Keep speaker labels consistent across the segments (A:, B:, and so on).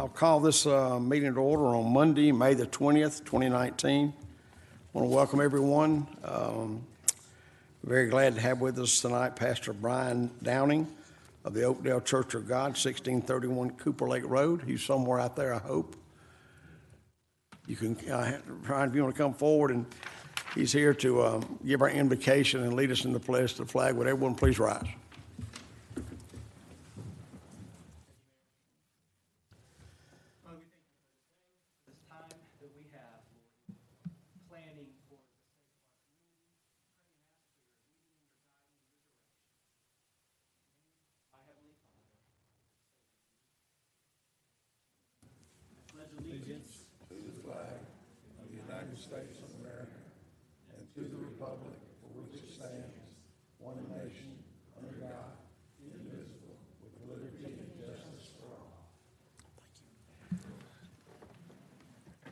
A: I'll call this meeting to order on Monday, May the 20th, 2019. I want to welcome everyone. Very glad to have with us tonight Pastor Brian Downing of the Oakdale Church of God, 1631 Cooper Lake Road. He's somewhere out there, I hope. You can, Brian, if you want to come forward, and he's here to give our invocation and lead us in the pledge to the flag. Would everyone please rise? States of America and to the republic for which it stands, one nation, under God, indivisible, with liberty and justice for all.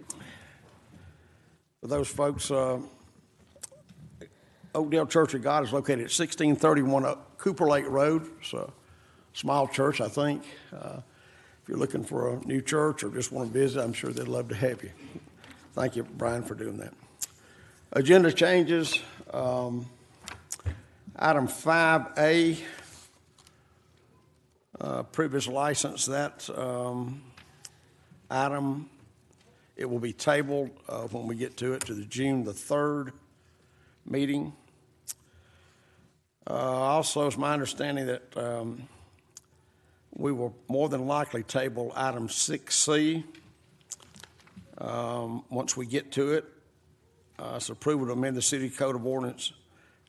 A: Thank you. For those folks, Oakdale Church of God is located at 1631 Cooper Lake Road. It's a small church, I think. If you're looking for a new church or just want to visit, I'm sure they'd love to have you. Thank you, Brian, for doing that. Agenda changes. Item 5A, previous license. That item, it will be tabled when we get to it to the June the 3rd meeting. Also, it's my understanding that we will more than likely table item 6C. Once we get to it, it's approval to amend the City Code of Ordinance,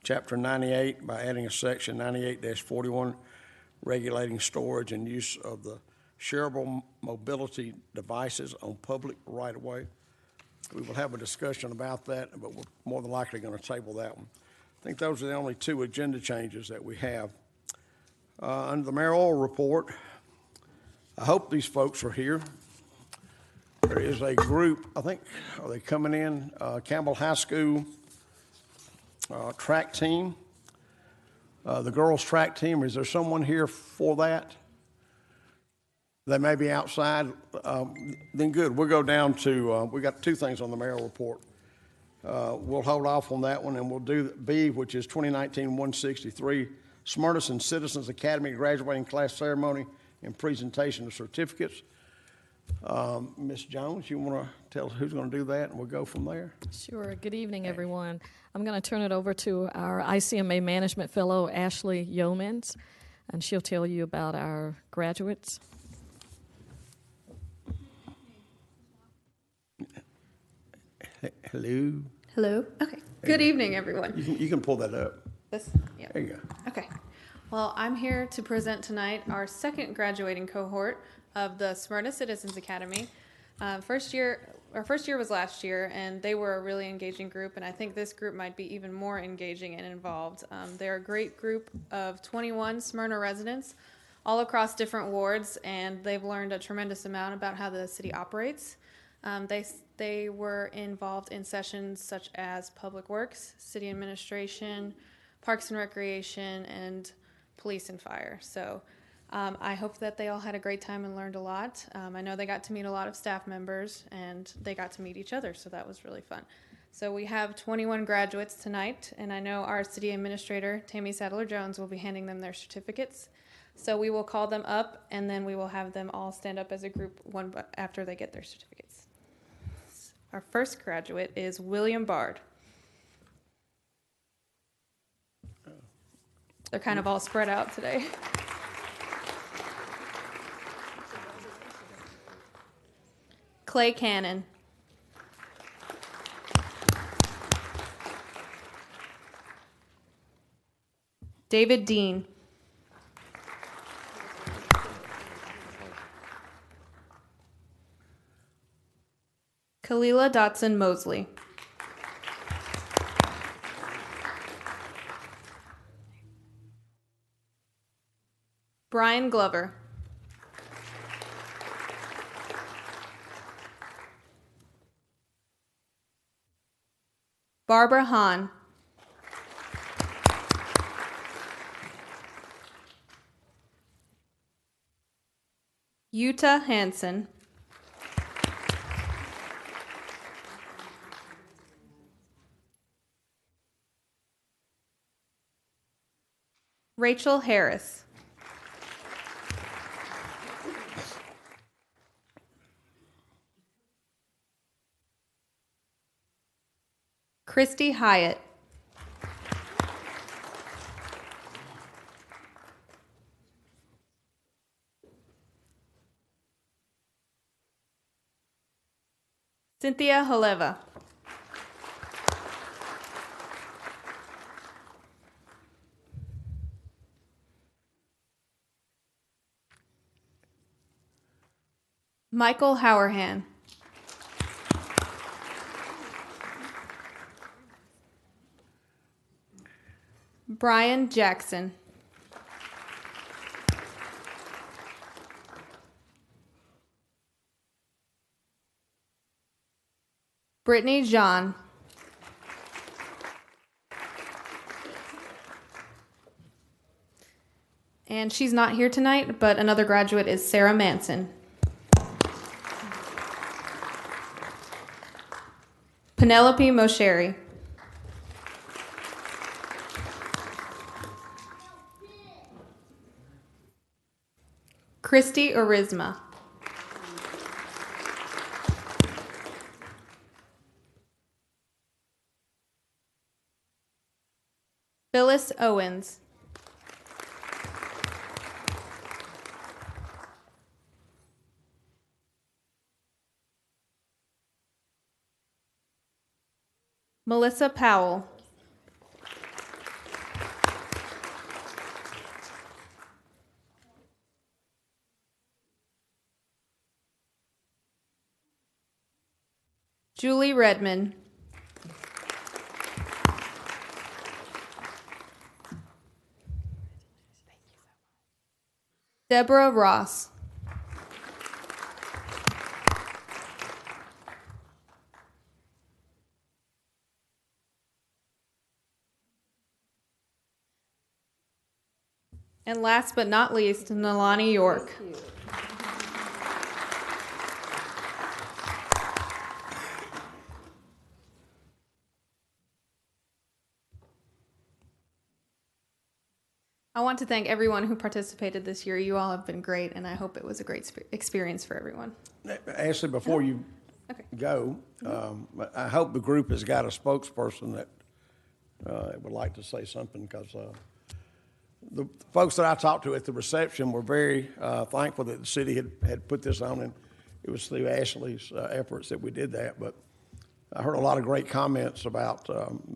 A: Chapter 98, by adding a section 98-41, regulating storage and use of the shareable mobility devices on public right-of-way. We will have a discussion about that, but we're more than likely going to table that one. I think those are the only two agenda changes that we have. Under the mayoral report, I hope these folks are here. There is a group, I think, are they coming in? Campbell High School track team. The girls' track team, is there someone here for that? They may be outside. Then good. We'll go down to, we got two things on the mayoral report. We'll hold off on that one, and we'll do B, which is 2019-163, Smyrna and Citizens Academy graduating class ceremony and presentation of certificates. Ms. Jones, you want to tell us who's going to do that, and we'll go from there?
B: Sure. Good evening, everyone. I'm going to turn it over to our ICMA Management Fellow, Ashley Yeomans, and she'll tell you about our graduates.
A: Hello.
C: Hello. Okay. Good evening, everyone.
A: You can pull that up.
C: This? Yeah.
A: There you go.
C: Okay. Well, I'm here to present tonight our second graduating cohort of the Smyrna Citizens Academy. Our first year was last year, and they were a really engaging group, and I think this group might be even more engaging and involved. They're a great group of 21 Smyrna residents all across different wards, and they've learned a tremendous amount about how the city operates. They were involved in sessions such as Public Works, City Administration, Parks and Recreation, and Police and Fire. So I hope that they all had a great time and learned a lot. I know they got to meet a lot of staff members, and they got to meet each other, so that was really fun. So we have 21 graduates tonight, and I know our city administrator, Tammy Sadler-Jones, will be handing them their certificates. So we will call them up, and then we will have them all stand up as a group one after they get their certificates. Our first graduate is William Bard. They're kind of all spread out today. Clay Cannon. David Dean. Kalila Dotson Mosley. Brian Glover. Barbara Hahn. Yuta Hansen. Rachel Harris. Christy Hyatt. Cynthia Haleva. Michael Howerhan. Brian Jackson. Brittany John. And she's not here tonight, but another graduate is Sarah Manson. Penelope Mosheri. Christy Orisma. Phyllis Owens. Melissa Powell. Julie Redmond. Deborah Ross. And last but not least, Nalani York. I want to thank everyone who participated this year. You all have been great, and I hope it was a great experience for everyone.
A: Ashley, before you
C: Okay.
A: go, I hope the group has got a spokesperson that would like to say something, because the folks that I talked to at the reception were very thankful that the city had put this on, and it was through Ashley's efforts that we did that. But I heard a lot of great comments about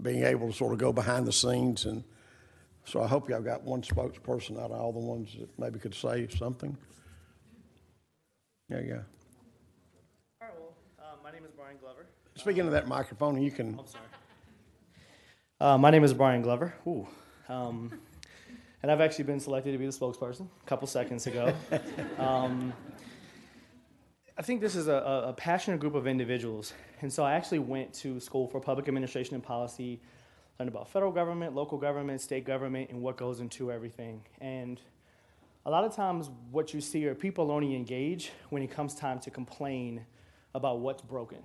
A: being able to sort of go behind the scenes, and so I hope y'all got one spokesperson out of all the ones that maybe could say something. Yeah.
D: All right, well, my name is Brian Glover.
A: Speak into that microphone, and you can.
D: I'm sorry. My name is Brian Glover. Ooh. And I've actually been selected to be the spokesperson a couple seconds ago. I think this is a passionate group of individuals. And so I actually went to school for public administration and policy, learned about federal government, local government, state government, and what goes into everything. And a lot of times what you see are people only engage when it comes time to complain about what's broken.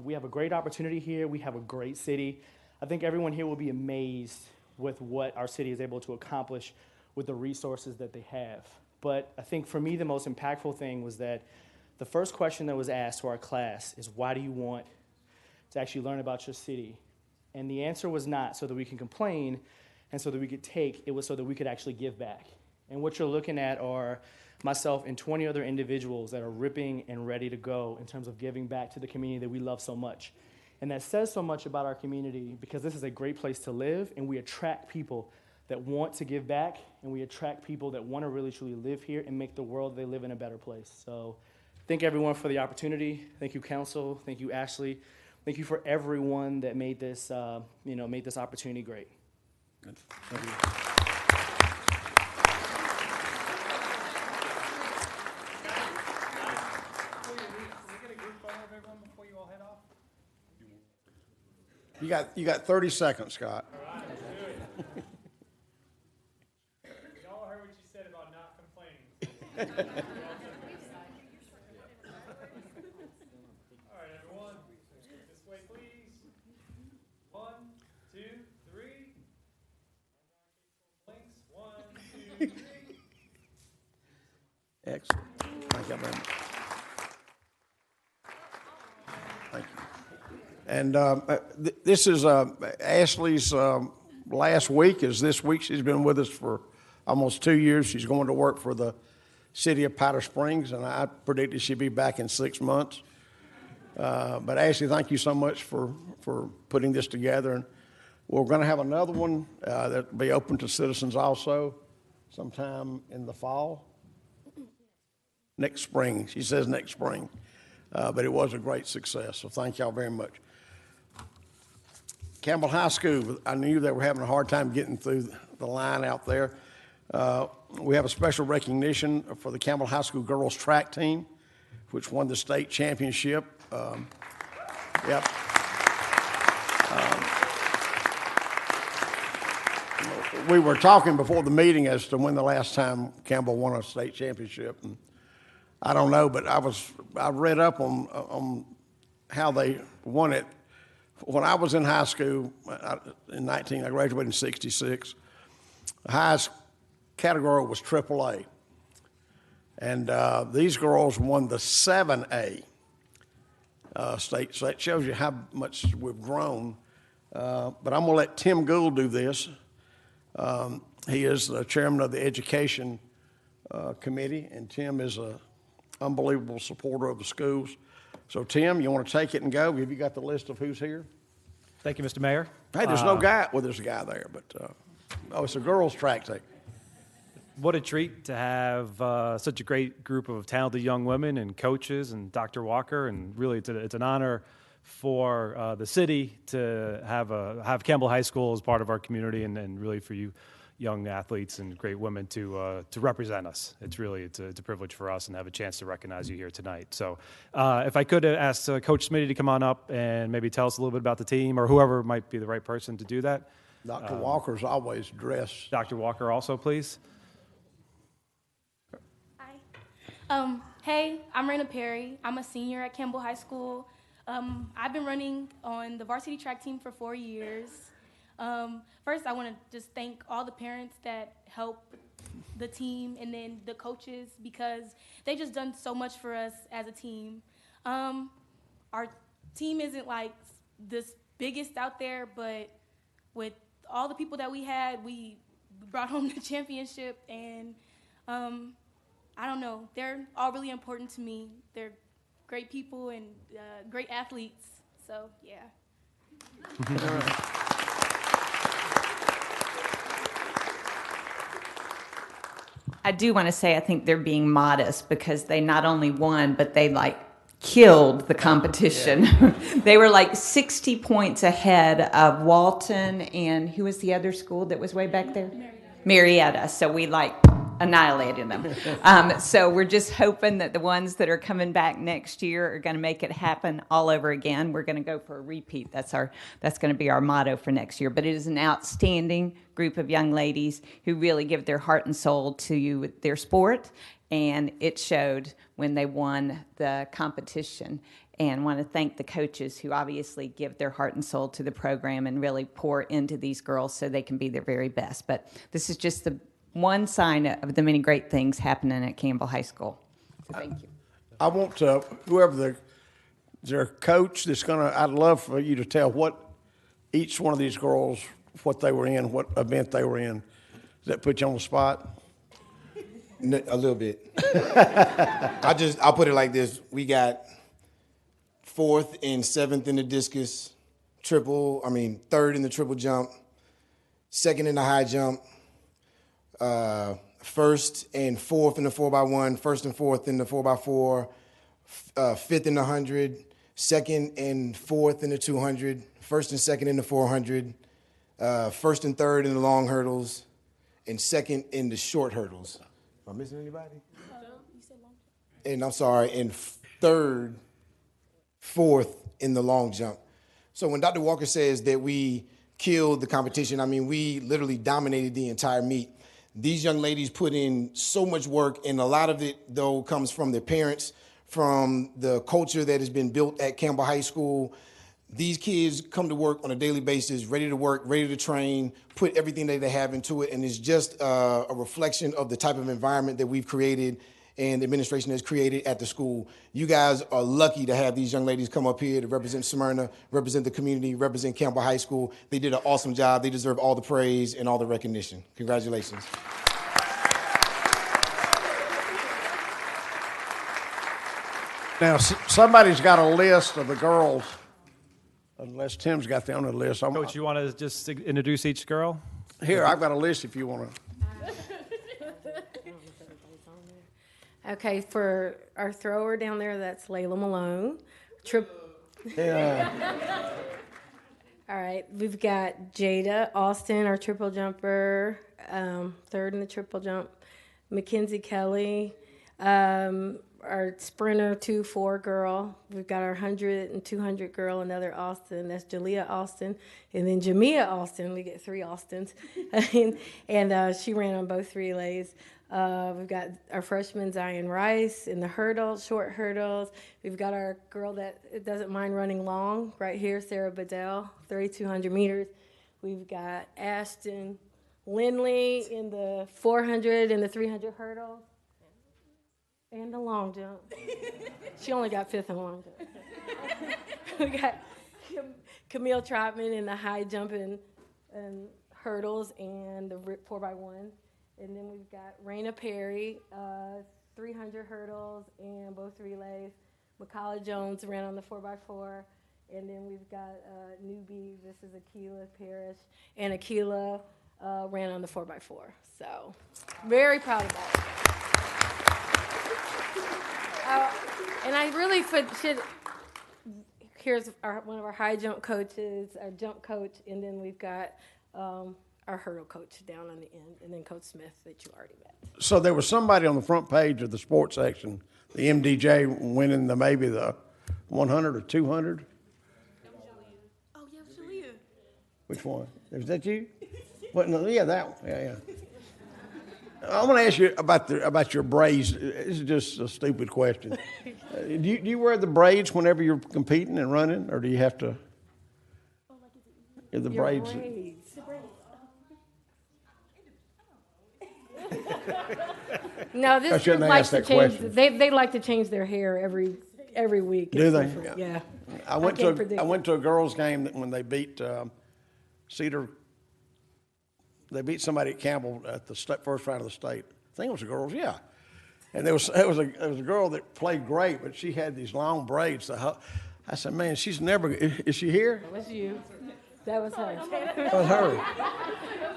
D: We have a great opportunity here. We have a great city. I think everyone here will be amazed with what our city is able to accomplish with the resources that they have. But I think for me, the most impactful thing was that the first question that was asked to our class is, why do you want to actually learn about your city? And the answer was not so that we can complain and so that we could take, it was so that we could actually give back. And what you're looking at are myself and 20 other individuals that are ripping and ready to go in terms of giving back to the community that we love so much. And that says so much about our community, because this is a great place to live, and we attract people that want to give back, and we attract people that want to really truly live here and make the world they live in a better place. So thank everyone for the opportunity. Thank you, council. Thank you, Ashley. Thank you for everyone that made this, made this opportunity great.
A: Good. Thank you. You got 30 seconds, Scott.
E: All right, let's do it. Y'all heard what you said about not complaining. All right, everyone, this way, please. 1, 2, 3. Blinks. 1,
A: Thank you. And this is Ashley's last week is this week. She's been with us for almost 2 years. She's going to work for the city of Powder Springs, and I predicted she'd be back in 6 months. But Ashley, thank you so much for putting this together. And we're going to have another one that will be open to citizens also sometime in the fall. Next spring. She says next spring. But it was a great success, so thank y'all very much. Campbell High School, I knew they were having a hard time getting through the line out there. We have a special recognition for the Campbell High School girls track team, which won the state championship. Yep. We were talking before the meeting as to when the last time Campbell won a state championship. And I don't know, but I read up on how they won it. When I was in high school I graduated in '66. The highest category was AAA, and these girls won the 7A state. So that shows you how much we've grown. But I'm going to let Tim Gould do this. He is the chairman of the education committee, and Tim is an unbelievable supporter of the schools. So, Tim, you want to take it and go? Have you got the list of who's here?
F: Thank you, Mr. Mayor.
A: Hey, there's no guy. Well, there's a guy there, but it's a girls' track team.
F: What a treat to have such a great group of talented young women and coaches and Dr. Walker, and really it's an honor for the city to have Campbell High School as part of our community, and really for you young athletes and great women to represent us. It's a privilege for us and have a chance to recognize you here tonight. So if I could ask Coach Smitty to come on up and maybe tell us a little bit about the team, or whoever might be the right person to do that.
A: Dr. Walker's always dressed.
F: Dr. Walker also, please.
G: Hi. Hey, I'm Raina Perry. I'm a senior at Campbell High School. I've been running on the varsity track team for 4 years. First, I want to just thank all the parents that help the team, and then the coaches, because they just done so much for us as a team. Our team isn't like this biggest out there, but with all the people that we had, we brought home the championship, and I don't know, they're all really important to me. They're great people and great athletes, so yeah.
H: I do want to say I think they're being modest, because they not only won, but they killed the competition. Yeah. They were 60 points ahead of Walton, and who was the other school that was way back there? Marietta. So we annihilated them. So we're just hoping that the ones that are coming back next year are going to make it happen all over again. We're going to go for a repeat. That's going to be our motto for next year. But it is an outstanding group of young ladies who really give their heart and soul to their sport, and it showed when they won the competition. And want to thank the coaches who obviously give their heart and soul to the program and really pour into these girls so they can be their very best. But this is just the one sign of the many great things happening at Campbell High School. So thank you.
A: I want whoever their coach that's I'd love for you to tell what each one of these girls, what they were in, what event they were in. Does that put you on the spot?
I: A little bit. I'll put it like this. We got 4th and 7th in the discus, third in the triple jump, 2nd in the high jump, 1st and 4th in the 4x1, 1st and 4th in the 4x4, 5th in the 100, 2nd and 4th in the 200, 1st and 2nd in the 400, 1st and 3rd in the long hurdles, and 2nd in the short hurdles. Am I missing anybody?
G: You said long jump.
I: And I'm sorry, and 3rd, 4th in the long jump. So when Dr. Walker says that we killed the competition, we literally dominated the entire meet. These young ladies put in so much work, and a lot of it, though, comes from their parents, from the culture that has been built at Campbell High School. These kids come to work on a daily basis, ready to work, ready to train, put everything that they have into it, and it's just a reflection of the type of environment that we've created and the administration has created at the school. You guys are lucky to have these young ladies come up here to represent Smyrna, represent the community, represent Campbell High School. They did an awesome job. They deserve all the praise and all the recognition. Congratulations.
A: Now, somebody's got a list of the girls, unless Tim's got the only list.
F: Coach, you want to just introduce each girl?
A: Here, I've got a list if you want to.
J: Okay, for our thrower down there, that's Layla Malone.
A: Yeah.
J: All right, we've got Jada Austin, our triple jumper, third in the triple jump. Mackenzie Kelly, our sprinter 2-4 girl. We've got our 100 and 200 girl, another Austin. That's Jalea Austin. And then Jamia Austin. We get 3 Austins. and she ran on both relays. We've got our freshman Zion Rice in the hurdles, short hurdles. We've got our girl that doesn't mind running long right here, Sarah Bedell, 3,200 meters. We've got Ashton Lindley in the 400 and the 300 hurdles. And the long jump. She only got 5th in long jump. We got Camille Trotman in the high jump and hurdles and the 4x1. And then we've got Raina Perry, 300 hurdles and both relays. Makala Jones ran on the 4x4. And then we've got a newbie, this is Akila Parrish. And Akila ran on the 4x4. So, very proud of that. And I really should, here's one of our high jump coaches, our jump coach, and then we've got our hurdle coach down on the end, and then Coach Smith that you already met.
A: So there was somebody on the front page of the sports section, the MDJ, winning maybe the 100 or 200.
G: Oh, yeah, Shalia.
A: Which one? Is that you? What? No, yeah, that one. Yeah. I want to ask you about your braids. This is just a stupid question. Do you wear the braids whenever you're competing and running, or do you have to? The braids.
J: No, this group likes to change. They like to change their hair every week.
A: Do they?
J: Different. Yeah.
A: I went to a girls' game when they beat Cedar. They beat somebody at Campbell at the first round of the state. I think it was the girls, yeah. And there was a girl that played great, but she had these long braids. I said, man, she's never. Is she here?
J: That was you. That was her.
A: That was her.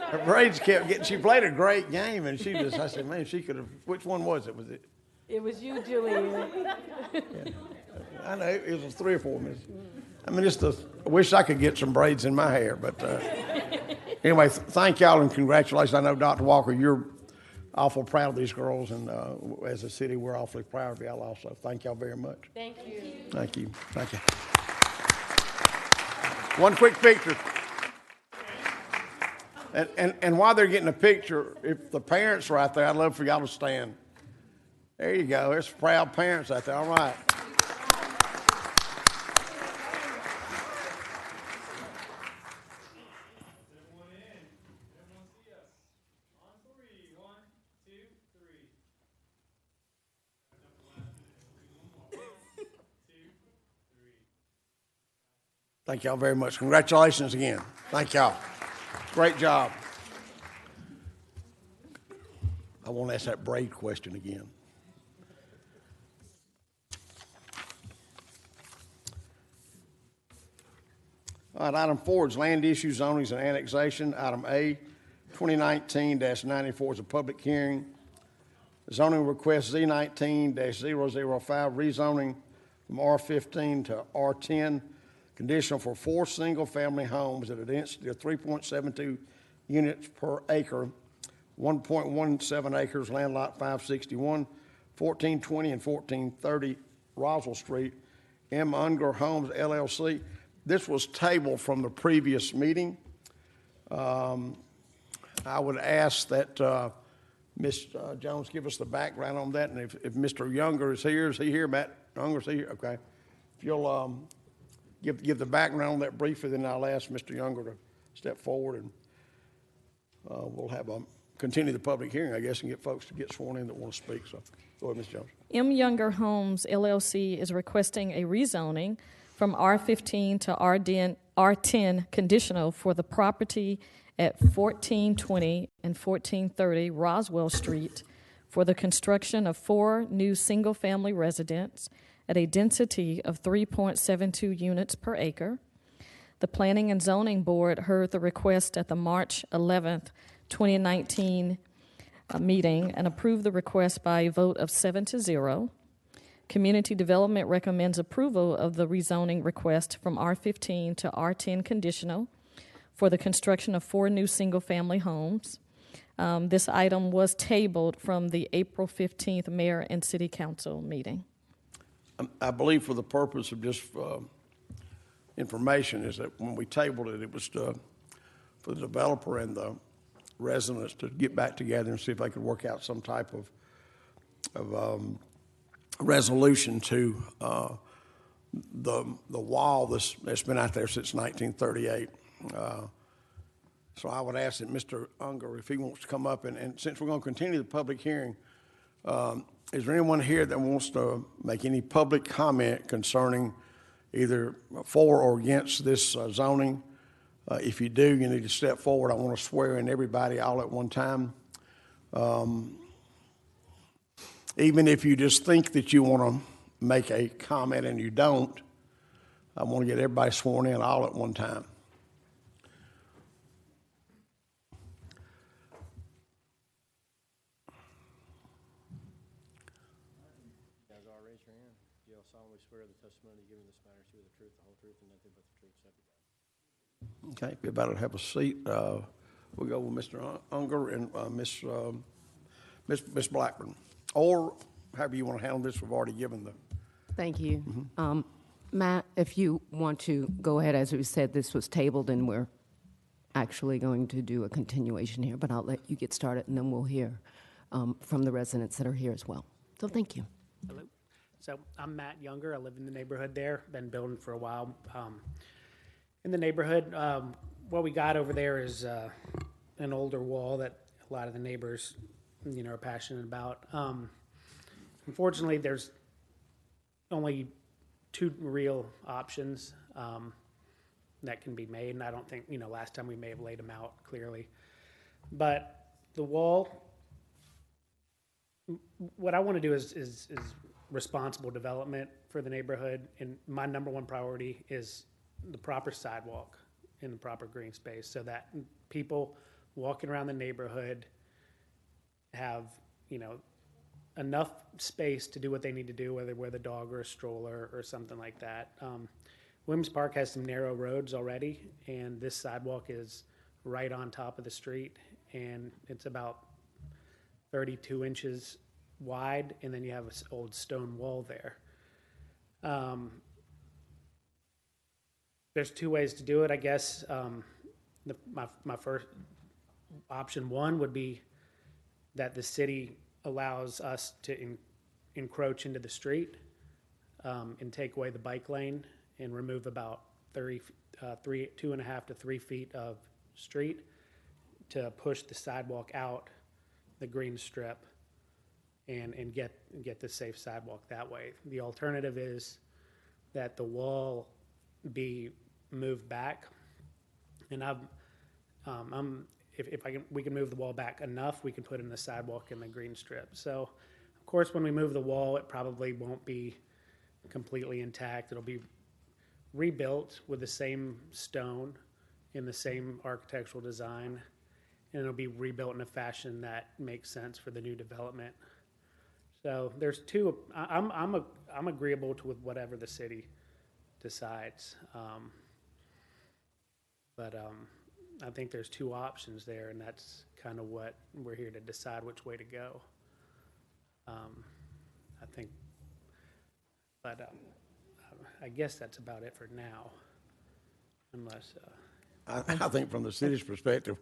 A: Her braids kept getting. She played a great game, and she just. I said, man, she could have. Which one was it? Was it?
J: It was you, Julie.
A: Yeah. I know it was 3 or 4 minutes. I mean, I wish I could get some braids in my hair, but. Anyway, thank y'all and congratulations. I know, Dr. Walker, you're awful proud of these girls, and as a city, we're awfully proud of y'all also. Thank y'all very much.
J: Thank you.
A: Thank you. Thank you. One quick picture. And while they're getting a picture, if the parents are out there, I'd love for y'all to stand. There you go. There's proud parents out there. All right. Thank y'all very much. Congratulations again. Thank y'all. Great job. I won't ask that braid question again. All right, item 4 is land issue, zonings, and annexation. Item A, 2019-94 is a public hearing. Zoning request Z19-005, rezoning from R15 to R10. Conditional for 4 single-family homes at a density of 3.72 units per acre, 1.17 acres, land lot 561, 1420 and 1430 Roswell Street, M. Unger Homes, LLC. This was tabled from the previous meeting. I would ask that Ms. Jones give us the background on that, and if Mr. Younger is here, is he here? Matt Unger, is he here? Okay. If you'll give the background on that briefly, then I'll ask Mr. Younger to step forward, and we'll have a continue the public hearing, I guess, and get folks to get sworn in that want to speak. So, go ahead, Ms. Jones.
B: M. Younger Homes LLC is requesting a rezoning from R15 to R10 conditional for the property at 1420 and 1430 Roswell Street for the construction of 4 new single-family residents at a density of 3.72 units per acre. The Planning and Zoning Board heard the request at the March 11th, 2019 meeting and approved the request by a vote of 7-0. Community Development recommends approval of the rezoning request from R15 to R10 conditional for the construction of 4 new single-family homes. This item was tabled from the April 15th Mayor and City Council meeting.
A: I believe for the purpose of just information is that when we tabled it, it was for the developer and the residents to get back together and see if they could work out some type of resolution to the wall that's been out there since 1938. So I would ask that Mr. Unger, if he wants to come up, and since we're going to continue the public hearing, is there anyone here that wants to make any public comment concerning either for or against this zoning? If you do, you need to step forward. I want to swear in everybody all at one time. Even if you just think that you want to make a comment and you don't, I want to get everybody sworn in all at one time.
K: Guys, all raise your hand. Do you solemnly swear the testimony you give in this matter is the truth, the whole truth, and nothing but the truth, so help you God?
A: Okay, everybody will have a seat. We'll go with Mr. Unger and Miss Blackburn. Or however you want to handle this, we've already given the...
L: Thank you. Matt, if you want to go ahead, as we said, this was tabled and we're actually going to do a continuation here, but I'll let you get started and then we'll hear from the residents that are here as well. So thank you.
M: Hello. So I'm Matt Younger. I live in the neighborhood there. Been building for a while. In the neighborhood, what we got over there is an older wall that a lot of the neighbors, are passionate about. Unfortunately, there's only 2 real options that can be made, and I don't think, last time we may have laid them out clearly. But the wall, what I want to do is responsible development for the neighborhood, and my number 1 priority is the proper sidewalk in the proper green space so that people walking around the neighborhood have, enough space to do what they need to do, whether with a dog or a stroller or something like that. Williams Park has some narrow roads already, and this sidewalk is right on top of the street, and it's about 32 inches wide, and then you have an old stone wall there. There's 2 ways to do it, I guess. My first option 1 would be that the city allows us to encroach into the street and take away the bike lane and remove about 2.5 to 3 feet of street to push the sidewalk out the green strip and get the safe sidewalk that way. The alternative is that the wall be moved back, and we can move the wall back enough, we can put in the sidewalk in the green strip. So, of course, when we move the wall, it probably won't be completely intact. It'll be rebuilt with the same stone in the same architectural design, and it'll be rebuilt in a fashion that makes sense for the new development. So there's 2. I'm agreeable to with whatever the city decides, but I think there's 2 options there, and that's kind of what we're here to decide which way to go. I think, but I guess that's about it for now, unless.
A: I think from the city's perspective,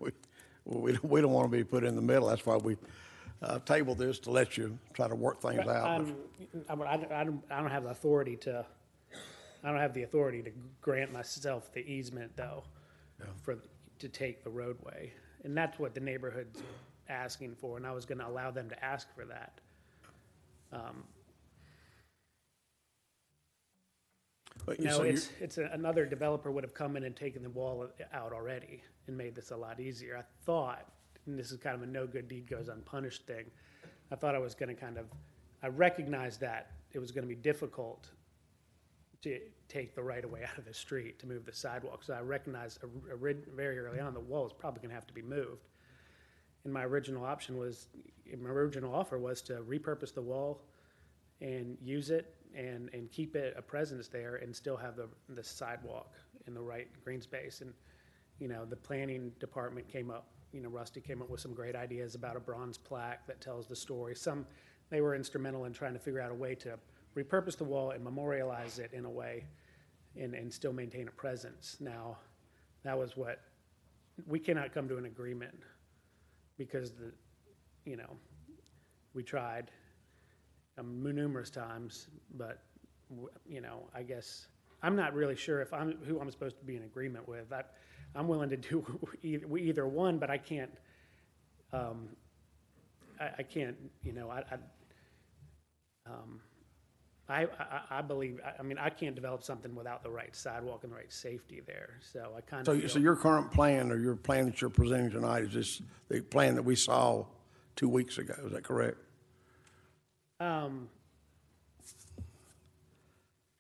A: we don't want to be put in the middle. That's why we tabled this to let you try to work things out.
M: I don't have the authority to. I don't have the authority to grant myself the easement, though, to take the roadway, and that's what the neighborhood's asking for, and I was gonna allow them to ask for that.
A: But
M: You know,
A: so you-
M: another developer would have come in and taken the wall out already and made this a lot easier. I thought, and this is kind of a no good deed goes unpunished thing, I thought I was gonna I recognized that it was gonna be difficult to take the right of way out of the street to move the sidewalk. So I recognized very early on the wall is probably gonna have to be moved. And my original offer was to repurpose the wall and use it and keep it a presence there and still have the sidewalk in the right green space. And, you know, the planning department came up, you know, Rusty came up with some great ideas about a bronze plaque that tells the story. They were instrumental in trying to figure out a way to repurpose the wall and memorialize it in a way and still maintain a presence. Now, that was we cannot come to an agreement because we tried numerous times, but you know, I guess I'm not really sure who I'm supposed to be in agreement with. I'm willing to do either one, but I can't. I can't. You know, I believe. I mean, I can't develop something without the right sidewalk and the right safety there. So I kind of.
A: So your current plan, or your plan that you're presenting tonight, is this the plan that we saw 2 weeks ago? Is that correct?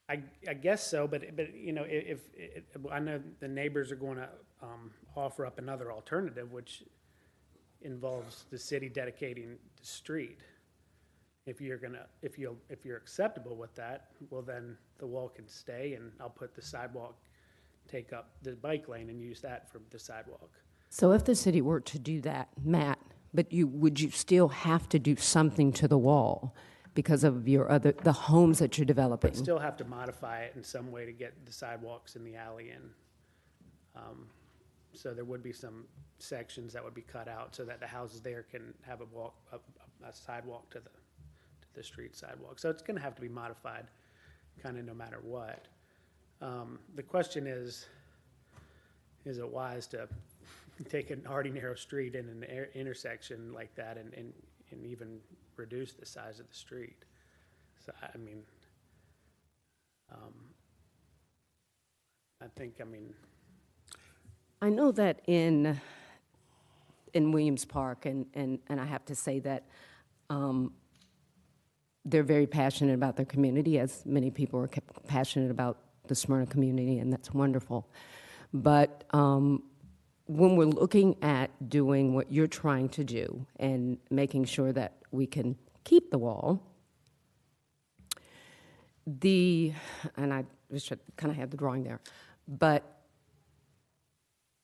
M: I guess so, but you know, if I know the neighbors are going to offer up another alternative, which involves the city dedicating the street. If you're acceptable with that, well then the wall can stay, and I'll put the sidewalk, take up the bike lane, and use that for the sidewalk.
L: So if the city were to do that, Matt, but would you still have to do something to the wall because of the homes that you're developing?
M: But still have to modify it in some way to get the sidewalks in the alley in. So there would be some sections that would be cut out so that the houses there can have a sidewalk to the street sidewalk. So it's going to have to be modified kind of no matter what. The question is it wise to take an already narrow street in an intersection like that and even reduce the size of the street? So, I mean,
L: I know that in Williams Park, and I have to say that they're very passionate about their community, as many people are passionate about the Smyrna community, and that's wonderful. But when we're looking at doing what you're trying to do and making sure that we can keep the wall, and I should kind of have the drawing there, but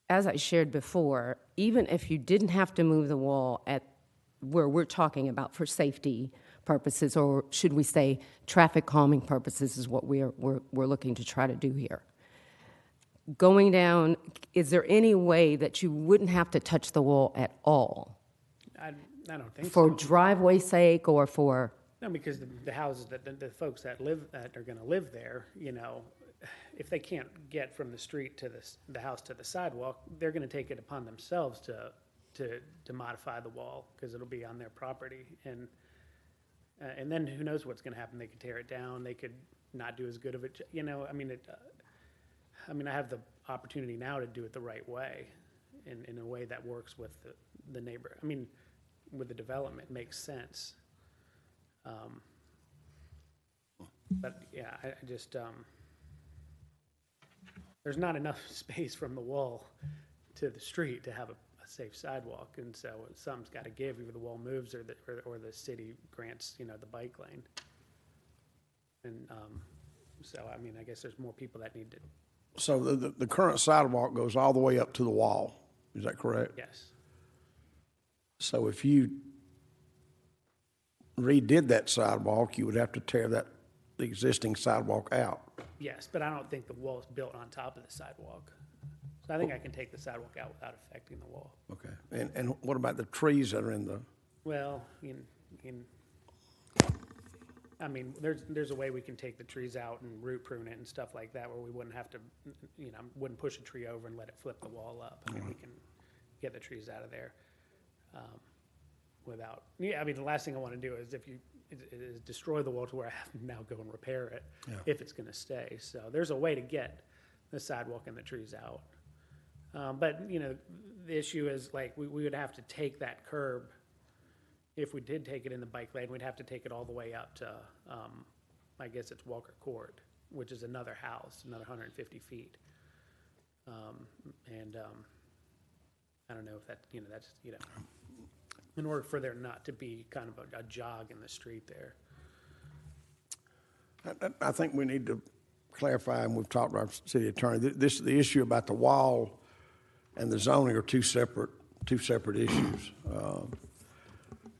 L: as I shared before, even if you didn't have to move the wall at where we're talking about for safety purposes, or should we say traffic calming purposes, is what we're looking to try to do here. Going down, is there any way that you wouldn't have to touch the wall at all?
M: I don't think
L: for
M: so.
L: driveway sake or for?
M: No, because the houses the folks that are going to live there, you know, if they can't get from the street to the house to the sidewalk, they're going to take it upon themselves to modify the wall because it'll be on their property, and then who knows what's going to happen? They could tear it down. They could not do as good of it. You know, I mean, I have the opportunity now to do it the right way, in a way that works with the neighbor. I mean, with the development, makes sense. But yeah, I just there's not enough space from the wall to the street to have a safe sidewalk, and so something's got to give. Either the wall moves or the city grants, you know, the bike lane. And so I mean, I guess there's more people that need to.
A: So the current sidewalk goes all the way up to the wall. Is that correct?
M: Yes.
A: So if you redid that sidewalk, you would have to tear the existing sidewalk out.
M: Yes, but I don't think the wall is built on top of the sidewalk. So I think I can take the sidewalk out without affecting the wall.
A: Okay. And what about the trees that are in the?
M: Well, I mean, there's a way we can take the trees out and root prune it and stuff like that, where we wouldn't have to, you know, wouldn't push a tree over and let it flip the wall up. I mean, we can get the trees out of there. without, yeah, I mean, the last thing I want to do is is destroy the wall to where I have to now go and repair it if it's going to stay. So there's a way to get the sidewalk and the trees out. But, you know, the issue is like we would have to take that curb. If we did take it in the bike lane, we'd have to take it all the way up to, I guess it's Walker Court, which is another house, another 150 feet. I don't know if that, you know, that's, you know, in order for there not to be kind of a jog in the street there.
A: I think we need to clarify, and we've talked to our city attorney, the issue about the wall and the zoning are two separate issues.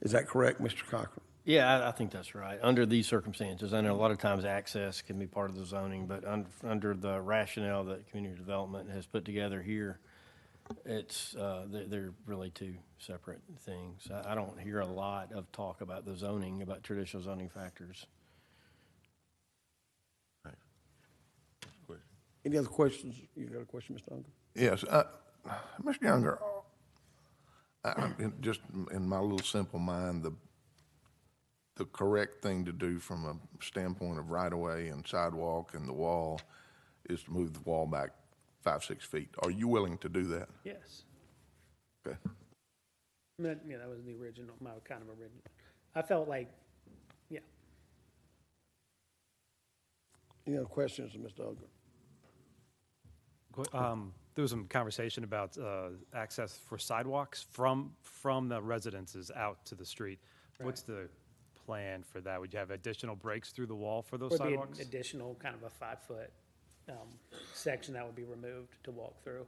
A: Is that correct, Mr. Cochran?
K: Yeah, I think that's right. Under these circumstances, I know a lot of times access can be part of the zoning, but under the rationale that community development has put together here, it's they're really two separate things. I don't hear a lot of talk about the zoning, about traditional zoning factors.
A: Any other questions? You got a question, Mr. Unger?
N: Yes. Mr. Younger, just in my little simple mind, the correct thing to do from a standpoint of right-of-way and sidewalk and the wall is to move the wall back 5-6 feet. Are you willing to do that?
M: Yes.
N: Okay.
M: I mean, yeah, that was the original, my kind of original. I felt like, yeah.
A: Any other questions, Mr. Unger?
F: There was some conversation about access for sidewalks from the residences out to the street.
M: Right.
F: What's the plan for that? Would you have additional breaks through the wall for those
M: Would be
F: sidewalks?
M: an additional kind of a 5-foot section that would be removed to walk through.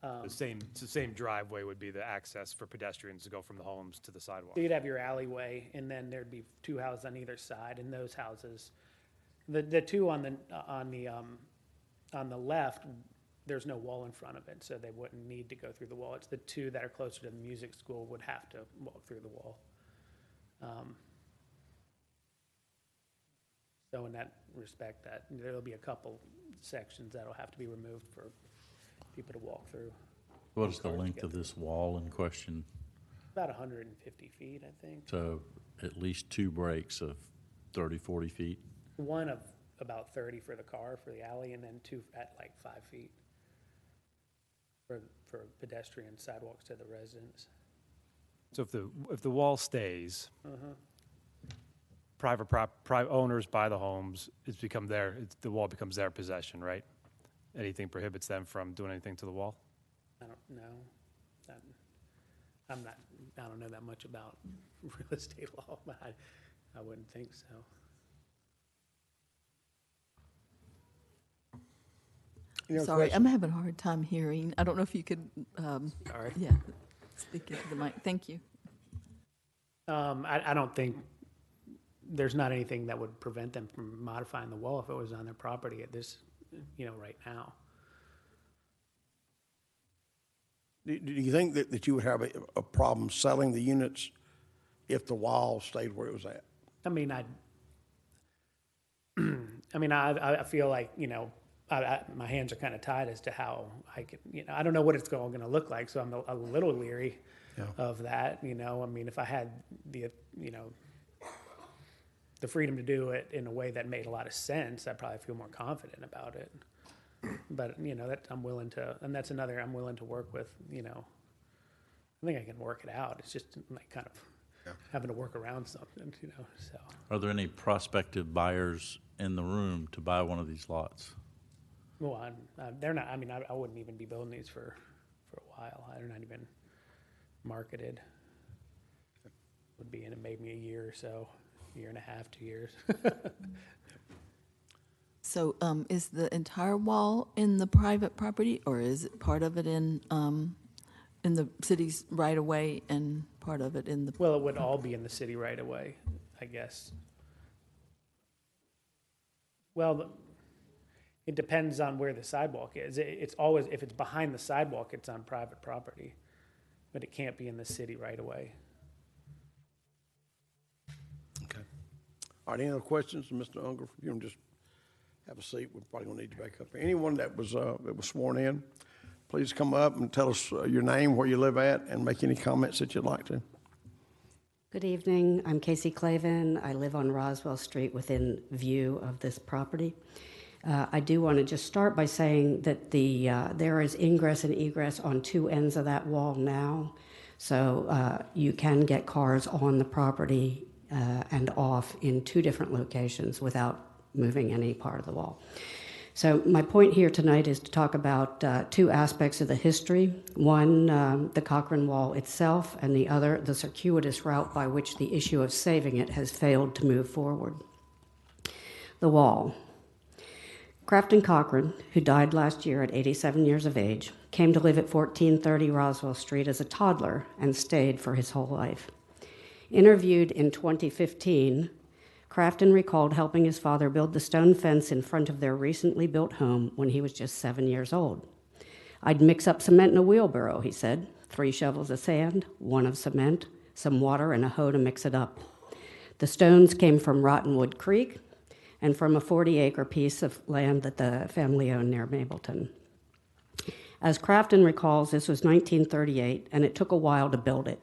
F: The same driveway would be the access for pedestrians to go from the homes to the sidewalk.
M: So you'd have your alleyway, and then there'd be 2 houses on either side, and those houses, the two on the left, there's no wall in front of it, so they wouldn't need to go through the wall. It's the 2 that are closer to the music school would have to walk through the wall. So in that respect, that there'll be a couple sections that'll have to be removed for people to walk through.
O: What is the length of this wall in question?
M: About 150 feet, I think.
O: So at least 2 breaks of 30, 40 feet?
M: One of about 30 for the car, for the alley, and then 2 at like 5 feet for pedestrian sidewalks to the residents.
F: So if the wall stays, private owners buy the homes, the wall becomes their possession, right? Anything prohibits them from doing anything to the wall?
M: I don't know. I don't know that much about real estate law, but I wouldn't think so.
P: Sorry, I'm having a hard time hearing. I don't know if you could,
M: Sorry.
P: Yeah, speak into the mic. Thank you.
M: I don't think, there's not anything that would prevent them from modifying the wall if it was on their property at this, right now.
A: Do you think that you would have a problem selling the units if the wall stayed where it was at?
M: I mean, I feel like, my hands are kind of tied as to how I could, I don't know what it's going to look like, so I'm a little leery of that, I mean, if I had the freedom to do it in a way that made a lot of sense, I'd probably feel more confident about it. But, that I'm willing to, and that's another, I'm willing to work with, I think I can work it out. It's just like kind of having to work around something, so.
O: Are there any prospective buyers in the room to buy one of these lots?
M: Well, they're not, I wouldn't even be building these for a while. They're not even marketed. Would be in maybe a year or so, year and a half, 2 years.
P: So is the entire wall in the private property, or is it part of it in the city's right of way and part of it in the?
M: Well, it would all be in the city right away, I guess. Well, it depends on where the sidewalk is. It's always, if it's behind the sidewalk, it's on private property, but it can't be in the city right away.
A: Okay. All right, any other questions, Mr. Unger? You can just have a seat. We're probably going to need to back up. Anyone that was sworn in, please come up and tell us your name, where you live at, and make any comments that you'd like to.
Q: Good evening. I'm Casey Clavin. I live on Roswell Street within view of this property. I do want to just start by saying that there is ingress and egress on two ends of that wall now. So you can get cars on the property and off in two different locations without moving any part of the wall. So my point here tonight is to talk about two aspects of the history. One, the Cochrane Wall itself, and the other, the circuitous route by which the issue of saving it has failed to move forward. The wall. Crafton Cochrane, who died last year at 87 years of age, came to live at 1430 Roswell Street as a toddler and stayed for his whole life. Interviewed in 2015, Crafton recalled helping his father build the stone fence in front of their recently built home when he was just 7 years old. I'd mix up cement in a wheelbarrow, he said, 3 shovels of sand, 1 of cement, some water, and a hoe to mix it up. The stones came from Rottenwood Creek and from a 40-acre piece of land that the family owned near Mableton. As Crafton recalls, this was 1938, and it took a while to build it.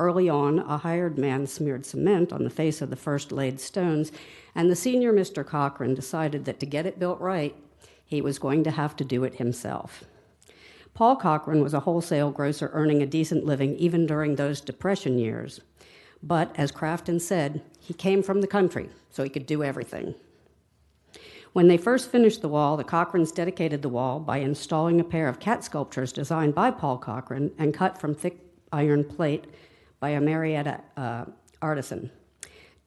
Q: Early on, a hired man smeared cement on the face of the first laid stones, and the senior Mr. Cochrane decided that to get it built right, he was going to have to do it himself. Paul Cochrane was a wholesale grocer earning a decent living even during those Depression years. But, as Crafton said, he came from the country, so he could do everything. When they first finished the wall, the Cochranes dedicated the wall by installing a pair of cat sculptures designed by Paul Cochrane and cut from thick iron plate by a Marietta artisan.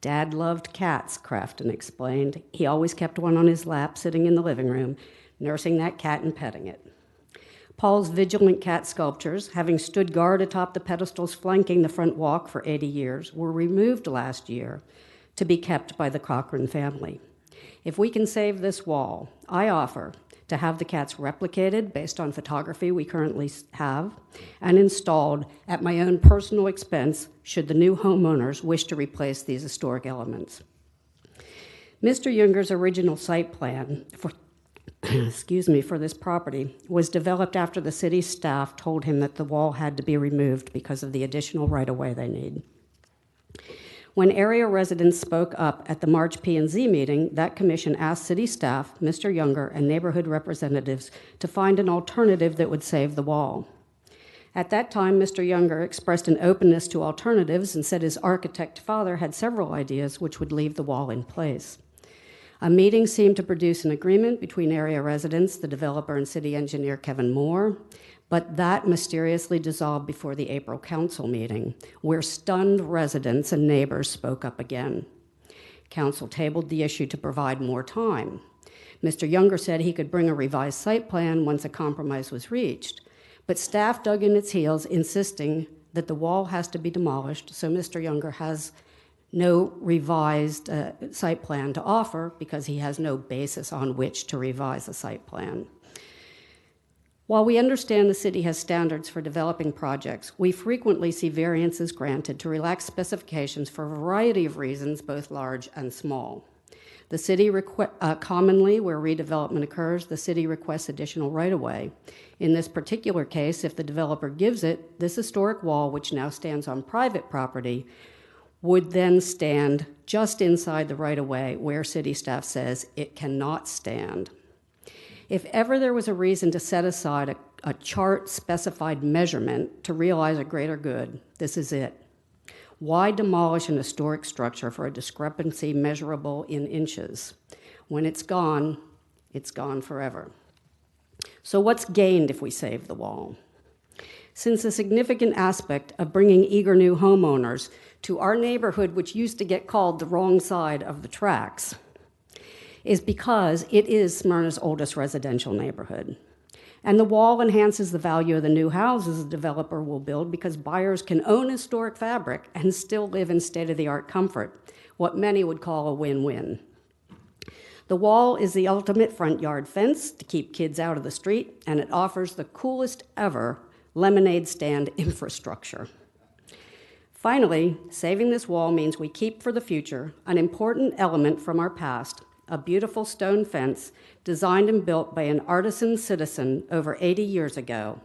Q: Dad loved cats, Crafton explained. He always kept one on his lap sitting in the living room, nursing that cat and petting it. Paul's vigilant cat sculptures, having stood guard atop the pedestals flanking the front walk for 80 years, were removed last year to be kept by the Cochrane family. If we can save this wall, I offer to have the cats replicated based on photography we currently have and installed at my own personal expense should the new homeowners wish to replace these historic elements. Mr. Younger's original site plan for for this property was developed after the city staff told him that the wall had to be removed because of the additional right-of-way they need. When area residents spoke up at the March P&Z meeting, that commission asked city staff, Mr. Younger, and neighborhood representatives to find an alternative that would save the wall. At that time, Mr. Younger expressed an openness to alternatives and said his architect father had several ideas which would leave the wall in place. A meeting seemed to produce an agreement between area residents, the developer, and city engineer Kevin Moore, but that mysteriously dissolved before the April council meeting, where stunned residents and neighbors spoke up again. Council tabled the issue to provide more time. Mr. Younger said he could bring a revised site plan once a compromise was reached, but staff dug in its heels, insisting that the wall has to be demolished, so Mr. Younger has no revised site plan to offer because he has no basis on which to revise a site plan. While we understand the city has standards for developing projects, we frequently see variances granted to relax specifications for a variety of reasons, both large and small. The city commonly, where redevelopment occurs, the city requests additional right-of-way. In this particular case, if the developer gives it, this historic wall, which now stands on private property, would then stand just inside the right-of-way where city staff says it cannot stand. If ever there was a reason to set aside a chart-specified measurement to realize a greater good, this is it. Why demolish an historic structure for a discrepancy measurable in inches? When it's gone forever. So what's gained if we save the wall? Since a significant aspect of bringing eager new homeowners to our neighborhood, which used to get called the wrong side of the tracks, is because it is Smyrna's oldest residential neighborhood. And the wall enhances the value of the new houses the developer will build because buyers can own historic fabric and still live in state-of-the-art comfort, what many would call a win-win. The wall is the ultimate front yard fence to keep kids out of the street, and it offers the coolest ever lemonade stand infrastructure. Finally, saving this wall means we keep for the future an important element from our past, a beautiful stone fence designed and built by an artisan citizen over 80 years ago,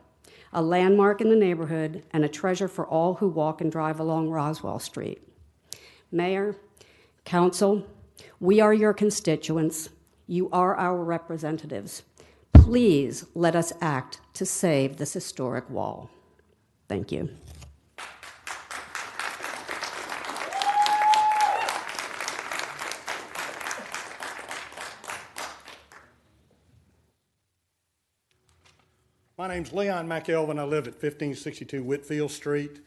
Q: a landmark in the neighborhood, and a treasure for all who walk and drive along Roswell Street. Mayor, Council, we are your constituents. You are our representatives. Please let us act to save this historic wall. Thank you.
R: My name's Leon McElvin. I live at 1562 Whitfield Street.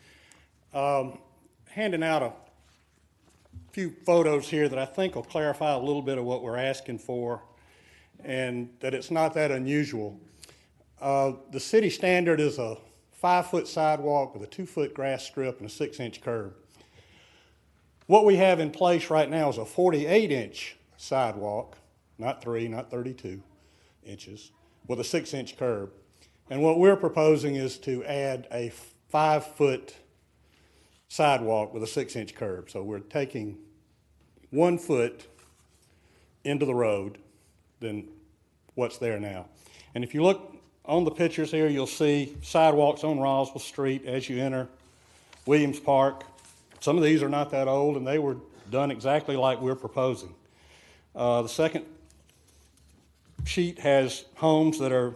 R: Handing out a few photos here that I think will clarify a little bit of what we're asking for, and that it's not that unusual. The city standard is a 5-foot sidewalk with a 2-foot grass strip and a 6-inch curb. What we have in place right now is a 48-inch sidewalk, not 3, not 32 inches, with a 6-inch curb. And what we're proposing is to add a 5-foot sidewalk with a 6-inch curb. So we're taking 1 foot into the road than what's there now. And if you look on the pictures here, you'll see sidewalks on Roswell Street as you enter Williams Park. Some of these are not that old, and they were done exactly like we're proposing. The second sheet has homes that are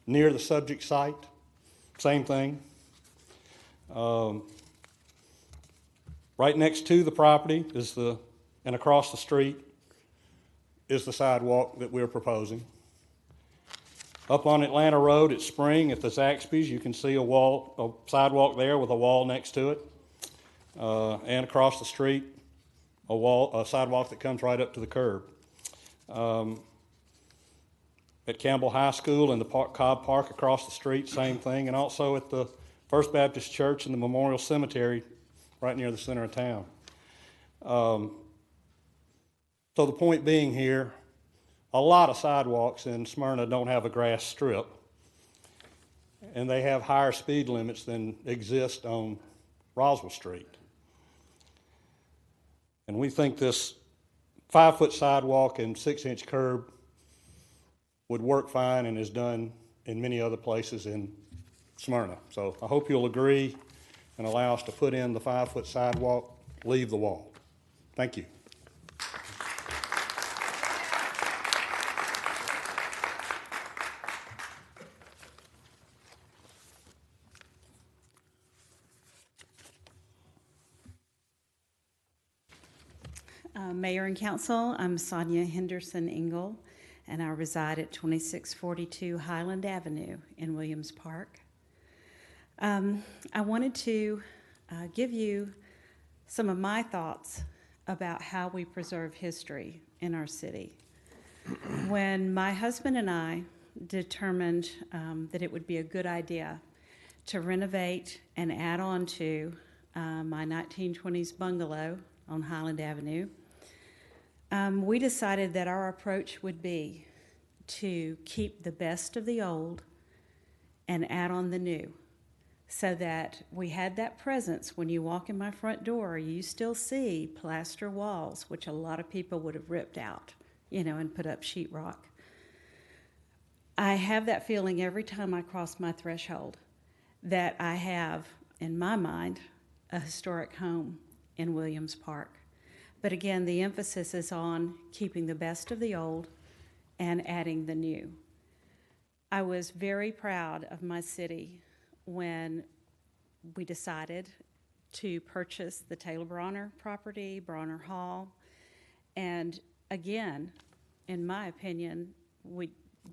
R: near the subject site, same thing. Right next to the property is and across the street is the sidewalk that we're proposing. Up on Atlanta Road at Spring at the Zaxby's, you can see a sidewalk there with a wall next to it. And across the street, a sidewalk that comes right up to the curb. At Campbell High School and the Cobb Park across the street, same thing. And also at the First Baptist Church and the Memorial Cemetery right near the center of town. So the point being here, a lot of sidewalks in Smyrna don't have a grass strip, and they have higher speed limits than exist on Roswell Street. And we think this 5-foot sidewalk and 6-inch curb would work fine and is done in many other places in Smyrna. So I hope you'll agree and allow us to put in the 5-foot sidewalk, leave the wall. Thank you.
S: Mayor and Council, I'm Sonia Henderson Engel, and I reside at 2642 Highland Avenue in Williams Park. I wanted to give you some of my thoughts about how we preserve history in our city. When my husband and I determined that it would be a good idea to renovate and add on to my 1920s bungalow on Highland Avenue, we decided that our approach would be to keep the best of the old and add on the new, so that we had that presence. When you walk in my front door, you still see plaster walls, which a lot of people would have ripped out, and put up sheetrock. I have that feeling every time I cross my threshold that I have, in my mind, a historic home in Williams Park. But again, the emphasis is on keeping the best of the old and adding the new. I was very proud of my city when we decided to purchase the Taylor Bronner property, Bronner Hall. And again, in my opinion,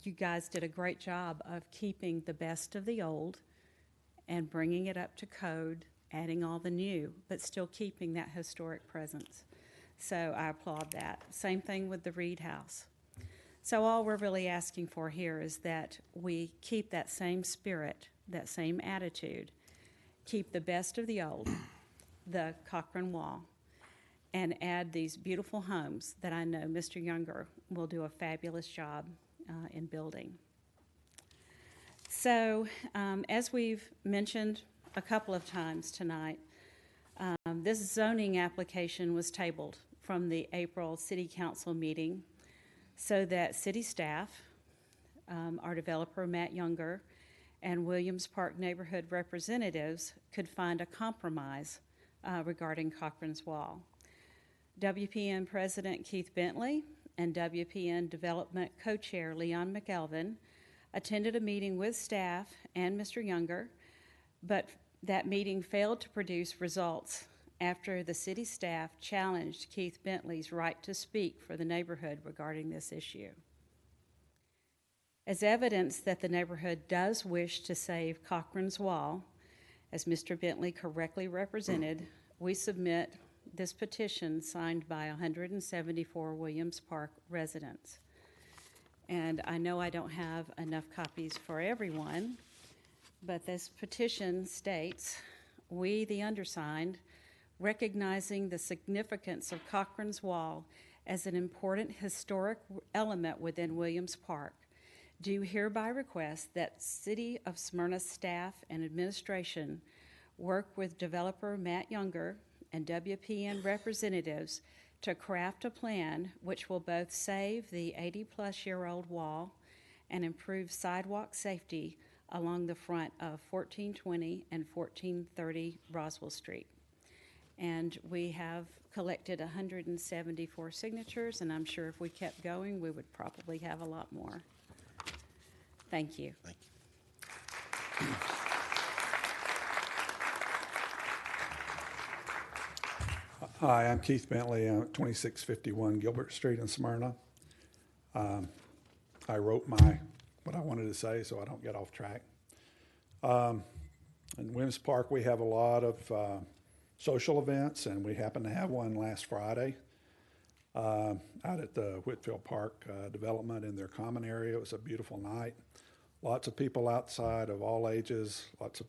S: you guys did a great job of keeping the best of the old and bringing it up to code, adding all the new, but still keeping that historic presence. So I applaud that. Same thing with the Reed House. So all we're really asking for here is that we keep that same spirit, that same attitude, keep the best of the old, the Cochran Wall, and add these beautiful homes that I know Mr. Younger will do a fabulous job in building. So as we've mentioned a couple of times tonight, this zoning application was tabled from the April City Council meeting so that city staff, our developer Matt Younger, and Williams Park neighborhood representatives could find a compromise regarding Cochran's Wall. WPN President Keith Bentley and WPN Development Co-Chair Leon McElvin attended a meeting with staff and Mr. Younger, but that meeting failed to produce results after the city staff challenged Keith Bentley's right to speak for the neighborhood regarding this issue. As evidence that the neighborhood does wish to save Cochran's Wall, as Mr. Bentley correctly represented, we submit this petition signed by 174 Williams Park residents. And I know I don't have enough copies for everyone, but this petition states, "We, the undersigned, recognizing the significance of Cochran's Wall as an important historic element within Williams Park, do hereby request that City of Smyrna staff and administration work with developer Matt Younger and WPN representatives to craft a plan which will both save the 80-plus-year-old wall and improve sidewalk safety along the front of 1420 and 1430 Roswell Street." And we have collected 174 signatures, and I'm sure if we kept going, we would probably have a lot more. Thank you.
I: Thank you.
T: Hi, I'm Keith Bentley, 2651 Gilbert Street in Smyrna. I wrote what I wanted to say so I don't get off track. In Williams Park, we have a lot of social events, and we happened to have one last Friday out at the Whitfield Park development in their common area. It was a beautiful night. Lots of people outside of all ages, lots of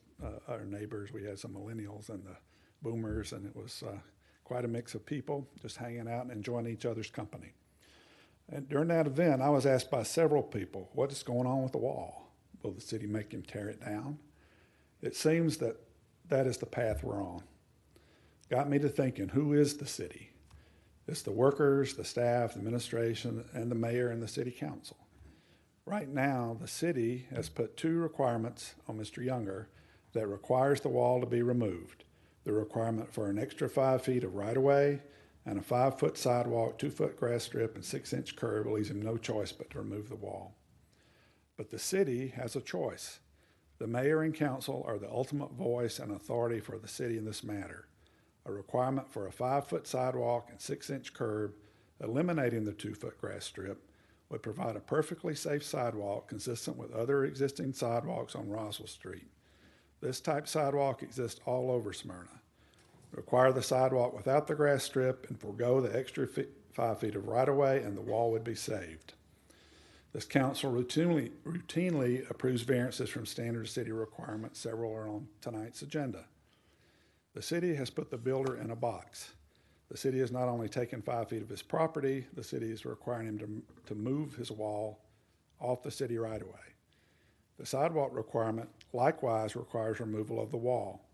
T: our neighbors. We had some millennials and the boomers, and it was quite a mix of people just hanging out and enjoying each other's company. And during that event, I was asked by several people, what is going on with the wall? Will the city make him tear it down? It seems that that is the path we're on. Got me to thinking, who is the city? It's the workers, the staff, the administration, and the mayor and the city council. Right now, the city has put 2 requirements on Mr. Younger that requires the wall to be removed. The requirement for an extra 5 feet of right-of-way and a 5-foot sidewalk, 2-foot grass strip, and 6-inch curb leaves him no choice but to remove the wall. But the city has a choice. The mayor and council are the ultimate voice and authority for the city in this matter. A requirement for a 5-foot sidewalk and 6-inch curb, eliminating the 2-foot grass strip, would provide a perfectly safe sidewalk consistent with other existing sidewalks on Roswell Street. This type sidewalk exists all over Smyrna. Require the sidewalk without the grass strip and forego the extra 5 feet of right-of-way, and the wall would be saved. This council routinely approves variances from standard city requirements. Several are on tonight's agenda. The city has put the builder in a box. The city has not only taken 5 feet of his property, the city is requiring him to move his wall off the city right-of-way. The sidewalk requirement likewise requires removal of the wall.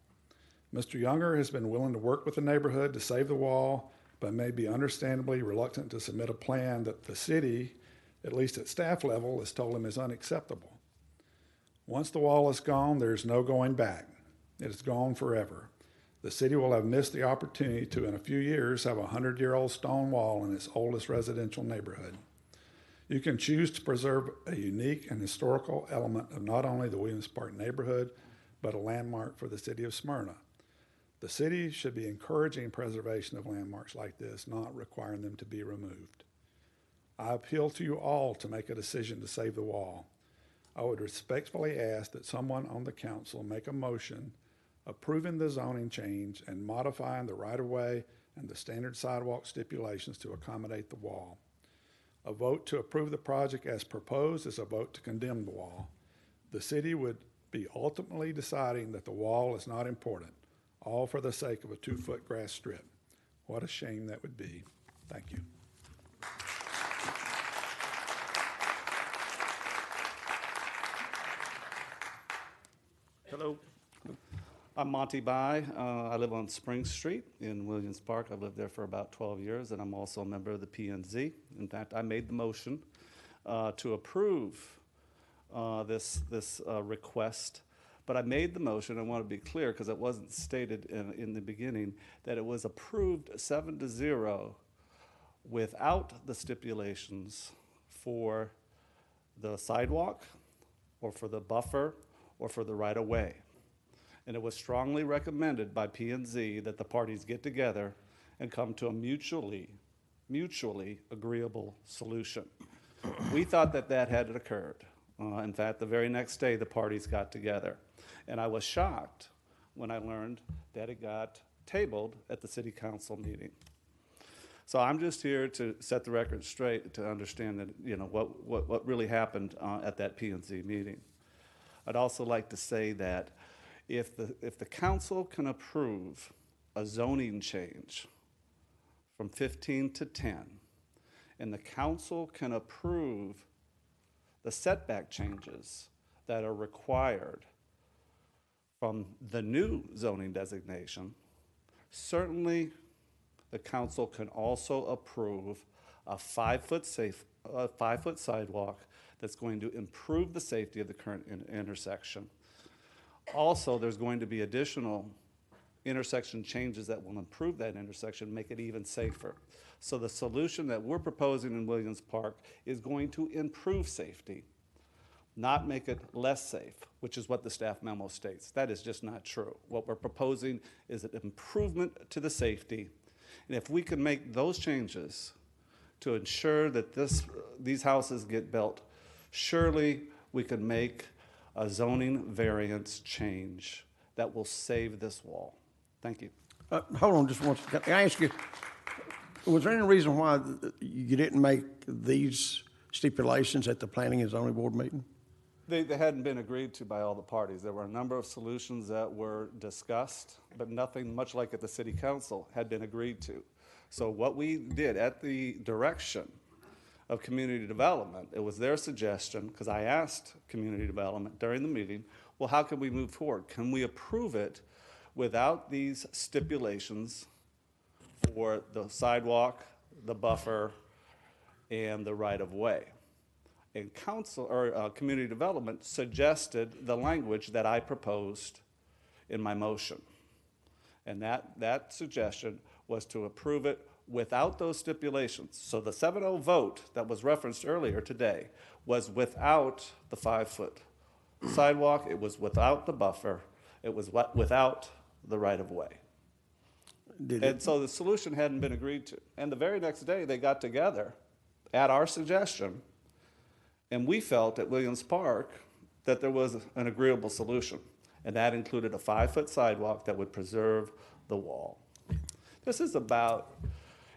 T: Mr. Younger has been willing to work with the neighborhood to save the wall, but may be understandably reluctant to submit a plan that the city, at least at staff level, has told him is unacceptable. Once the wall is gone, there's no going back. It is gone forever. The city will have missed the opportunity to, in a few years, have a 100-year-old stone wall in its oldest residential neighborhood. You can choose to preserve a unique and historical element of not only the Williams Park neighborhood, but a landmark for the city of Smyrna. The city should be encouraging preservation of landmarks like this, not requiring them to be removed. I appeal to you all to make a decision to save the wall. I would respectfully ask that someone on the council make a motion approving the zoning change and modifying the right-of-way and the standard sidewalk stipulations to accommodate the wall. A vote to approve the project as proposed is a vote to condemn the wall. The city would be ultimately deciding that the wall is not important, all for the sake of a 2-foot grass strip. What a shame that would be. Thank you.
U: Hello. I'm Monty Bai. I live on Spring Street in Williams Park. I've lived there for about 12 years, and I'm also a member of the PNZ. In fact, I made the motion to approve this request. But I made the motion, I want to be clear, because it wasn't stated in the beginning, that it was approved 7-0 without the stipulations for the sidewalk, or for the buffer, or for the right-of-way. And it was strongly recommended by P&Z that the parties get together and come to a mutually agreeable solution. We thought that that had occurred. In fact, the very next day, the parties got together. And I was shocked when I learned that it got tabled at the city council meeting. So I'm just here to set the record straight to understand that, you know, what really happened at that P&Z meeting. I'd also like to say that if the council can approve a zoning change from 15 to 10, and the council can approve the setback changes that are required from the new zoning designation, certainly the council can also approve a 5-foot sidewalk that's going to improve the safety of the current intersection. Also, there's going to be additional intersection changes that will improve that intersection, make it even safer. So the solution that we're proposing in Williams Park is going to improve safety, not make it less safe, which is what the staff memo states. That is just not true. What we're proposing is an improvement to the safety. And if we can make those changes to ensure that these houses get built, surely we can make a zoning variance change that will save this wall. Thank you.
A: Hold on just one second. Can I ask you, was there any reason why you didn't make these stipulations at the Planning and Zoning Board meeting?
U: They hadn't been agreed to by all the parties. There were a number of solutions that were discussed, but nothing much like at the City Council had been agreed to. So what we did at the direction of Community Development, it was their suggestion, because I asked Community Development during the meeting, well, how can we move forward? Can we approve it without these stipulations for the sidewalk, the buffer, and the right-of-way? And Community Development suggested the language that I proposed in my motion. And that suggestion was to approve it without those stipulations. So the 7-0 vote that was referenced earlier today was without the 5-foot sidewalk, it was without the buffer, it was without the right-of-way. And so the solution hadn't been agreed to. And the very next day, they got together at our suggestion, and we felt at Williams Park that there was an agreeable solution, and that included a 5-foot sidewalk that would preserve the wall. This is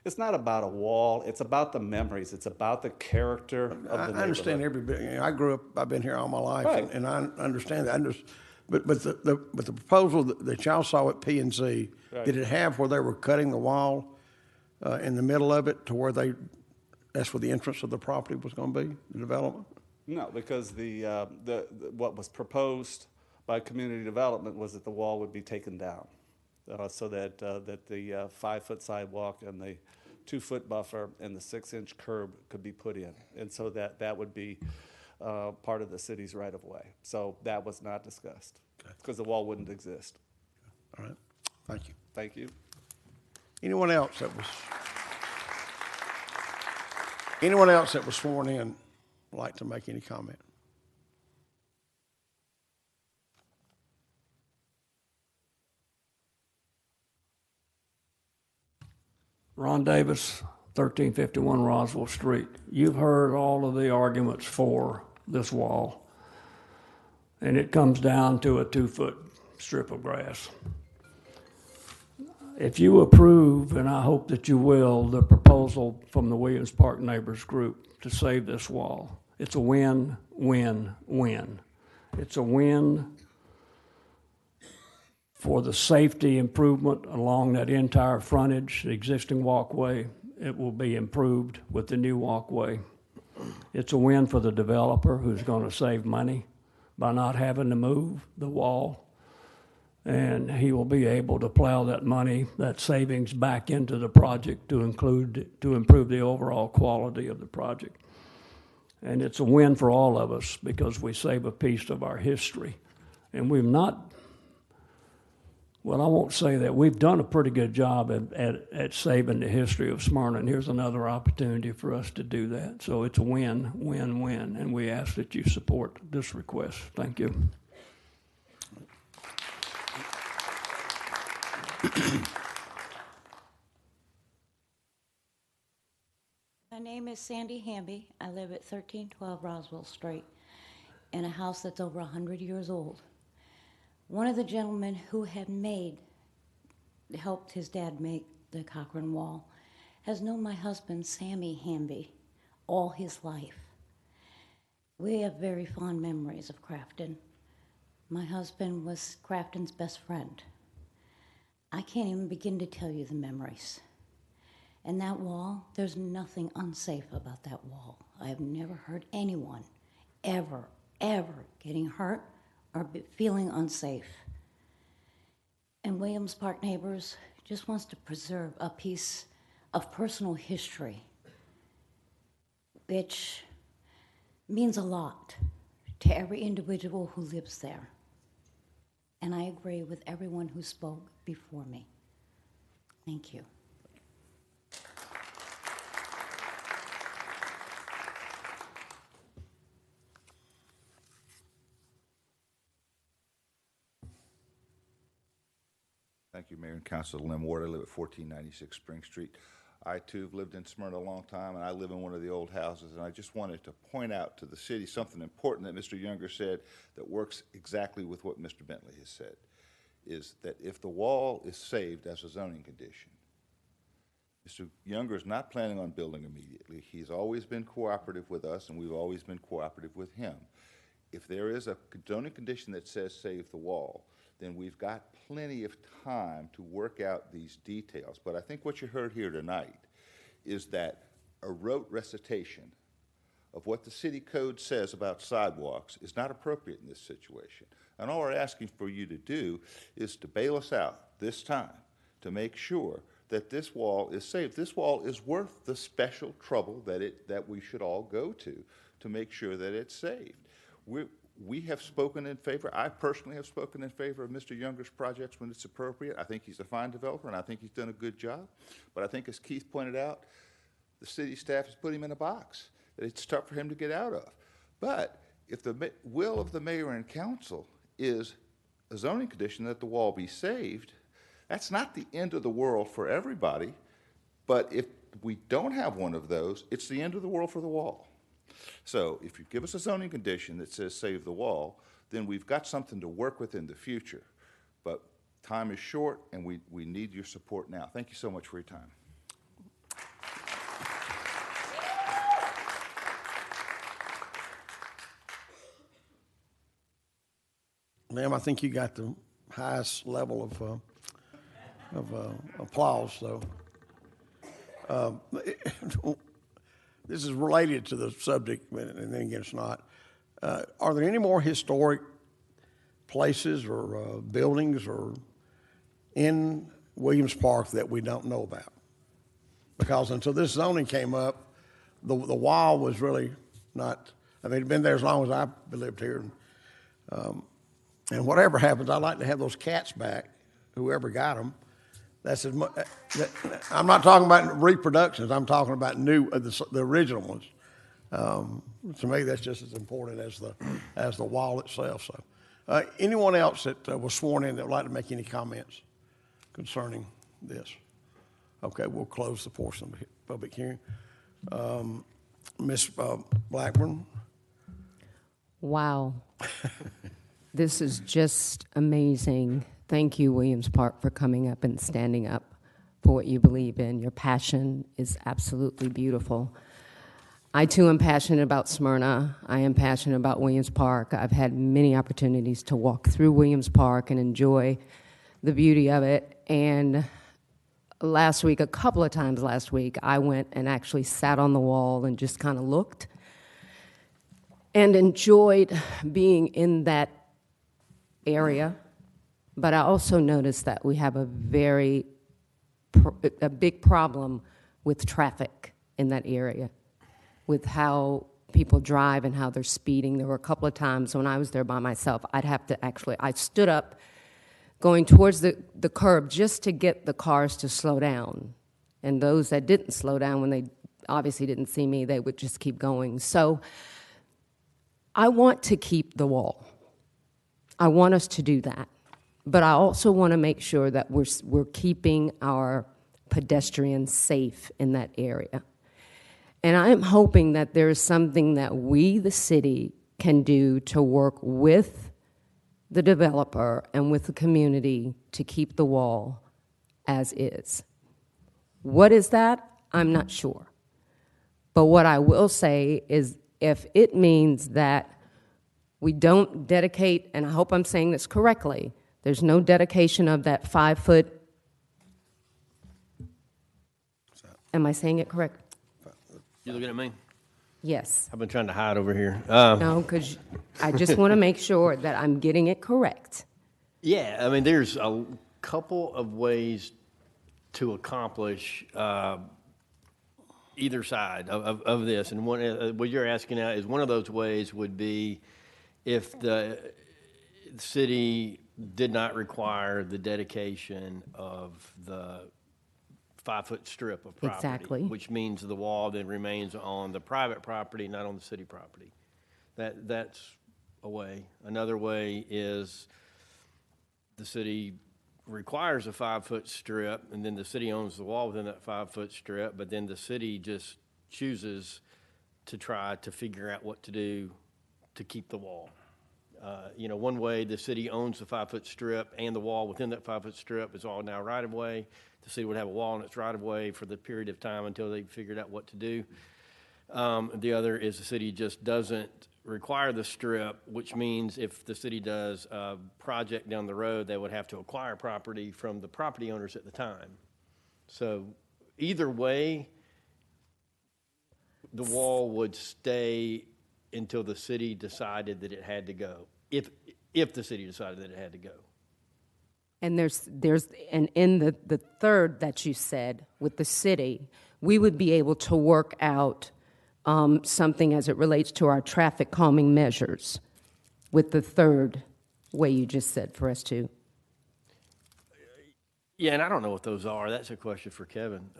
U: it's not about a wall, it's about the memories, it's about the character of the neighborhood.
A: I understand every bit. I grew up, I've been here all my life,
U: Right.
A: and I understand that. But the proposal that y'all saw at P&Z,
U: Right.
A: did it have where they were cutting the wall in the middle of it to where that's where the entrance of the property was going to be, the development?
U: No, because what was proposed by Community Development was that the wall would be taken down, so that the 5-foot sidewalk and the 2-foot buffer and the 6-inch curb could be put in, and so that would be part of the city's right-of-way. So that was not discussed because the wall wouldn't exist.
A: All right, thank you.
U: Thank you.
A: Anyone else that was sworn in would like to make any comment?
C: Ron Davis, 1351 Roswell Street. You've heard all of the arguments for this wall, and it comes down to a 2-foot strip of grass. If you approve, and I hope that you will, the proposal from the Williams Park Neighbors Group to save this wall, it's a win, win, win. It's a win for the safety improvement along that entire frontage, the existing walkway. It will be improved with the new walkway. It's a win for the developer who's going to save money by not having to move the wall. And he will be able to plow that money, that savings, back into the project to improve the overall quality of the project. And it's a win for all of us because we save a piece of our history. And we've not, well, I won't say that. We've done a pretty good job at saving the history of Smyrna, and here's another opportunity for us to do that. So it's a win, win, win, and we ask that you support this request. Thank you.
D: My name is Sandy Hamby. I live at 1312 Roswell Street in a house that's over 100 years old. One of the gentlemen who had helped his dad make the Cochran Wall has known my husband, Sammy Hamby, all his life. We have very fond memories of Crafton. My husband was Crafton's best friend. I can't even begin to tell you the memories. And that wall, there's nothing unsafe about that wall. I have never heard anyone ever getting hurt or feeling unsafe. And Williams Park Neighbors just wants to preserve a piece of personal history, which means a lot to every individual who lives there. And I agree with everyone who spoke before me. Thank you.
V: Thank you, Mayor and Council. Lynn Ward. I live at 1496 Spring Street. I, too, have lived in Smyrna a long time, and I live in one of the old houses, and I just wanted to point out to the city something important that Mr. Younger said that works exactly with what Mr. Bentley has said, is that if the wall is saved as a zoning condition, Mr. Younger is not planning on building immediately. He's always been cooperative with us, and we've always been cooperative with him. If there is a zoning condition that says save the wall, then we've got plenty of time to work out these details. But I think what you heard here tonight is that a rote recitation of what the city code says about sidewalks is not appropriate in this situation. And all we're asking for you to do is to bail us out this time to make sure that this wall is saved. This wall is worth the special trouble that we should all go to make sure that it's saved. We have spoken in favor, I personally have spoken in favor of Mr. Younger's projects when it's appropriate. I think he's a fine developer, and I think he's done a good job. But I think, as Keith pointed out, the city staff has put him in a box that it's tough for him to get out of. But if the will of the mayor and council is a zoning condition that the wall be saved, that's not the end of the world for everybody. But if we don't have one of those, it's the end of the world for the wall. So if you give us a zoning condition that says save the wall, then we've got something to work with in the future. But time is short, and we need your support now. Thank you so much for your time.
A: Ma'am, I think you got the highest level of applause, though. This is related to the subject, and then again, it's not. Are there any more historic places or buildings or in Williams Park that we don't know about? Because until this zoning came up, the wall was really not, I mean, it'd been there as long as I've lived here. And whatever happens, I'd like to have those cats back, whoever got them. That's as much, I'm not talking about reproductions. I'm talking about new, the original ones. To me, that's just as important as the wall itself. So, anyone else that was sworn in that would like to make any comments concerning this? Okay, we'll close the portion of the public hearing. Ms. Blackburn.
L: Wow. This is just amazing. Thank you, Williams Park, for coming up and standing up for what you believe in. Your passion is absolutely beautiful. I, too, am passionate about Smyrna. I am passionate about Williams Park. I've had many opportunities to walk through Williams Park and enjoy the beauty of it. And last week, a couple of times last week, I went and actually sat on the wall and just kind of looked and enjoyed being in that area. But I also noticed that we have a big problem with traffic in that area, with how people drive and how they're speeding. There were a couple of times when I was there by myself, I stood up going towards the curb just to get the cars to slow down. And those that didn't slow down, when they obviously didn't see me, they would just keep going. So I want to keep the wall. I want us to do that. But I also want to make sure that we're keeping our pedestrians safe in that area. And I am hoping that there is something that we, the city, can do to work with the developer and with the community to keep the wall as is. What is that? I'm not sure. But what I will say is if it means that we don't dedicate, and I hope I'm saying this correctly, there's no dedication of that 5 foot. Am I saying it correct?
K: You looking at me?
L: Yes.
K: I've been trying to hide over here.
L: No, because I just want to make sure that I'm getting it correct.
K: Yeah, I mean, there's a couple of ways to accomplish either side of this. And one, what you're asking now is one of those ways would be if the city did not require the dedication of the 5 foot strip of property.
L: Exactly.
K: Which means the wall then remains on the private property, not on the city property. That's a way. Another way is the city requires a 5 foot strip, and then the city owns the wall within that 5 foot strip, but then the city just chooses to try to figure out what to do to keep the wall. One way the city owns the 5 foot strip and the wall within that 5 foot strip is all now right of way. The city would have a wall in its right of way for the period of time until they figured out what to do. The other is the city just doesn't require the strip, which means if the city does a project down the road, they would have to acquire property from the property owners at the time. So either way, the wall would stay until the city decided that it had to go, if the city decided that it had to go.
L: And and in the third that you said with the city, we would be able to work out something as it relates to our traffic calming measures with the third way you just said for us to.
K: Yeah, and I don't know what those are. That's a question for Kevin.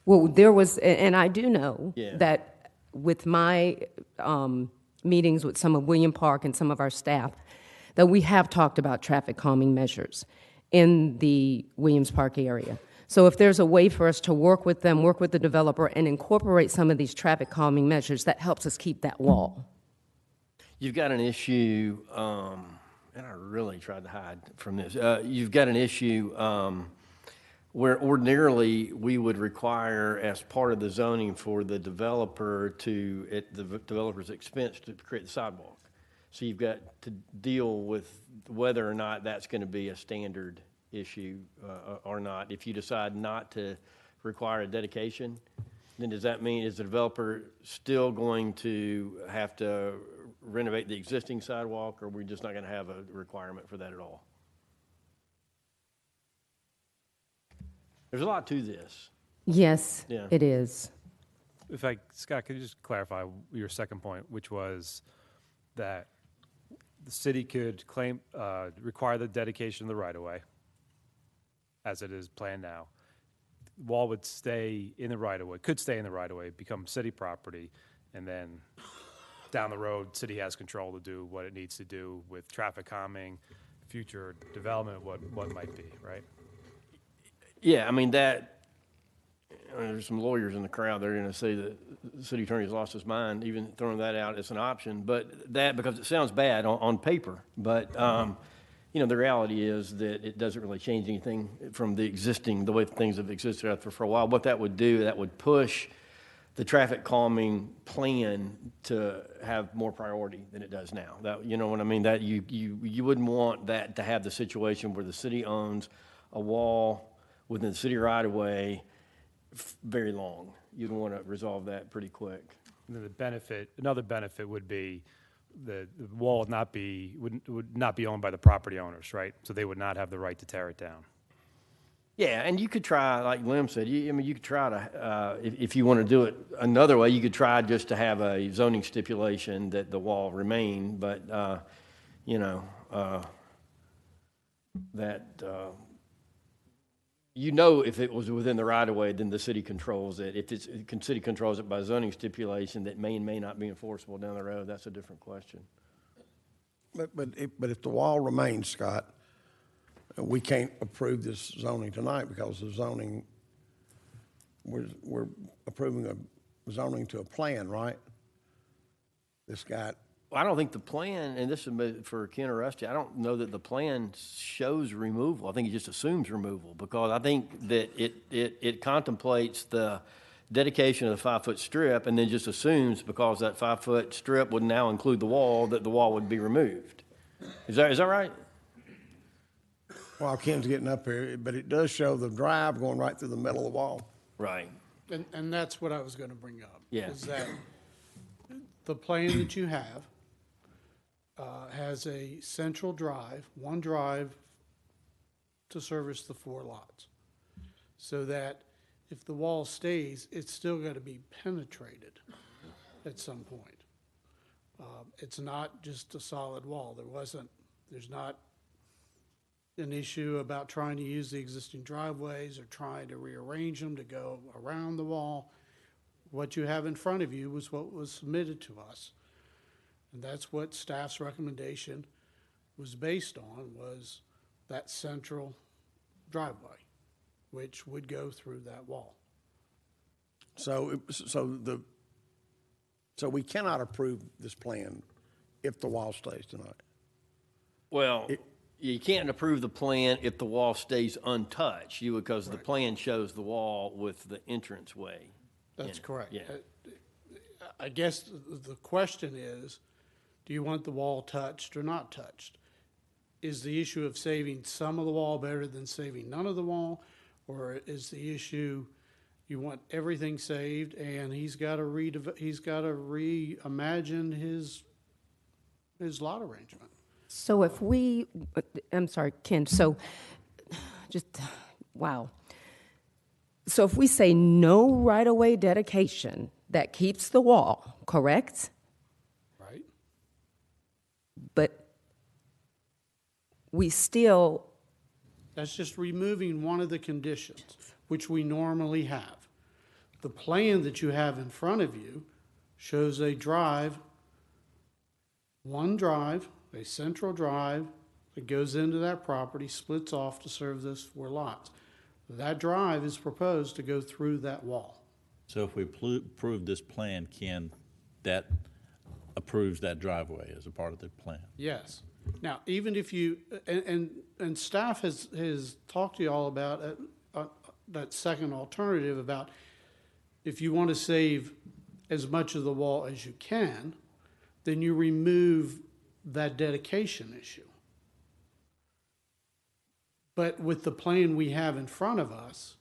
L: Well, there was, and I do know
K: Yeah.
L: that with my meetings with some of William Park and some of our staff, that we have talked about traffic calming measures in the Williams Park area. So if there's a way for us to work with them, work with the developer, and incorporate some of these traffic calming measures, that helps us keep that wall.
K: You've got an issue, and I really tried to hide from this. You've got an issue where ordinarily we would require, as part of the zoning, for the developer to, at the developer's expense, to create the sidewalk. So you've got to deal with whether or not that's going to be a standard issue or not. If you decide not to require a dedication, then does that mean is the developer still going to have to renovate the existing sidewalk, or are we just not going to have a requirement for that at all? There's a lot to this.
L: Yes,
K: Yeah.
L: it is.
F: Scott, could you just clarify your second point, which was that the city could require the dedication of the right-of-way, as it is planned now. Wall would stay in the right-of-way, could stay in the right-of-way, become city property, and then down the road, city has control to do what it needs to do with traffic calming, future development, what might be, right?
K: Yeah, I mean, there's some lawyers in the crowd, they're going to say that the city attorney's lost his mind, even throwing that out as an option. But because it sounds bad on paper, but, the reality is that it doesn't really change anything from the way things have existed out there for a while. What that would do, that would push the traffic calming plan to have more priority than it does now. That, you know what I mean? That you wouldn't want that to have the situation where the city owns a wall within the city right of way very long. You'd want to resolve that pretty quick.
F: And then another benefit would be the wall would not be owned by the property owners, right? So they would not have the right to tear it down.
K: Yeah, and you could try, like Lim said, you could try to, if you want to do it another way, you could try just to have a zoning stipulation that the wall remain, but, if it was within the right-of-way, then the city controls it. If the city controls it by zoning stipulation that may and may not be enforceable down the road, that's a different question.
A: But if the wall remains, Scott, we can't approve this zoning tonight because the zoning, we're approving a zoning to a plan, right? This guy.
K: I don't think the plan, and this is for Ken or Rusty, I don't know that the plan shows removal. I think it just assumes removal, because I think that it contemplates the dedication of the 5-foot strip and then just assumes, because that 5-foot strip would now include the wall, that the wall would be removed. Is that right?
A: Well, Ken's getting up here, but it does show the drive going right through the middle of the wall.
K: Right.
E: And that's what I was going to bring up.
K: Yeah.
E: Is that the plan that you have has a central drive, one drive to service the 4 lots. So that if the wall stays, it's still got to be penetrated at some point. It's not just a solid wall. There's not an issue about trying to use the existing driveways or trying to rearrange them to go around the wall. What you have in front of you was what was submitted to us. And that's what staff's recommendation was based on, was that central driveway, which would go through that wall.
A: So we cannot approve this plan if the wall stays tonight.
K: Well, you can't approve the plan if the wall stays untouched, because the plan shows the wall with the entranceway.
E: That's correct.
K: Yeah.
E: I guess the question is, do you want the wall touched or not touched? Is the issue of saving some of the wall better than saving none of the wall? Or is the issue you want everything saved and he's got to reimagine his lot arrangement?
L: So if we, I'm sorry, Ken, so wow. So if we say no right-of-way dedication, that keeps the wall, correct?
E: Right.
L: But we still...
E: That's just removing one of the conditions, which we normally have. The plan that you have in front of you shows a drive, one drive, a central drive that goes into that property, splits off to serve those 4 lots. That drive is proposed to go through that wall.
O: So if we approve this plan, Ken, that approves that driveway as a part of the plan?
E: Yes. Now, even if you, and staff has talked to you all about that second alternative, about if you want to save as much of the wall as you can, then you remove that dedication issue. But with the plan we have in front of us,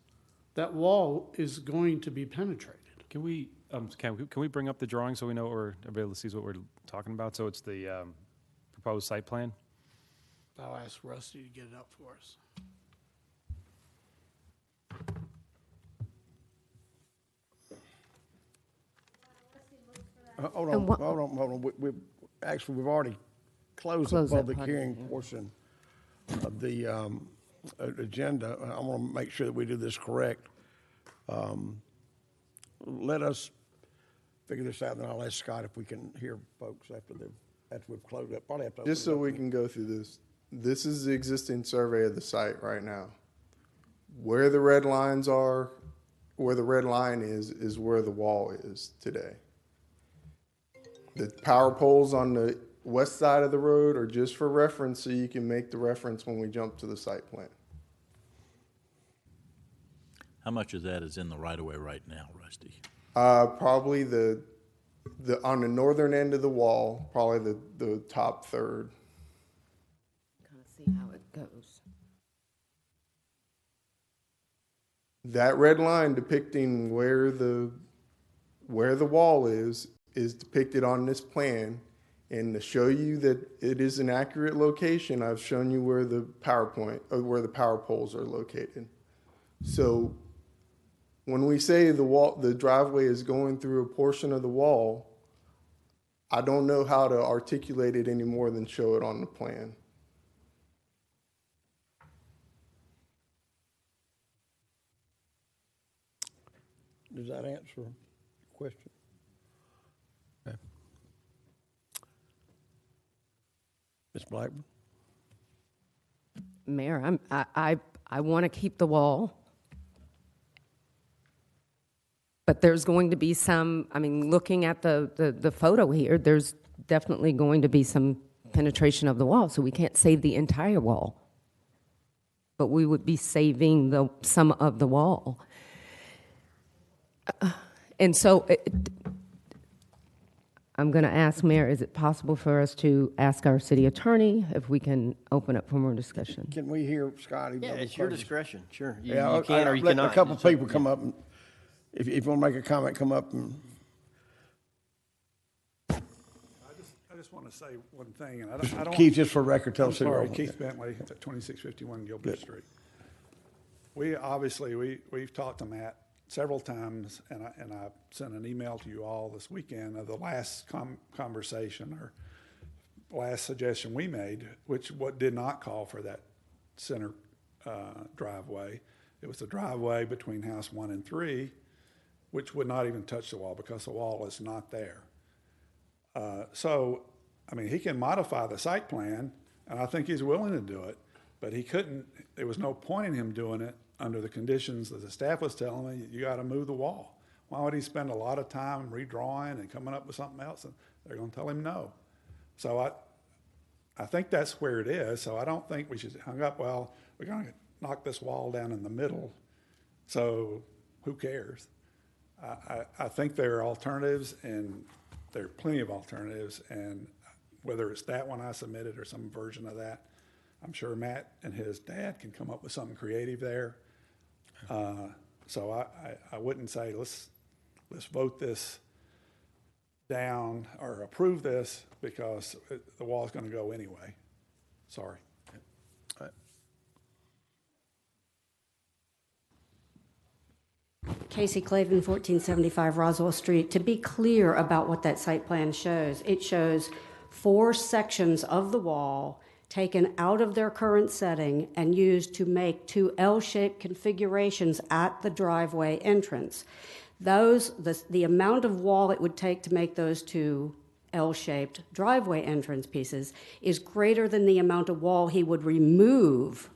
E: that wall is going to be penetrated.
F: Can we bring up the drawing so we know, or everybody sees what we're talking about? So it's the proposed site plan.
E: I'll ask Rusty to get it up for us.
A: Hold on. We've already closed the public hearing portion of the agenda. I want to make sure that we do this correct. Let us figure this out, and then I'll ask Scott if we can hear folks after we've closed up. Probably have to
H: just so we can go through this. This is the existing survey of the site right now. Where the red lines are, where the red line is where the wall is today. The power poles on the west side of the road are just for reference, so you can make the reference when we jump to the site plan.
O: How much of that is in the right-of-way right now, Rusty?
H: Probably the on the northern end of the wall, probably the top third.
L: Kind of see how it goes.
H: That red line depicting where the wall is depicted on this plan. And to show you that it is an accurate location, I've shown you where the power poles are located. So when we say the driveway is going through a portion of the wall, I don't know how to articulate it any more than show it on the plan.
A: Does that answer the question? Okay. Ms. Blackburn?
L: Mayor, I want to keep the wall. But there's going to be some, I mean, looking at the photo here, there's definitely going to be some penetration of the wall, so we can't save the entire wall. But we would be saving some of the wall. And so I'm going to ask, Mayor, is it possible for us to ask our city attorney if we can open up for more discussion?
A: Can we hear Scotty?
K: Yeah, it's your discretion, sure. You
A: Yeah,
K: can or you
A: let
K: cannot.
A: a couple
K: It's up-
A: people come up, and if you want to make a comment, come up and.
T: I just want to say one thing, and I don't.
A: Keith, just for record, tell
T: I'm
A: us who you
T: sorry,
A: are.
T: Keith Bentley, at 2651 Gilbert Street. We obviously, we've talked to Matt several times, and I sent an email to you all this weekend of the last conversation or last suggestion we made, what did not call for that center driveway. It was the driveway between house 1 and 3, which would not even touch the wall because the wall is not there. So, I mean, he can modify the site plan, and I think he's willing to do it, but he couldn't, there was no point in him doing it under the conditions that the staff was telling me, you got to move the wall. Why would he spend a lot of time redrawing and coming up with something else? And they're going to tell him no. So I think that's where it is. So I don't think we should hang up, well, we're going to knock this wall down in the middle. So who cares? I think there are alternatives, and there are plenty of alternatives. And whether it's that one I submitted or some version of that, I'm sure Matt and his dad can come up with something creative there. So I wouldn't say let's vote this down or approve this because the wall's going to go anyway. Sorry.
Q: Casey Clavin, 1475 Roswell Street. To be clear about what that site plan shows, it shows 4 sections of the wall taken out of their current setting and used to make 2 L-shaped configurations at the driveway entrance. The amount of wall it would take to make those 2 L-shaped driveway entrance pieces is greater than the amount of wall he would remove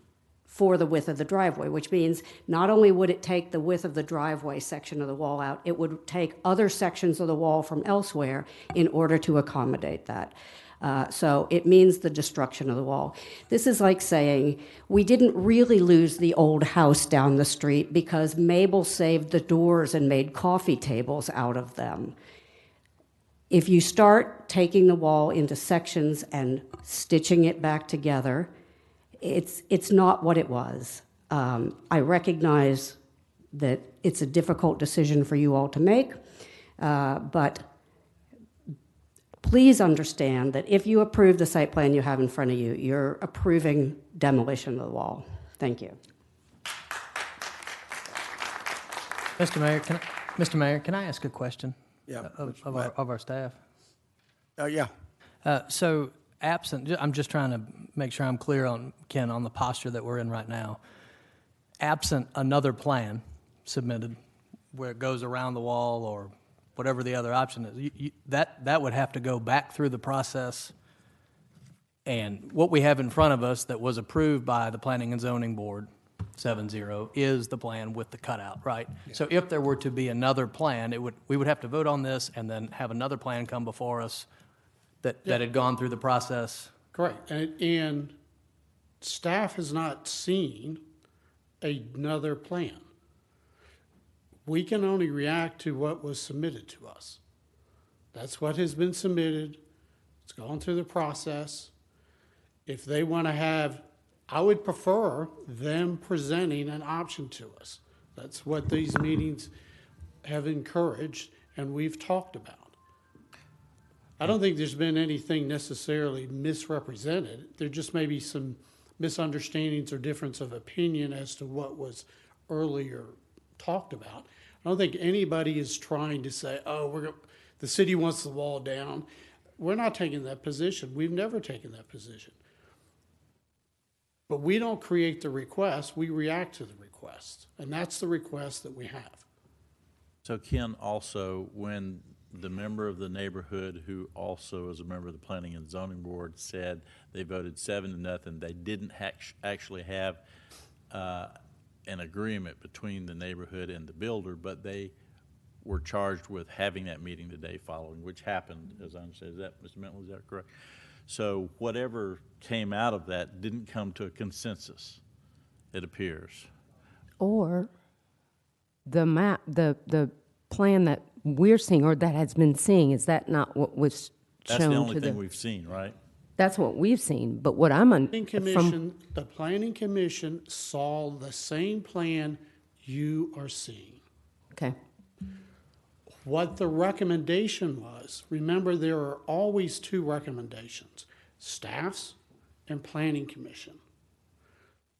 Q: for the width of the driveway, which means not only would it take the width of the driveway section of the wall out, it would take other sections of the wall from elsewhere in order to accommodate that. So it means the destruction of the wall. This is like saying we didn't really lose the old house down the street because Mabel saved the doors and made coffee tables out of them. If you start taking the wall into sections and stitching it back together, it's not what it was. I recognize that it's a difficult decision for you all to make, but please understand that if you approve the site plan you have in front of you, you're approving demolition of the wall. Thank you.
G: Mr. Mayor, can I ask a question?
A: Yeah,
G: of our staff?
A: Yeah.
G: So absent, I'm just trying to make sure I'm clear on, Ken, on the posture that we're in right now. Absent another plan submitted where it goes around the wall or whatever the other option is, that would have to go back through the process. And what we have in front of us that was approved by the Planning and Zoning Board, 7-0, is the plan with the cutout, right? Yeah. So if there were to be another plan, we would have to vote on this and then have another plan come before us that had gone through the process.
E: Correct. And staff has not seen another plan. We can only react to what was submitted to us. That's what has been submitted. It's gone through the process. If they want to have, I would prefer them presenting an option to us. That's what these meetings have encouraged and we've talked about. I don't think there's been anything necessarily misrepresented. There just may be some misunderstandings or difference of opinion as to what was earlier talked about. I don't think anybody is trying to say, oh, the city wants the wall down. We're not taking that position. We've never taken that position. But we don't create the request, we react to the request. And that's the request that we have.
O: So Ken, also, when the member of the neighborhood who also is a member of the Planning and Zoning Board said they voted 7-0, they didn't actually have an agreement between the neighborhood and the builder, but they were charged with having that meeting the day following, which happened, as I understand. Is that, Mr. Mental, is that correct? So whatever came out of that didn't come to a consensus, it appears.
L: Or the map, the plan that we're seeing or that has been seen, is that not what was shown to
O: That's the only thing we've seen, right?
L: That's what we've seen, but what I'm
E: The Planning Commission saw the same plan you are seeing.
L: Okay.
E: What the recommendation was, remember there are always two recommendations, staff's and Planning Commission.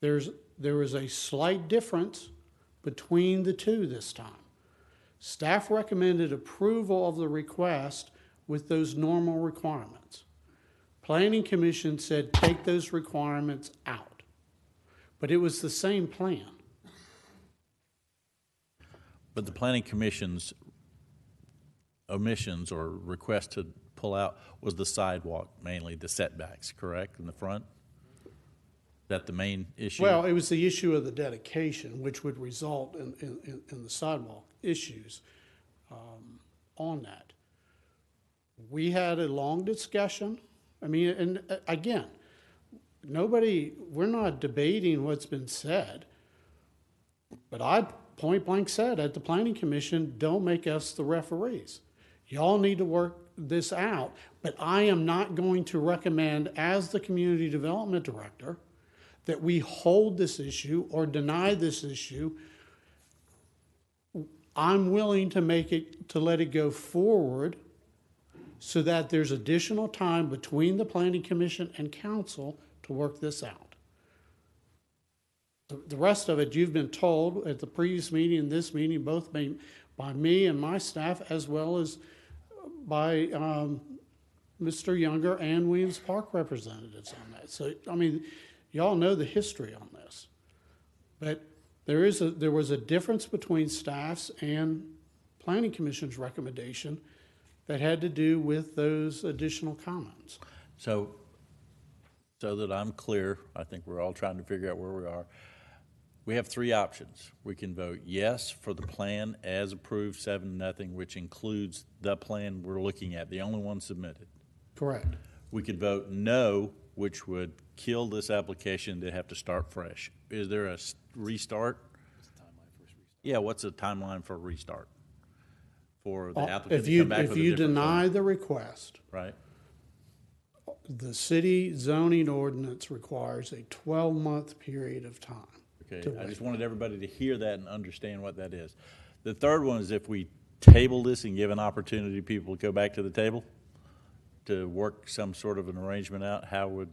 E: There is a slight difference between the two this time. Staff recommended approval of the request with those normal requirements. Planning Commission said take those requirements out. But it was the same plan.
O: But the Planning Commission's omissions or request to pull out was the sidewalk, mainly the setbacks, correct, in the front? Is that the main issue?
E: Well, it was the issue of the dedication, which would result in the sidewalk issues on that. We had a long discussion. I mean, and again, we're not debating what's been said, but I point blank said at the Planning Commission, don't make us the referees. Y'all need to work this out, but I am not going to recommend as the Community Development Director that we hold this issue or deny this issue. I'm willing to let it go forward so that there's additional time between the Planning Commission and Council to work this out. The rest of it, you've been told at the previous meeting and this meeting, both by me and my staff, as well as by Mr. Younger and Williams Park representatives on that. So, I mean, y'all know the history on this. But there was a difference between staff's and Planning Commission's recommendation that had to do with those additional comments.
O: So that I'm clear, I think we're all trying to figure out where we are. We have three options. We can vote yes for the plan as approved, 7-0, which includes the plan we're looking at, the only one submitted.
E: Correct.
O: We could vote no, which would kill this application. They'd have to start fresh. Is there a restart? Yeah, what's the timeline for a restart? For the applicant to come back with a different plan?
E: If you deny the request,
O: right,
E: the city zoning ordinance requires a 12-month period of time.
O: Okay, I just wanted everybody to hear that and understand what that is. The third one is if we table this and give an opportunity people to go back to the table to work some sort of an arrangement out, how would?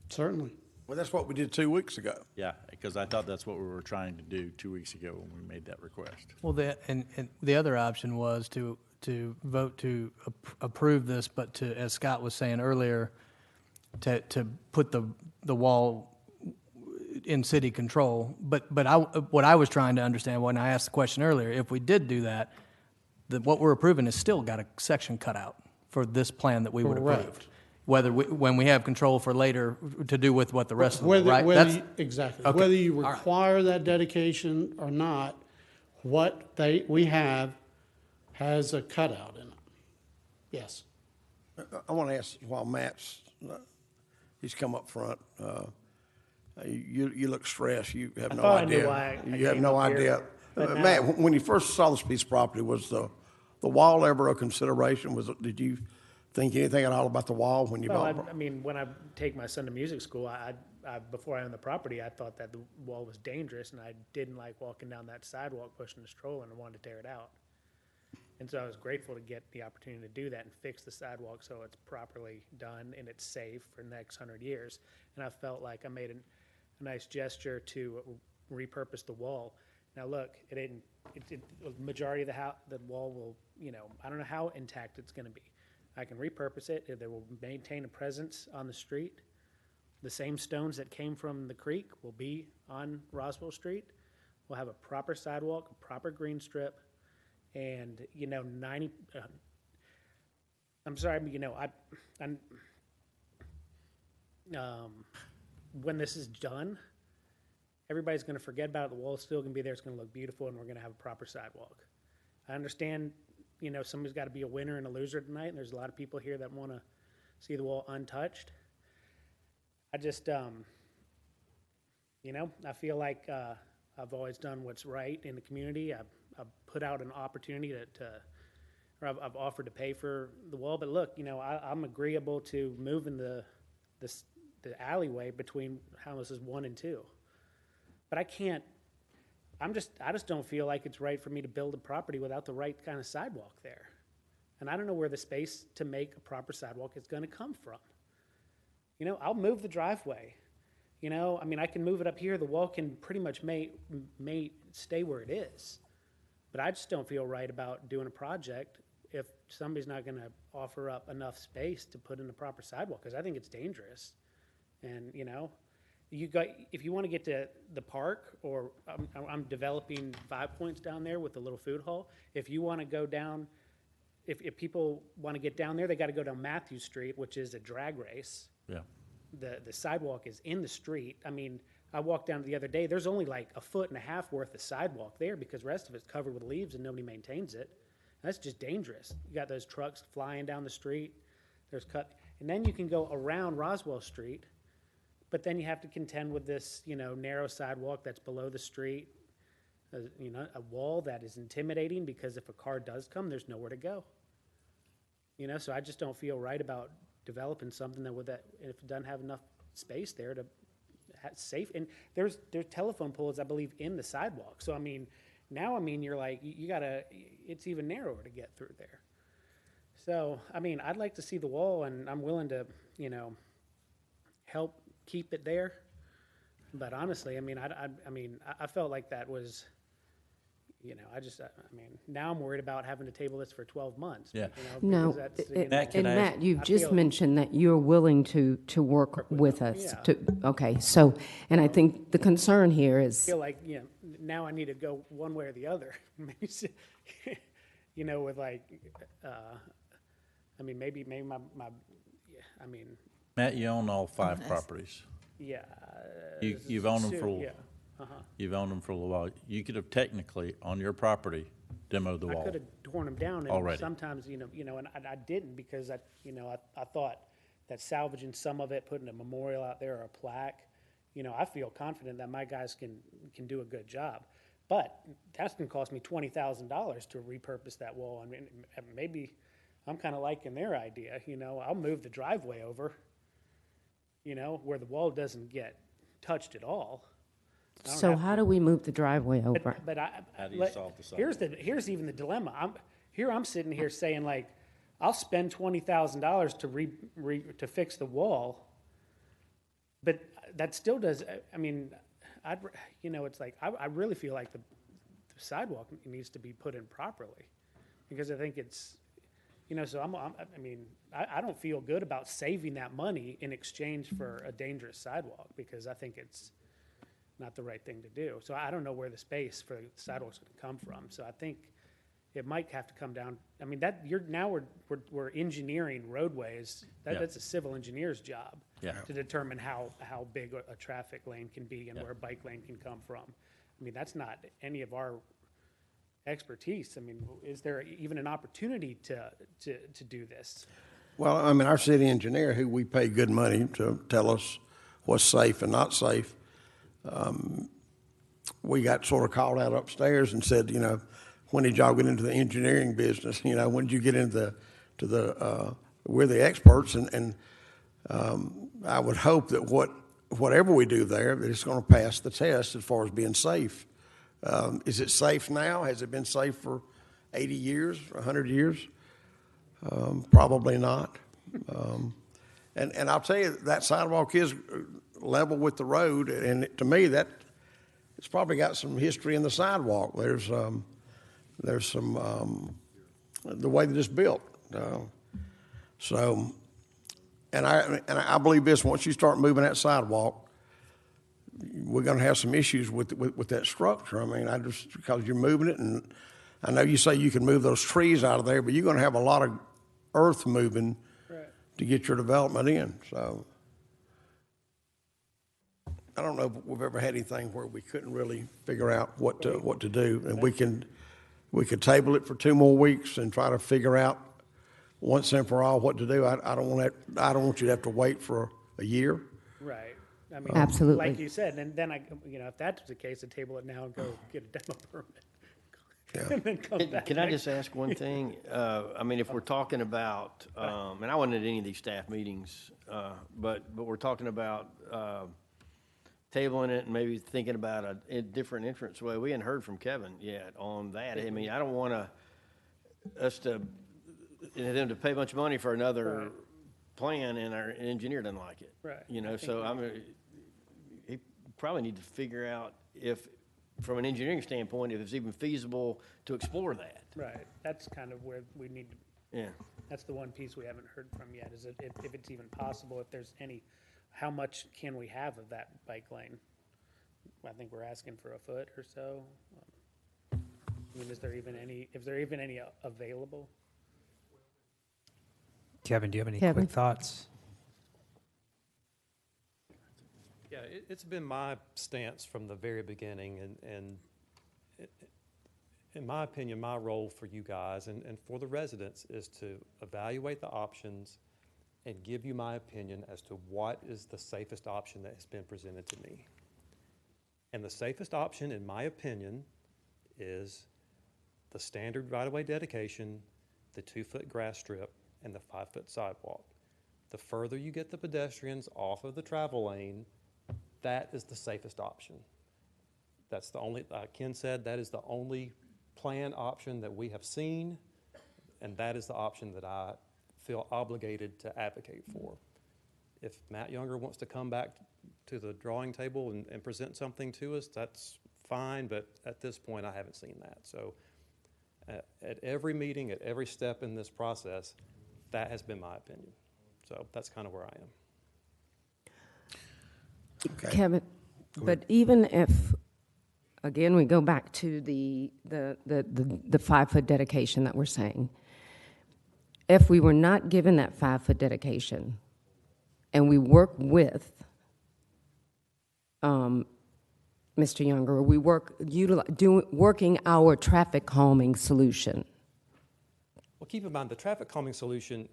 E: Certainly.
A: Well, that's what we did 2 weeks ago.
O: Yeah, because I thought that's what we were trying to do 2 weeks ago when we made that request.
G: Well, and the other option was to vote to approve this, but to, as Scott was saying earlier, to put the wall in city control. But what I was trying to understand when I asked the question earlier, if we did do that, what we're approving has still got a section cut out for this plan that we would approve. When we have control for later to do with what the rest of it, right?
E: Exactly.
G: Okay.
E: Whether you require that dedication or not, what we have has a cutout in it. Yes.
A: I want to ask, while Matt's, he's come up front, you look stressed. You have no idea. You have no idea. Matt, when you first saw this piece of property, was the wall ever a consideration? Did you think anything at all about the wall when you bought it?
M: I mean, when I take my son to music school, I before I owned the property, I thought that the wall was dangerous, and I didn't like walking down that sidewalk pushing the stroller, and I wanted to tear it out. And so I was grateful to get the opportunity to do that and fix the sidewalk so it's properly done and it's safe for the next 100 years. And I felt like I made a nice gesture to repurpose the wall. Now, look, it didn't, the majority of the wall will, I don't know how intact it's gonna be. I can repurpose it, they will maintain a presence on the street. The same stones that came from the creek will be on Roswell Street. We'll have a proper sidewalk, a proper green strip, and, I'm sorry, when this is done, everybody's going to forget about it. The wall's still going to be there. It's going to look beautiful, and we're going to have a proper sidewalk. I understand, somebody's got to be a winner and a loser tonight, and there's a lot of people here that want to see the wall untouched. I just, I feel like I've always done what's right in the community. I've put out an opportunity or I've offered to pay for the wall. But look, I'm agreeable to moving the alleyway between houses 1 and 2. But I can't, I just don't feel like it's right for me to build a property without the right kind of sidewalk there. And I don't know where the space to make a proper sidewalk is going to come from. I'll move the driveway. I can move it up here. The wall can pretty much may stay where it is. But I just don't feel right about doing a project if somebody's not going to offer up enough space to put in a proper sidewalk, because I think it's dangerous. And, if you want to get to the park, or I'm developing 5 Points down there with a little food hall. If you want to go down, if people want to get down there, they got to go down Matthew Street, which is a drag race.
O: Yeah.
M: The sidewalk is in the street. I walked down the other day. There's only like 1.5 feet worth of sidewalk there because the rest of it's covered with leaves and nobody maintains it. That's just dangerous. You got those trucks flying down the street. And then you can go around Roswell Street, but then you have to contend with this, narrow sidewalk that's below the street. A wall that is intimidating because if a car does come, there's nowhere to go. So I just don't feel right about developing something that if it doesn't have enough space there to have safe. And there's telephone poles, I believe, in the sidewalk. So you're like, it's even narrower to get through there. So I'd like to see the wall, and I'm willing to help keep it there. But honestly, I felt like that was, now I'm worried about having to table this for 12 months.
O: Yeah.
L: No,
M: that's,
L: and Matt, you've just mentioned that you're willing to work with us.
M: Yeah.
L: Okay, so, and I think the concern here
M: I
L: is,
M: feel like, now I need to go one way or the other. With like, maybe my
O: Matt, you own all 5 properties.
M: yeah.
O: You've owned them for,
M: Yeah.
O: you've owned them for a little while. You could have technically, on your property, demoed the
M: I
O: wall.
M: could have torn them down, and
O: Already.
M: sometimes, and I didn't because I thought that salvaging some of it, putting a memorial out there or a plaque, I feel confident that my guys can do a good job. But that's going to cost me $20,000 to repurpose that wall. Maybe I'm kind of liking their idea. I'll move the driveway over, where the wall doesn't get touched at all.
L: so how do we move the driveway over?
M: But
O: How do you solve the
M: here's even the dilemma. I'm sitting here saying, like, I'll spend $20,000 to fix the wall, but that still does. It's like I really feel like the sidewalk needs to be put in properly, because I think it's, so I don't feel good about saving that money in exchange for a dangerous sidewalk, because I think it's not the right thing to do. So I don't know where the space for the sidewalks going to come from. So I think it might have to come down. We're engineering roadways. That's a civil engineer's job to determine how big a traffic lane can be and where a bike lane can come from. That's not any of our expertise. Is there even an opportunity to do this?
A: Well, our city engineer, who we pay good money to tell us what's safe and not safe, we got sort of called out upstairs and said, when did y'all get into the engineering business? When did you get into we're the experts, and I would hope that whatever we do there, that it's going to pass the test as far as being safe. Is it safe now? Has it been safe for 80 years, 100 years? Probably not. And I'll tell you, that sidewalk is level with the road, and to me, it's probably got some history in the sidewalk. There's some, the way that it's built. So, and I believe this, once you start moving that sidewalk, we're gonna have some issues with that structure. I mean, because you're moving it, and I know you say you can move those trees out of there, but you're gonna have a lot of earth moving to get your development in, so. I don't know if we've ever had anything where we couldn't really figure out what to do, and we could table it for 2 more weeks and try to figure out once and for all what to do. I don't want you to have to wait for a year.
M: Right. I mean,
L: Absolutely.
M: like you said, and then if that's the case, to table it now and go get a demo permit. And then come back
K: Can I
M: next-
K: just ask one thing? I mean, if we're talking about, and I wasn't at any of these staff meetings, but we're talking about tabling it and maybe thinking about a different entrance way. We hadn't heard from Kevin yet on that. I mean, I don't want them to pay a bunch of money for another plan and our engineer doesn't like it.
M: Right.
K: You know, so he probably need to figure out if, from an engineering standpoint, if it's even feasible to explore that.
M: Right. That's kind of where we need to.
K: Yeah.
M: That's the one piece we haven't heard from yet. Is if it's even possible, if there's any, how much can we have of that bike lane? I think we're asking for a foot or so. I mean, is there even any available?
B: Kevin, do you have any
L: Kevin?
B: quick thoughts?
J: Yeah, it's been my stance from the very beginning, and in my opinion, my role for you guys and for the residents is to evaluate the options and give you my opinion as to what is the safest option that has been presented to me. And the safest option, in my opinion, is the standard right-of-way dedication, the 2-foot grass strip, and the 5-foot sidewalk. The further you get the pedestrians off of the travel lane, that is the safest option. That's the only, Ken said, that is the only plan option that we have seen, and that is the option that I feel obligated to advocate for. If Matt Younger wants to come back to the drawing table and present something to us, that's fine, but at this point, I haven't seen that. So at every meeting, at every step in this process, that has been my opinion. So that's kind of where I am.
A: Okay.
L: Kevin, but even if, again, we go back to the 5-foot dedication that we're saying, if we were not given that 5-foot dedication and we work with Mr. Younger, we working our traffic calming solution.
J: Well, keep in mind, the traffic calming solution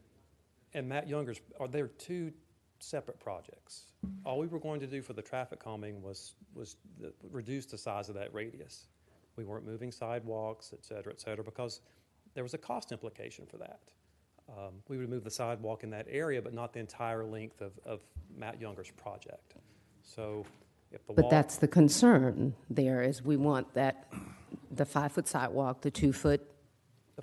J: and Matt Younger's, they're 2 separate projects. All we were going to do for the traffic calming was reduce the size of that radius. We weren't moving sidewalks, et cetera, because there was a cost implication for that. We would move the sidewalk in that area, but not the entire length of Matt Younger's project. So if the
L: But that's the concern there, is we want the 5-foot sidewalk, the 2-foot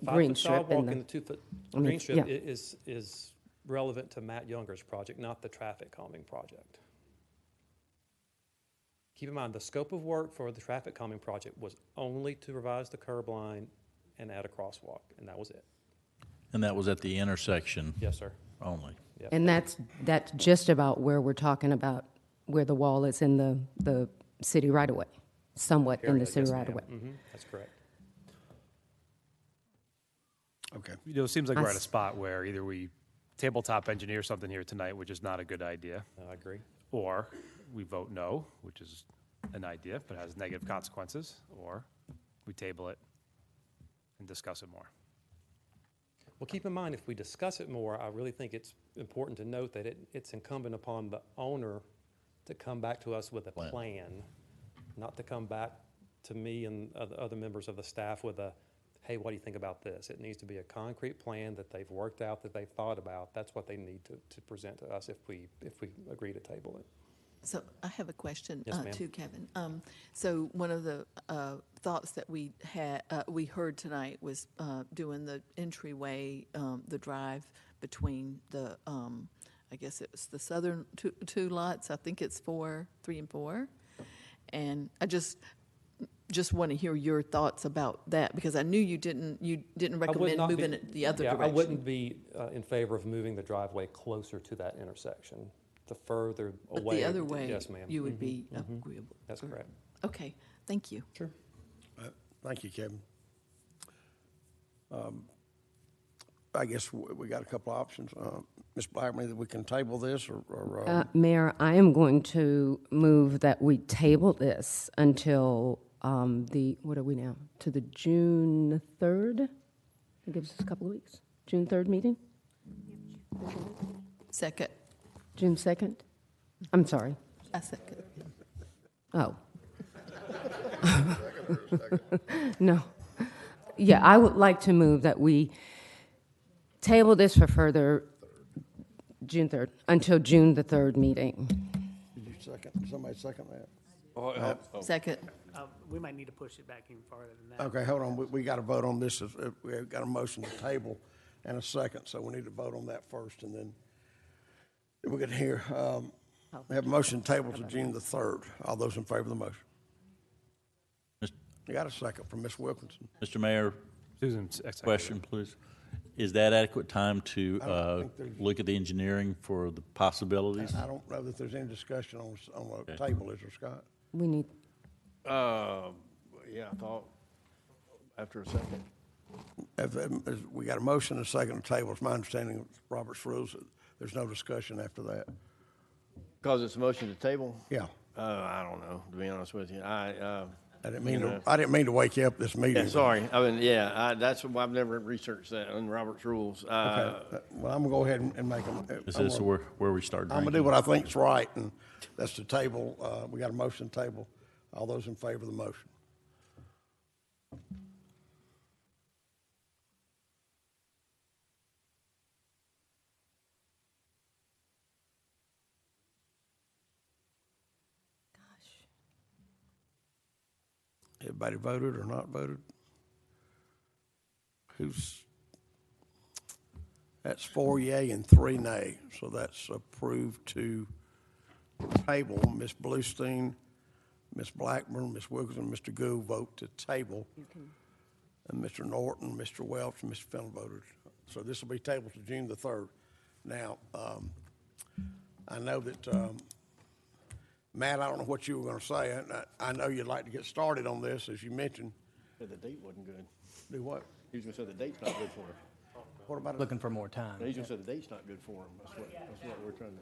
L: green strip.
J: sidewalk and the 2-foot green strip is relevant to Matt Younger's project, not the traffic calming project. Keep in mind, the scope of work for the traffic calming project was only to revise the curb line and add a crosswalk, and that was it.
O: And that was at the intersection?
J: Yes, sir.
O: Only?
J: Yep.
L: And that's just about where we're talking about, where the wall is in the city right-of-way, somewhat in the
J: Area,
L: city
J: yes,
L: right-of-way.
J: ma'am. That's correct.
A: Okay.
F: You know, it seems like we're at a spot where either we tabletop engineer something here tonight, which is not a good idea.
J: I agree.
F: Or we vote no, which is an idea but has negative consequences, or we table it and discuss it more.
J: Well, keep in mind, if we discuss it more, I really think it's important to note that it's incumbent upon the owner to come back to us with a plan, not to come back to me and other members of the staff with a, hey, what do you think about this? It needs to be a concrete plan that they've worked out, that they've thought about. That's what they need to present to us if we agree to table it.
P: So I have a question
J: Yes, ma'am.
P: to Kevin. So one of the thoughts that we heard tonight was doing the entryway, the drive between the, I guess it was the southern two lots. I think it's 3 and 4, And I just want to hear your thoughts about that, because I knew you didn't
J: I would
P: recommend
J: not
P: moving
J: be-
P: it the other
J: yeah,
P: direction.
J: I wouldn't be in favor of moving the driveway closer to that intersection. The further
P: But
J: away.
P: the other way,
J: Yes, ma'am.
P: you would be
J: Mhm.
P: agreeable.
J: That's correct.
P: Okay, thank you.
J: Sure.
A: Thank you, Kevin. I guess we got a couple of options. Ms. Blackman, that we can table this or
L: Mayor, I am going to move that we table this until what are we now? To the June 3rd? It gives us a couple of weeks. June 3rd meeting?
P: Second.
L: June 2nd? I'm sorry.
P: I second.
L: Oh. No. Yeah, I would like to move that we table this for further June 3rd, until June the 3rd meeting.
A: Did you second, somebody second that?
P: Second.
M: We might need to push it back even farther than that.
A: Okay, hold on, we got to vote on this. We've got a motion to table and a second, so we need to vote on that first, and then we can hear, we have a motion to table to June the 3rd. All those in favor of the motion? You got a second from Ms. Wilkinson.
O: Mr. Mayor, question, please. Is that adequate time to look at the engineering for the possibilities?
A: I don't know that there's any discussion on the table, is there, Scott?
L: We need,
K: Yeah, I thought after a second.
A: We got a motion and a second to table. It's my understanding of Robert's rules that there's no discussion after that.
K: Because it's a motion to table?
A: Yeah.
K: I don't know, to be honest with you.
A: I didn't mean to wake you up this meeting.
K: Yeah, sorry. I mean, that's why I've never researched that in Robert's rules.
A: Okay. Well, I'm gonna go ahead and make them.
O: This is where we start drinking.
A: I'm gonna do what I think is right, and that's the table. We got a motion to table. All those in favor of the motion? Everybody voted or not voted? That's 4 yea and 3 nay, so that's approved to table. Ms. Bluestein, Ms. Blackburn, Ms. Wilkinson, Mr. Gould vote to table. And Mr. Norton, Mr. Welch, and Mr. Fennell voted. So this will be tabled to June the 3rd. Now, I know that, Matt, I don't know what you were going to say. I know you'd like to get started on this, as you mentioned.
K: The date wasn't good.
A: Do what?
K: He was going to say the date's not good for him.
A: What about
G: Looking for more time.
K: He's going to say the date's not good for him. That's what we're trying to.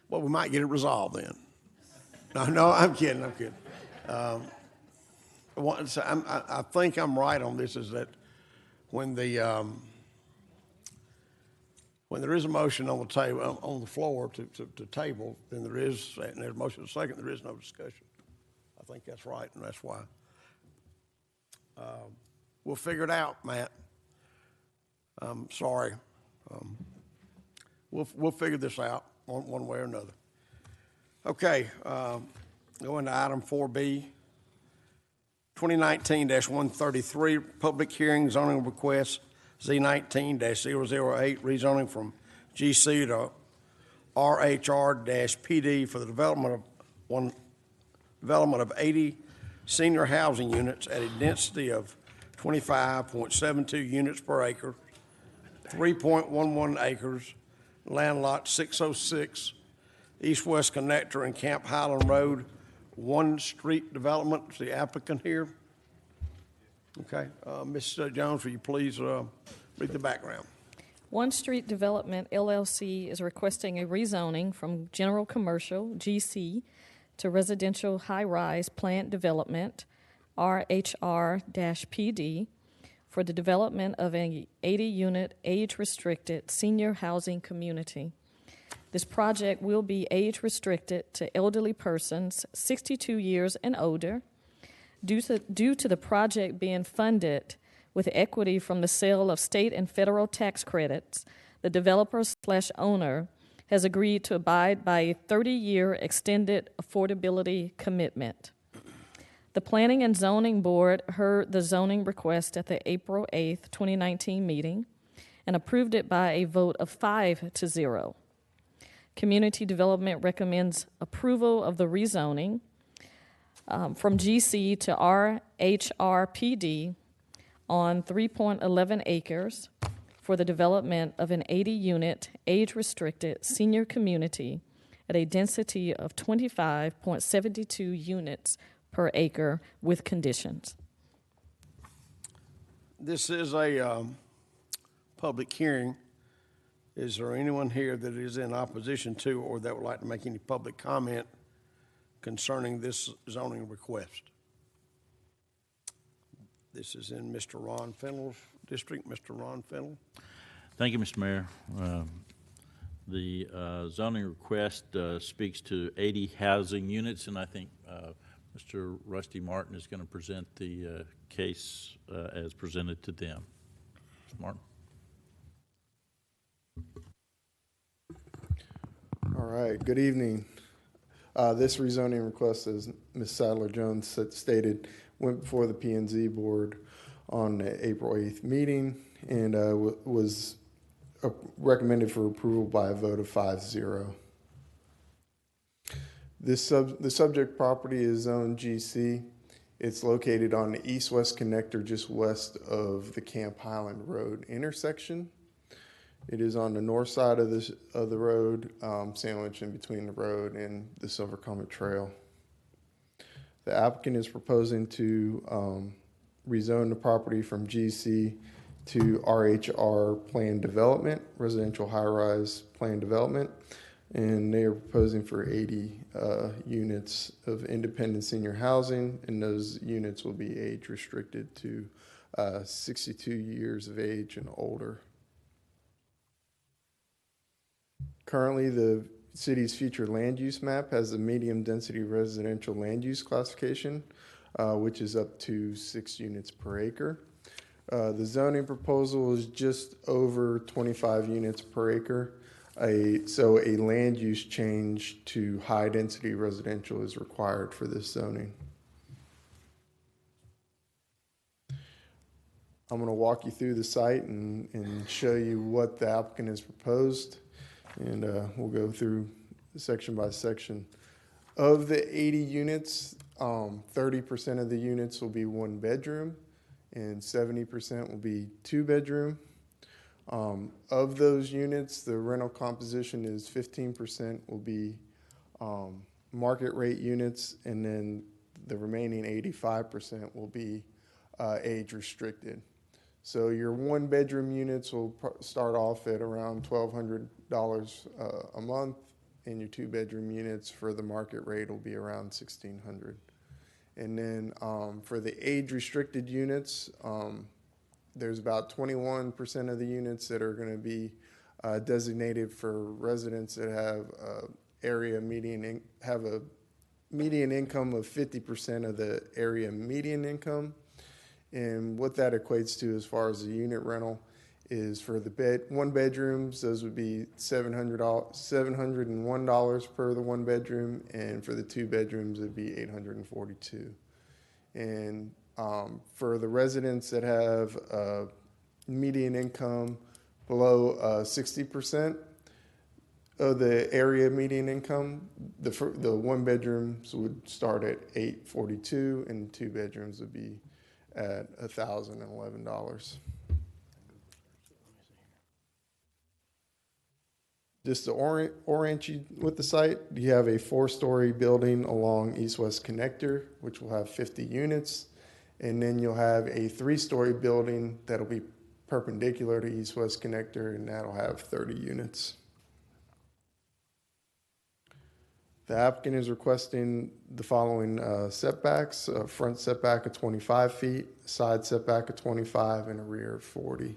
A: Well, we might get it resolved then. No, I'm kidding. I think I'm right on this, is that when there is a motion on the table, on the floor to table, then there's a motion to second, there is no discussion. I think that's right, and that's why. We'll figure it out, Matt. I'm sorry. We'll figure this out one way or another. Okay, going to item 4B, 2019-133, public hearing zoning request Z19-008, rezoning from GC to RHR-PD for the development of 80 senior housing units at a density of 25.72 units per acre, 3.11 acres, land lot 606, east-west connector and Camp Highland Road, One Street Development. Is the applicant here? Okay. Ms. Jones, will you please read the background?
B: One Street Development LLC is requesting a rezoning from general commercial, GC, to residential high-rise plant development, RHR-PD, for the development of an 80-unit age-restricted senior housing community. This project will be age-restricted to elderly persons 62 years and older. Due to the project being funded with equity from the sale of state and federal tax credits, the developer/owner has agreed to abide by a 30-year extended affordability commitment. The Planning and Zoning Board heard the zoning request at the April 8th, 2019 meeting and approved it by a vote of 5-0. Community Development recommends approval of the rezoning from GC to RHRPD on 3.11 acres for the development of an 80-unit, age-restricted senior community at a density of 25.72 units per acre with conditions.
A: This is a public hearing. Is there anyone here that is in opposition to or that would like to make any public comment concerning this zoning request? This is in Mr. Ron Fennell's district. Mr. Ron Fennell.
O: Thank you, Mr. Mayor. The zoning request speaks to 80 housing units, and I think Mr. Rusty Martin is going to present the case as presented to them. Mr. Martin.
H: All right, good evening. This rezoning request, as Ms. Sadler-Jones stated, went before the P&Z board on the April 8th meeting and was recommended for approval by a vote of 5-0. The subject property is zone GC. It's located on the east-west connector just west of the Camp Highland Road intersection. It is on the north side of the road, sandwiched in between the road and the Silver Comet Trail. The applicant is proposing to rezone the property from GC to RHR Planned Development, Residential High-Rise Planned Development, and they are proposing for 80 units of independent senior housing, and those units will be age restricted to 62 years of age and older. Currently, the city's future land use map has a medium density residential land use classification, which is up to 6 units per acre. The zoning proposal is just over 25 units per acre. So a land use change to high density residential is required for this zoning. I'm going to walk you through the site and show you what the applicant has proposed. And we'll go through section by section. Of the 80 units, 30% of the units will be 1 bedroom and 70% will be 2 bedroom. Of those units, the rental composition is 15% will be market rate units, and then the remaining 85% will be age restricted. So your 1 bedroom units will start off at around $1,200 a month, and your 2 bedroom units for the market rate will be around $1,600. And then for the age restricted units, there's about 21% of the units that are going to be designated for residents that have a median income of 50% of the area median income. And what that equates to as far as the unit rental is for the 1 bedrooms, those would be $701 per the 1 bedroom, and for the 2 bedrooms, it'd be $842. And for the residents that have a median income below 60% of the area median income, the 1 bedrooms would start at $842, and 2 bedrooms would be at $1,011. Just to orient you with the site, you have a 4-story building along east-west connector, which will have 50 units. And then you'll have a 3-story building that'll be perpendicular to east-west connector, and that'll have 30 units. The applicant is requesting the following setbacks: a front setback of 25 feet, side setback of 25, and a rear of 40.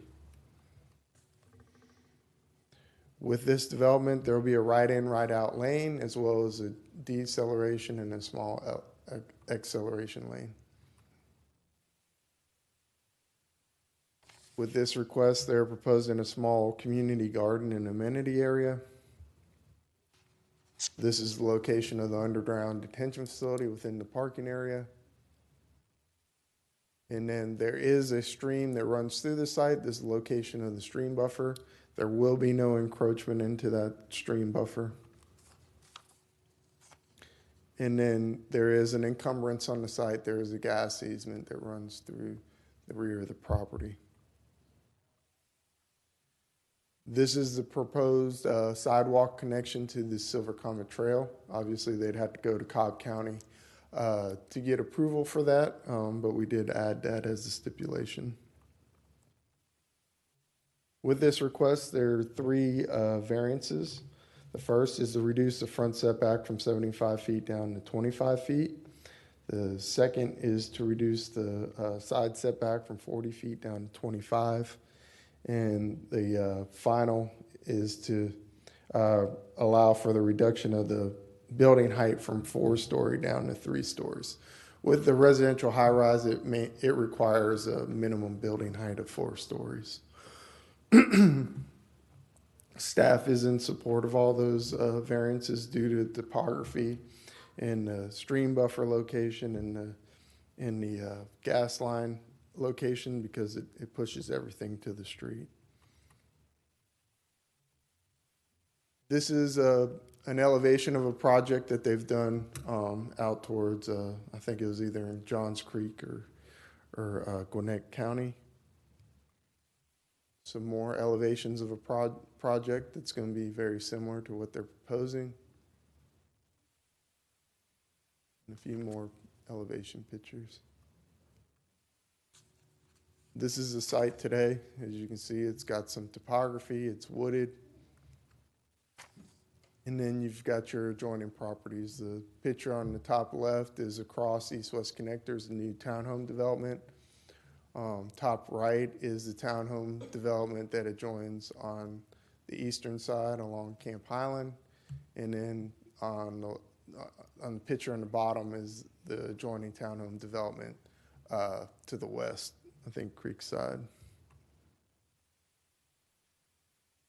H: With this development, there will be a right-in, right-out lane, as well as a deceleration and a small acceleration lane. With this request, they're proposing a small community garden and amenity area. This is the location of the underground detention facility within the parking area. And then there is a stream that runs through the site. This is the location of the stream buffer. There will be no encroachment into that stream buffer. And then there is an encumbrance on the site. There is a gas easement that runs through the rear of the property. This is the proposed sidewalk connection to the Silver Comet Trail. Obviously, they'd have to go to Cobb County to get approval for that, but we did add that as a stipulation. With this request, there are 3 variances. The first is to reduce the front setback from 75 feet down to 25 feet. The second is to reduce the side setback from 40 feet down to 25. And the final is to allow for the reduction of the building height from 4-story down to 3 stories. With the residential high-rise, it requires a minimum building height of 4 stories. Staff is in support of all those variances due to topography and the stream buffer location and the gas line location, because it pushes everything to the street. This is an elevation of a project that they've done out towards, I think it was either in Johns Creek or Gwinnett County. Some more elevations of a project that's going to be very similar to what they're proposing. And a few more elevation pictures. This is the site today. As you can see, it's got some topography, it's wooded. And then you've got your adjoining properties. The picture on the top left is across East-West Connectors, a new townhome development. Top right is the townhome development that adjoins on the eastern side along Camp Highland. And then on the picture on the bottom is the adjoining townhome development to the west, I think Creekside.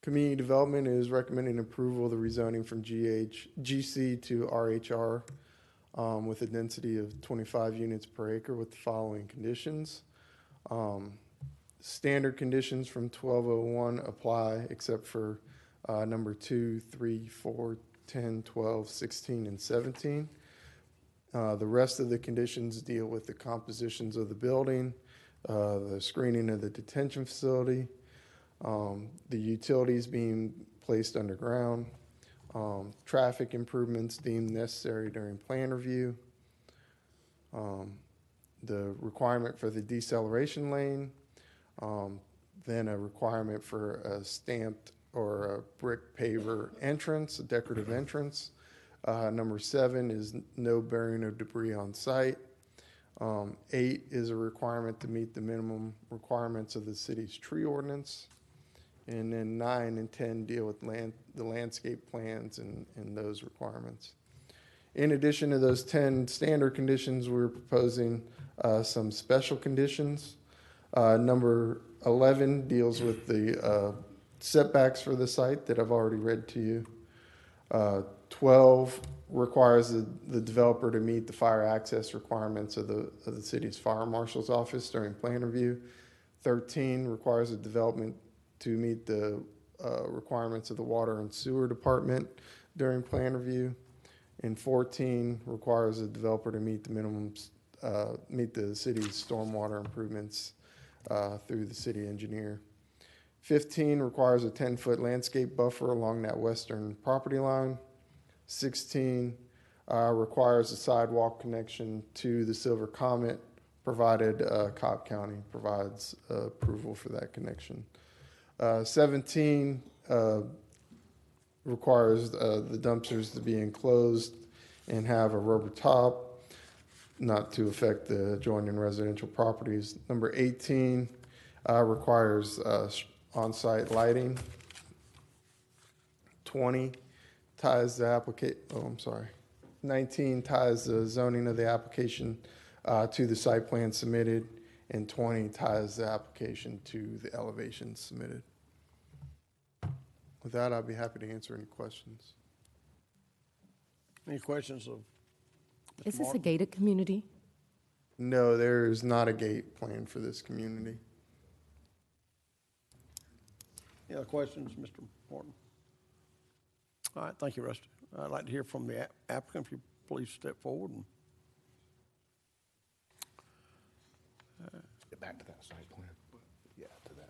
H: Community Development is recommending approval of the rezoning from GC to RHR with a density of 25 units per acre with the following conditions. Standard conditions from 1201 apply except for number 2, 3, 4, 10, 12, 16, and 17. The rest of the conditions deal with the compositions of the building, the screening of the detention facility, the utilities being placed underground, traffic improvements deemed necessary during plan review, the requirement for the deceleration lane, then a requirement for a stamped or a brick paver entrance, a decorative entrance. Number 7 is no burying of debris on site. 8 is a requirement to meet the minimum requirements of the city's tree ordinance. And then 9 and 10 deal with the landscape plans and those requirements. In addition to those 10 standard conditions, we're proposing some special conditions. Number 11 deals with the setbacks for the site that I've already read to you. 12 requires the developer to meet the fire access requirements of the city's fire marshal's office during plan review. 13 requires the development to meet the requirements of the water and sewer department during plan review. And 14 requires the developer to meet the minimums, meet the city's stormwater improvements through the city engineer. 15 requires a 10-foot landscape buffer along that western property line. 16 requires a sidewalk connection to the Silver Comet, provided Cobb County provides approval for that connection. 17 requires the dumpsters to be enclosed and have a rubber top, not to affect the adjoining residential properties. Number 18 requires on-site lighting. 20 ties the 19 ties the zoning of the application to the site plan submitted, and 20 ties the application to the elevations submitted. With that, I'd be happy to answer any questions.
A: Any questions of Mr.
L: Is this a
A: Martin?
L: gated community?
H: No, there is not a gate planned for this community.
A: Any other questions, Mr. Morton? All right, thank you, Rusty. I'd like to hear from the applicant, if you please step forward and
N: Get back to that site plan. Yeah, to that.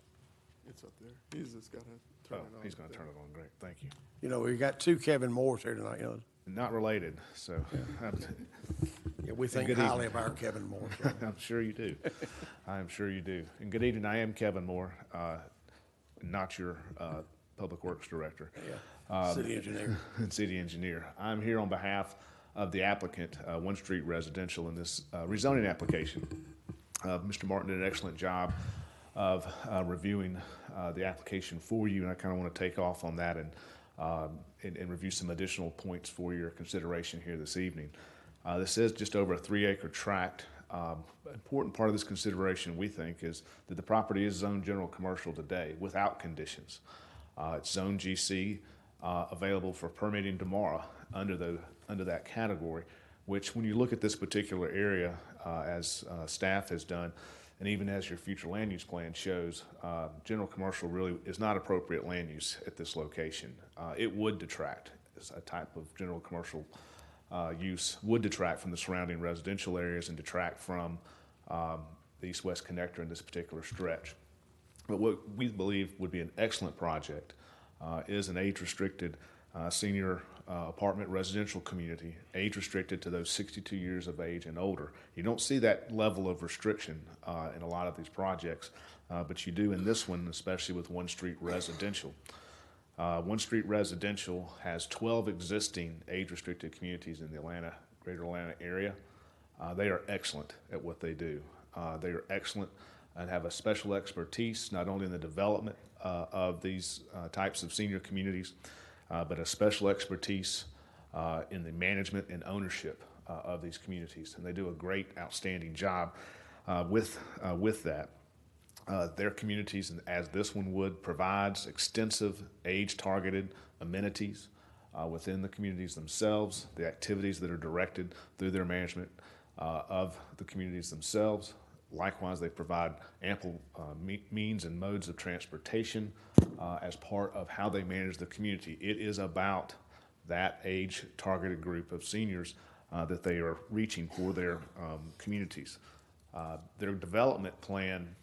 H: It's up there. He's just gotta turn it on.
N: He's gonna turn it on. Great, thank you.
A: you know, we got two Kevin Moores here tonight, you know.
N: Not related, so.
A: Yeah, we think
N: Good
A: highly
N: evening.
A: of our Kevin Moore.
N: I'm sure you do. I am sure you do. And good evening, I am Kevin Moore, not your Public Works Director.
A: Yeah, city engineer.
N: City engineer. I'm here on behalf of the applicant, One Street Residential, in this rezoning application. Mr. Martin did an excellent job of reviewing the application for you, and I kind of want to take off on that and review some additional points for your consideration here this evening. This is just over a 3-acre tract. Important part of this consideration, we think, is that the property is zoned general commercial today without conditions. It's zone GC, available for permitting tomorrow under that category, which when you look at this particular area, as staff has done, and even as your future land use plan shows, general commercial really is not appropriate land use at this location. It would detract as a type of general commercial use would detract from the surrounding residential areas and detract from the east-west connector in this particular stretch. But what we believe would be an excellent project is an age-restricted senior apartment residential community, age-restricted to those 62 years of age and older. You don't see that level of restriction in a lot of these projects, but you do in this one, especially with One Street Residential. One Street Residential has 12 existing age-restricted communities in the greater Atlanta area. They are excellent at what they do. They are excellent and have a special expertise, not only in the development of these types of senior communities, but a special expertise in the management and ownership of these communities. And they do a great, outstanding job with that. Their communities, as this one would, provides extensive age-targeted amenities within the communities themselves, the activities that are directed through their management of the communities themselves. Likewise, they provide ample means and modes of transportation as part of how they manage the community. It is about that age-targeted group of seniors that they are reaching for their communities. Their development plan,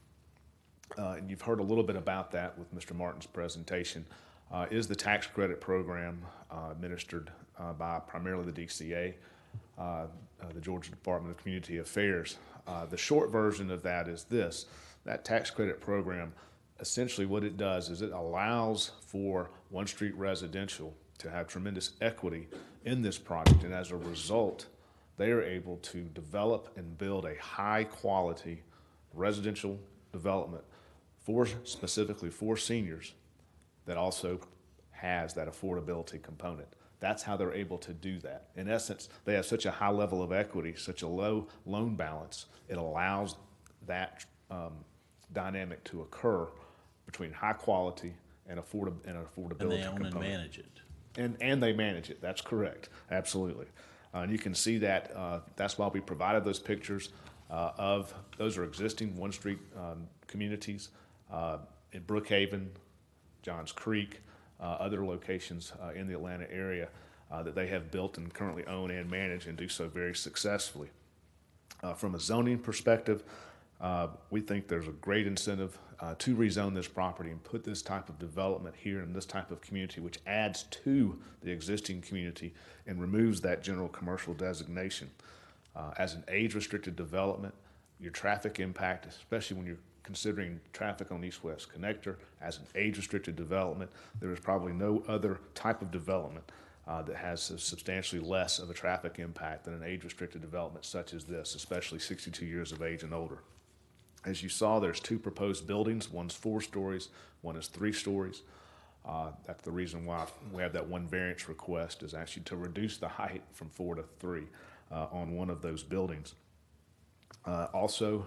N: and you've heard a little bit about that with Mr. Martin's presentation, is the tax credit program administered by primarily the DCA, the Georgia Department of Community Affairs. The short version of that is this: that tax credit program, essentially what it does is it allows for One Street Residential to have tremendous equity in this project, and as a result, they are able to develop and build a high-quality residential development specifically for seniors that also has that affordability component. That's how they're able to do that. In essence, they have such a high level of equity, such a low loan balance, it allows that dynamic to occur between high quality and affordability component.
O: And they own and manage it.
N: And they manage it, that's correct, absolutely. And you can see that, that's why we provided those pictures those are existing One Street communities in Brookhaven, Johns Creek, other locations in the Atlanta area that they have built and currently own and manage and do so very successfully. From a zoning perspective, we think there's a great incentive to rezone this property and put this type of development here in this type of community, which adds to the existing community and removes that general commercial designation. As an age-restricted development, your traffic impact, especially when you're considering traffic on East-West Connector, as an age-restricted development, there is probably no other type of development that has substantially less of a traffic impact than an age-restricted development such as this, especially 62 years of age and older. As you saw, there's 2 proposed buildings. One's 4 stories, one is 3 stories. That's the reason why we have that one variance request, is actually to reduce the height from 4 to 3 on one of those buildings. Also,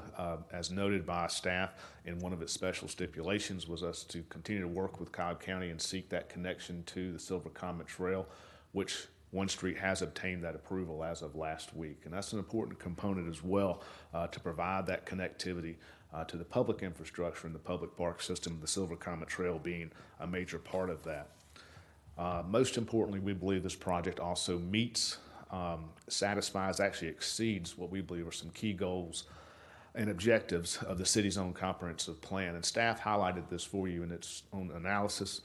N: as noted by staff in one of its special stipulations, was us to continue to work with Cobb County and seek that connection to the Silver Comet Trail, which One Street has obtained that approval as of last week. And that's an important component as well to provide that connectivity to the public infrastructure and the public park system, the Silver Comet Trail being a major part of that. Most importantly, we believe this project also meets satisfies, actually exceeds what we believe are some key goals and objectives of the city's own comprehensive plan. And staff highlighted this for you in its own analysis.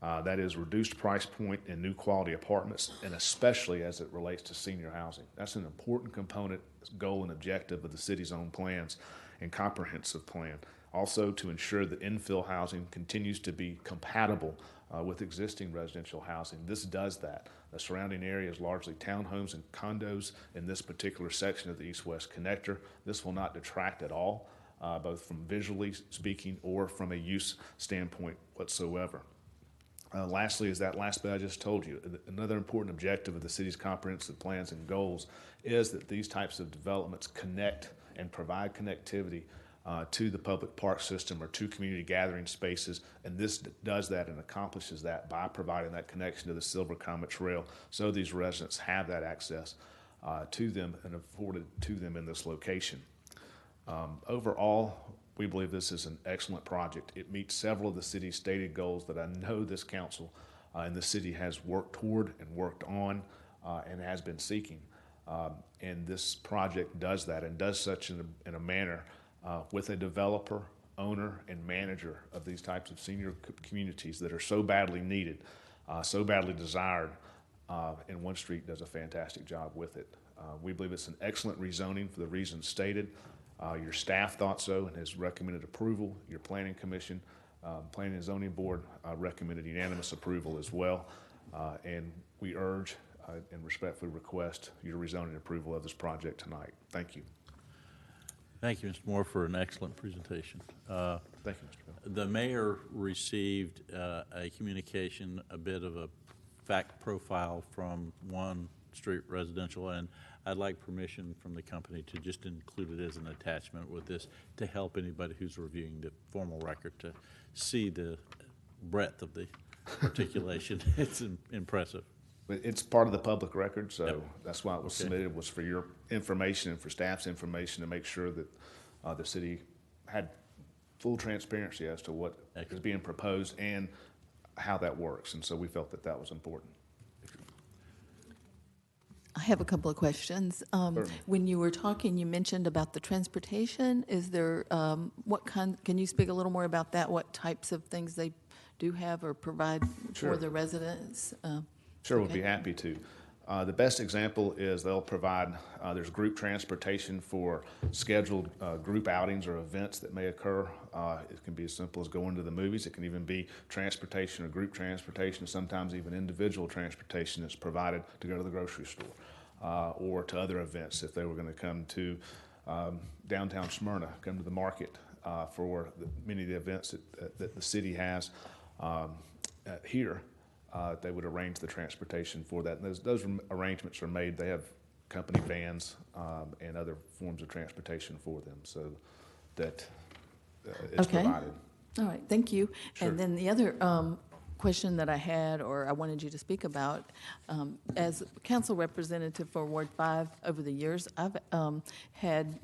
N: That is reduced price point in new quality apartments, and especially as it relates to senior housing. That's an important component, goal, and objective of the city's own plans and comprehensive plan. Also, to ensure that infill housing continues to be compatible with existing residential housing. This does that. The surrounding area is largely townhomes and condos in this particular section of the east-west connector. This will not detract at all, both from visually speaking or from a use standpoint whatsoever. Lastly, is that last bit I just told you. Another important objective of the city's comprehensive plans and goals is that these types of developments connect and provide connectivity to the public park system or to community gathering spaces, and this does that and accomplishes that by providing that connection to the Silver Comet Trail, so these residents have that access to them and afforded to them in this location. Overall, we believe this is an excellent project. It meets several of the city's stated goals that I know this council and the city has worked toward and worked on and has been seeking. And this project does that, and does such in a manner with a developer, owner, and manager of these types of senior communities that are so badly needed, so badly desired, and One Street does a fantastic job with it. We believe it's an excellent rezoning for the reasons stated. Your staff thought so and has recommended approval. Your Planning Commission, Planning and Zoning Board recommended unanimous approval as well. And we urge and respectfully request your rezoning approval of this project tonight. Thank you.
O: Thank you, Mr. Moore, for an excellent presentation.
N: Thank you, Mr. Bell.
O: The mayor received a communication, a bit of a fact profile from One Street Residential, and I'd like permission from the company to just include it as an attachment with this to help anybody who's reviewing the formal record to see the breadth of the articulation. It's impressive.
N: It's part of the public record, so that's why it was submitted, was for your information and for staff's information to make sure that the city had full transparency as to what is being proposed and how that works. And so we felt that that was important.
P: I have a couple of questions. When you were talking, you mentioned about the transportation. Is there, what kind, can you speak a little more about that? What types of things they do have or provide for the residents?
N: Sure, we'll be happy to. The best example is they'll provide, there's group transportation for scheduled group outings or events that may occur. It can be as simple as going to the movies. It can even be transportation or group transportation. Sometimes even individual transportation is provided to go to the grocery store or to other events if they were going to come to downtown Smyrna, come to the market for many of the events that the city has here. They would arrange the transportation for that. And those arrangements are made. They have company vans and other forms of transportation for them, so that it's provided.
P: All right, thank you.
N: Sure.
P: And then the other question that I had, or I wanted you to speak about, as council representative for Ward 5 over the years, I've had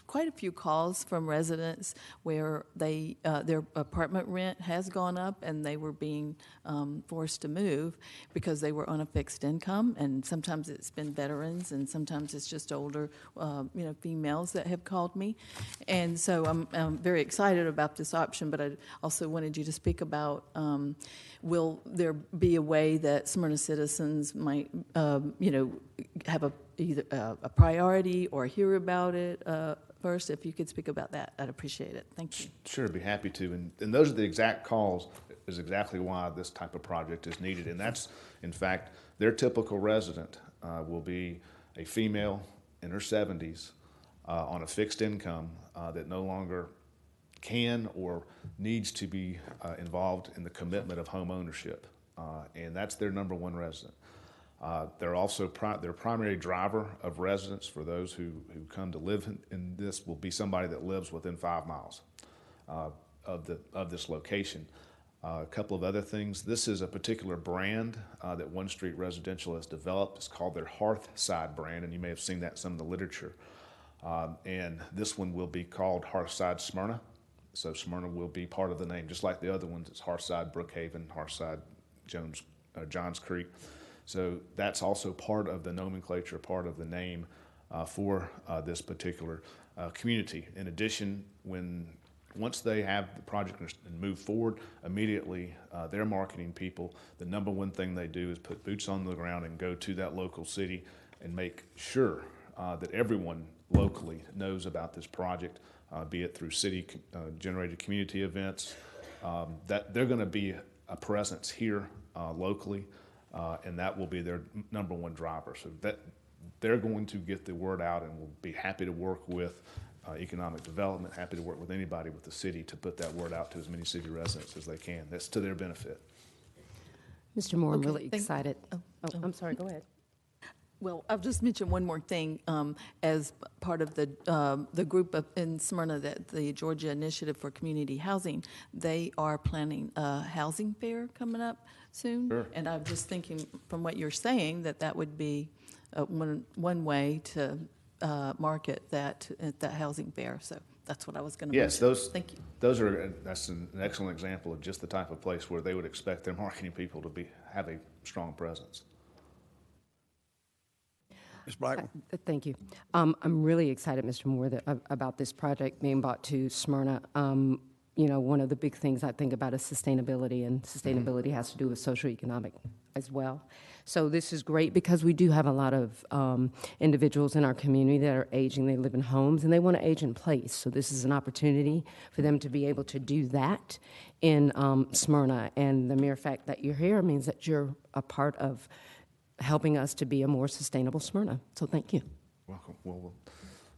P: quite a few calls from residents where they their apartment rent has gone up and they were being forced to move because they were on a fixed income, and sometimes it's been veterans and sometimes it's just older females that have called me. And so I'm very excited about this option, but I also wanted you to speak about will there be a way that Smyrna citizens might have either a priority or hear about it first? If you could speak about that, I'd appreciate it. Thank you.
N: Sure, I'd be happy to. And those are the exact calls, is exactly why this type of project is needed. And that's, in fact, their typical resident will be a female in her 70s on a fixed income that no longer can or needs to be involved in the commitment of home ownership. And that's their number one resident. They're also their primary driver of residence for those who come to live in this will be somebody that lives within 5 miles of this location. A couple of other things. This is a particular brand that One Street Residential has developed. It's called their Hearthside brand, and you may have seen that in some of the literature. And this one will be called Hearthside Smyrna. So Smyrna will be part of the name, just like the other ones. It's Hearthside Brookhaven, Hearthside Johns Creek. So that's also part of the nomenclature, part of the name for this particular community. In addition, once they have the project and move forward, immediately their marketing people, the number one thing they do is put boots on the ground and go to that local city and make sure that everyone locally knows about this project, be it through city-generated community events, that they're going to be a presence here locally, and that will be their number one driver. So that they're going to get the word out, and will be happy to work with economic development, happy to work with anybody with the city to put that word out to as many city residents as they can. That's to their benefit.
L: Mr. Moore, I'm
P: Okay,
L: really excited. I'm sorry, go ahead.
P: Well, I'll just mention one more thing. As part of the group in Smyrna, that the Georgia Initiative for Community Housing, they are planning a housing fair coming up soon.
N: Sure.
P: And I'm just thinking, from what you're saying, that would be one way to market that at that housing fair. So that's what I was going to
N: Yes,
P: mention. Thank you.
N: That's an excellent example of just the type of place where they would expect their marketing people to have a strong presence.
A: Ms. Blackman?
L: Thank you. I'm really excited, Mr. Moore, about this project being brought to Smyrna. You know, one of the big things I think about is sustainability, and sustainability has to do with socioeconomic as well. So this is great because we do have a lot of individuals in our community that are aging. They live in homes and they want to age in place. So this is an opportunity for them to be able to do that in Smyrna. And the mere fact that you're here means that you're a part of helping us to be a more sustainable Smyrna. So thank you.
N: Welcome. Well,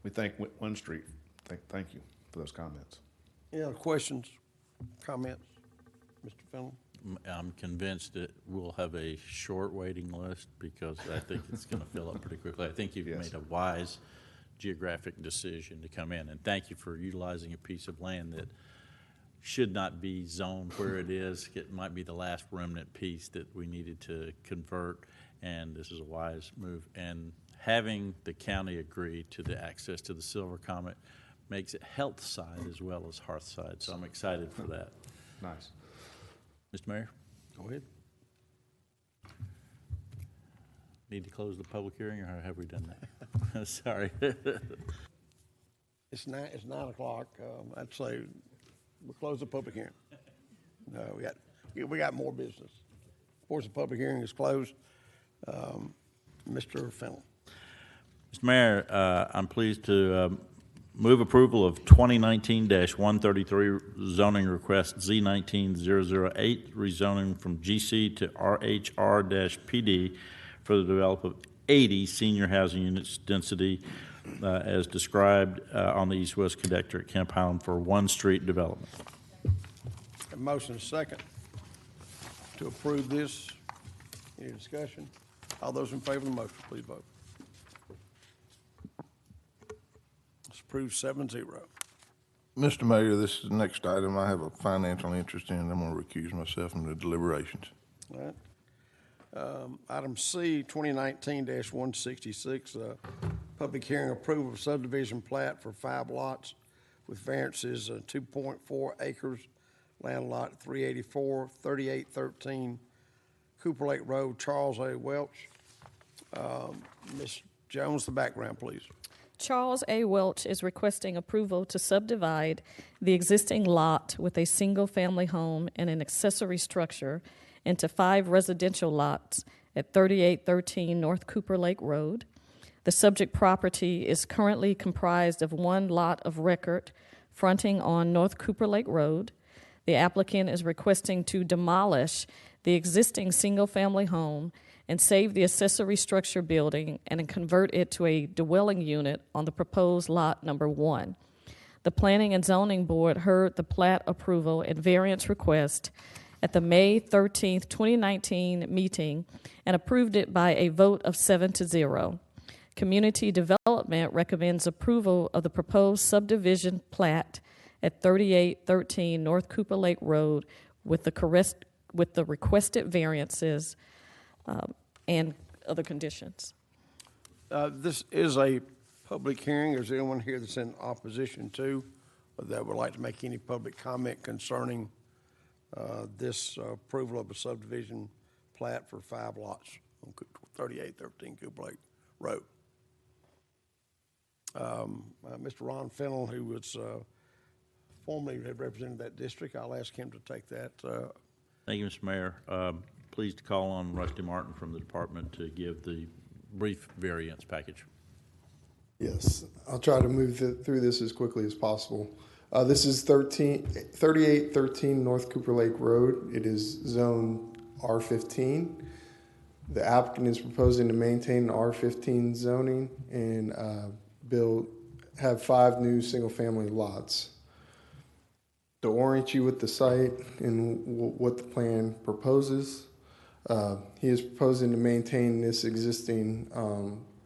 N: we thank One Street. Thank you for those comments.
A: Any other questions, comments? Mr. Fennell?
O: I'm convinced that we'll have a short waiting list because I think it's going to fill up pretty quickly. I think you've made a wise geographic decision to come in, and thank you for utilizing a piece of land that should not be zoned where it is. It might be the last remnant piece that we needed to convert, and this is a wise move. And having the county agree to the access to the Silver Comet makes it health side as well as hearth side, so I'm excited for that.
N: Nice.
O: Mr. Mayor?
A: Go ahead.
O: Need to close the public hearing, or have we done that? Sorry.
A: It's 9 o'clock. I'd say we'll close the public hearing. No, we got more business. Of course, the public hearing is closed. Mr. Fennell.
O: Mr. Mayor, I'm pleased to move approval of 2019-133 zoning request Z19-008, rezoning from GC to RHR-PD for the development of 80 senior housing units density as described on the east-west connector at Camp Highland for One Street development.
A: A motion is second to approve this. Any discussion? All those in favor of the motion, please vote. It's approved 7-0.
R: Mr. Mayor, this is the next item I have a financial interest in. I'm going to recuse myself from the deliberations.
A: All right. Item C, 2019-166, public hearing approval of subdivision plat for 5 lots with variances 2.4 acres, land lot 384, 3813 Cooper Lake Road, Charles A. Welch. Ms. Jones, the background, please.
B: Charles A. Welch is requesting approval to subdivide the existing lot with a single-family home and an accessory structure into 5 residential lots at 3813 North Cooper Lake Road. The subject property is currently comprised of 1 lot of record fronting on North Cooper Lake Road. The applicant is requesting to demolish the existing single-family home and save the accessory structure building and convert it to a dwelling unit on the proposed lot number 1. The Planning and Zoning Board heard the plat approval and variance request at the May 13, 2019 meeting and approved it by a vote of 7-0. Community Development recommends approval of the proposed subdivision plat at 3813 North Cooper Lake Road with the requested variances and other conditions.
A: This is a public hearing. Is there anyone here that's in opposition to or that would like to make any public comment concerning this approval of a subdivision plat for 5 lots on 3813 Cooper Lake Road. Mr. Ron Fennell, who was formerly had represented that district, I'll ask him to take that.
O: Thank you, Mr. Mayor. Pleased to call on Rusty Martin from the department to give the brief variance package.
H: Yes, I'll try to move through this as quickly as possible. This is 3813 North Cooper Lake Road. It is zone R15. The applicant is proposing to maintain R15 zoning and have 5 new single-family lots. To orient you with the site and what the plan proposes, he is proposing to maintain this existing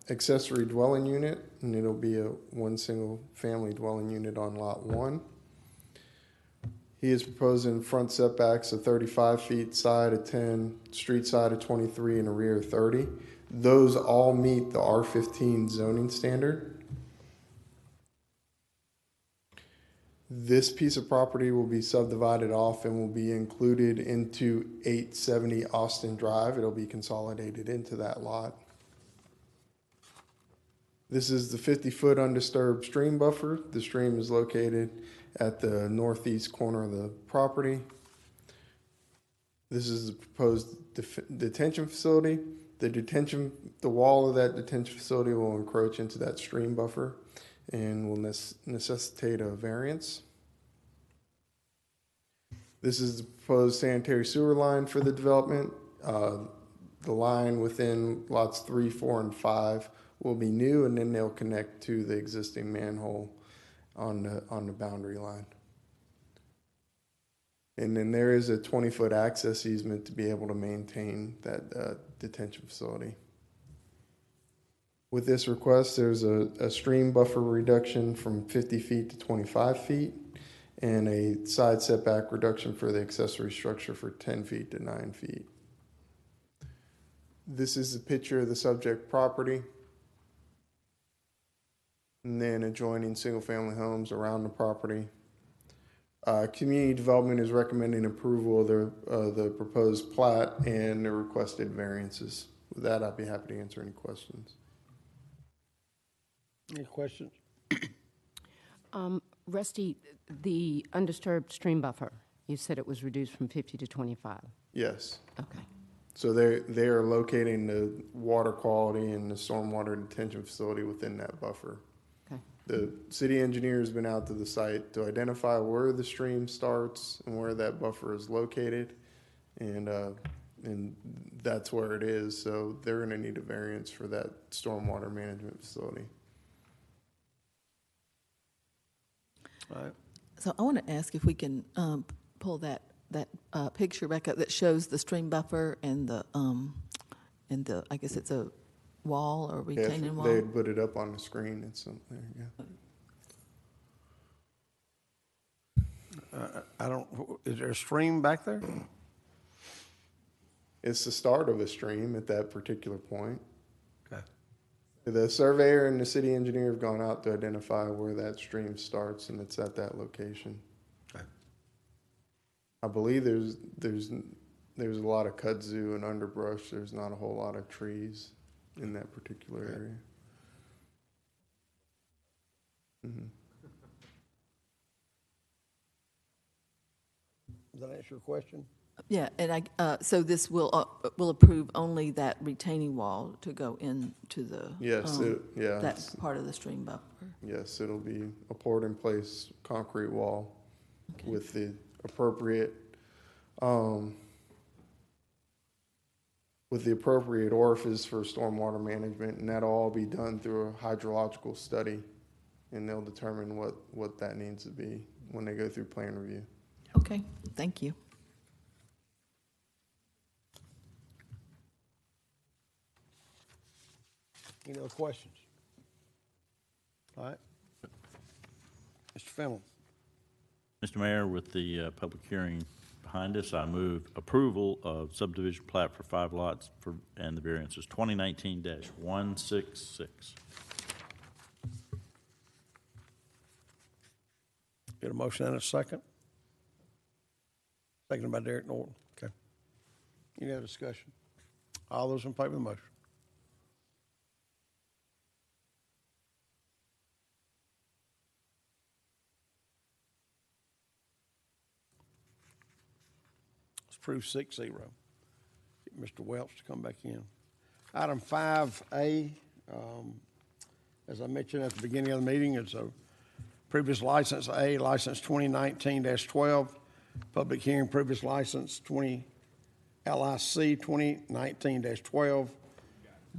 H: accessory dwelling unit, and it'll be one single family dwelling unit on lot 1. He is proposing front setbacks of 35 feet, side of 10, street side of 23, and a rear of 30. Those all meet the R15 zoning standard. This piece of property will be subdivided off and will be included into 870 Austin Drive. It'll be consolidated into that lot. This is the 50-foot undisturbed stream buffer. The stream is located at the northeast corner of the property. This is the proposed detention facility. The wall of that detention facility will encroach into that stream buffer and will necessitate a variance. This is the proposed sanitary sewer line for the development. The line within lots 3, 4, and 5 will be new, and then they'll connect to the existing manhole on the boundary line. And then there is a 20-foot access easement to be able to maintain that detention facility. With this request, there's a stream buffer reduction from 50 feet to 25 feet and a side setback reduction for the accessory structure for 10 feet to 9 feet. This is a picture of the subject property, and then adjoining single-family homes around the property. Community Development is recommending approval of the proposed plat and the requested variances. With that, I'd be happy to answer any questions.
A: Any questions?
L: Rusty, the undisturbed stream buffer, you said it was reduced from 50 to 25.
H: Yes.
L: Okay.
H: So they are locating the water quality and the stormwater detention facility within that buffer.
L: Okay.
H: The city engineer has been out to the site to identify where the stream starts and where that buffer is located, and that's where it is. So they're going to need a variance for that stormwater management facility. All right.
P: So I want to ask if we can pull that picture back up that shows the stream buffer and the I guess it's a wall or retaining wall.
H: They'd put it up on the screen. It's there. Yeah.
A: I don't. Is there a stream back there?
H: It's the start of a stream at that particular point.
A: Okay.
H: The surveyor and the city engineer have gone out to identify where that stream starts, and it's at that location.
A: Okay.
H: I believe there's a lot of kudzu and underbrush. There's not a whole lot of trees in that particular area. Mm-hmm.
A: Does that answer your question?
P: Yeah, and so this will approve only that retaining wall to go into the that part of the stream buffer.
H: Yes, it'll be a poured in place concrete wall with the appropriate orifice for stormwater management, and that'll all be done through a hydrological study, and they'll determine what that needs to be when they go through plan review.
P: Okay, thank you.
A: Any other questions? All right. Mr. Fennell.
O: Mr. Mayor, with the public hearing behind us, I move approval of subdivision plat for 5 lots and the variance is 2019-166.
A: Get a motion and a second. Seconded by Derek Norton. Okay. Any other discussion? All those in favor of the motion? It's approved 6-0. Get Mr. Welch to come back in. Item 5A, as I mentioned at the beginning of the meeting, it's a previous license A, license 2019-12, public hearing, previous license LIC 2019-12,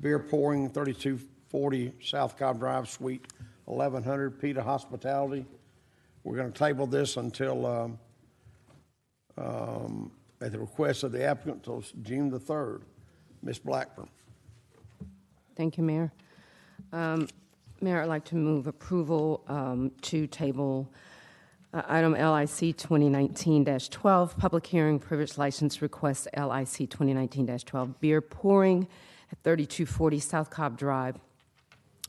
A: beer pouring, 3240 South Cobb Drive, Suite 1100, Peter Hospitality. We're going to table this until, at the request of the applicant, until June the 3rd. Ms. Blackburn.
L: Thank you, Mayor. Mayor, I'd like to move approval to table item LIC 2019-12, public hearing, privilege license request LIC 2019-12, beer pouring at 3240 South Cobb Drive,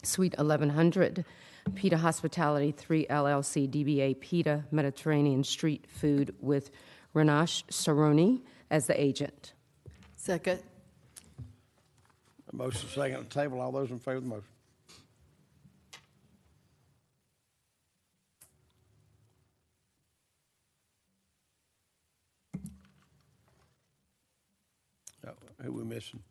L: Suite 1100, PETA Hospitality 3 LLC, DBA PETA Mediterranean Street Food with Renash Saroni as the agent.
P: Second.
A: A motion second on the table. All those in favor of the motion? Who we missing?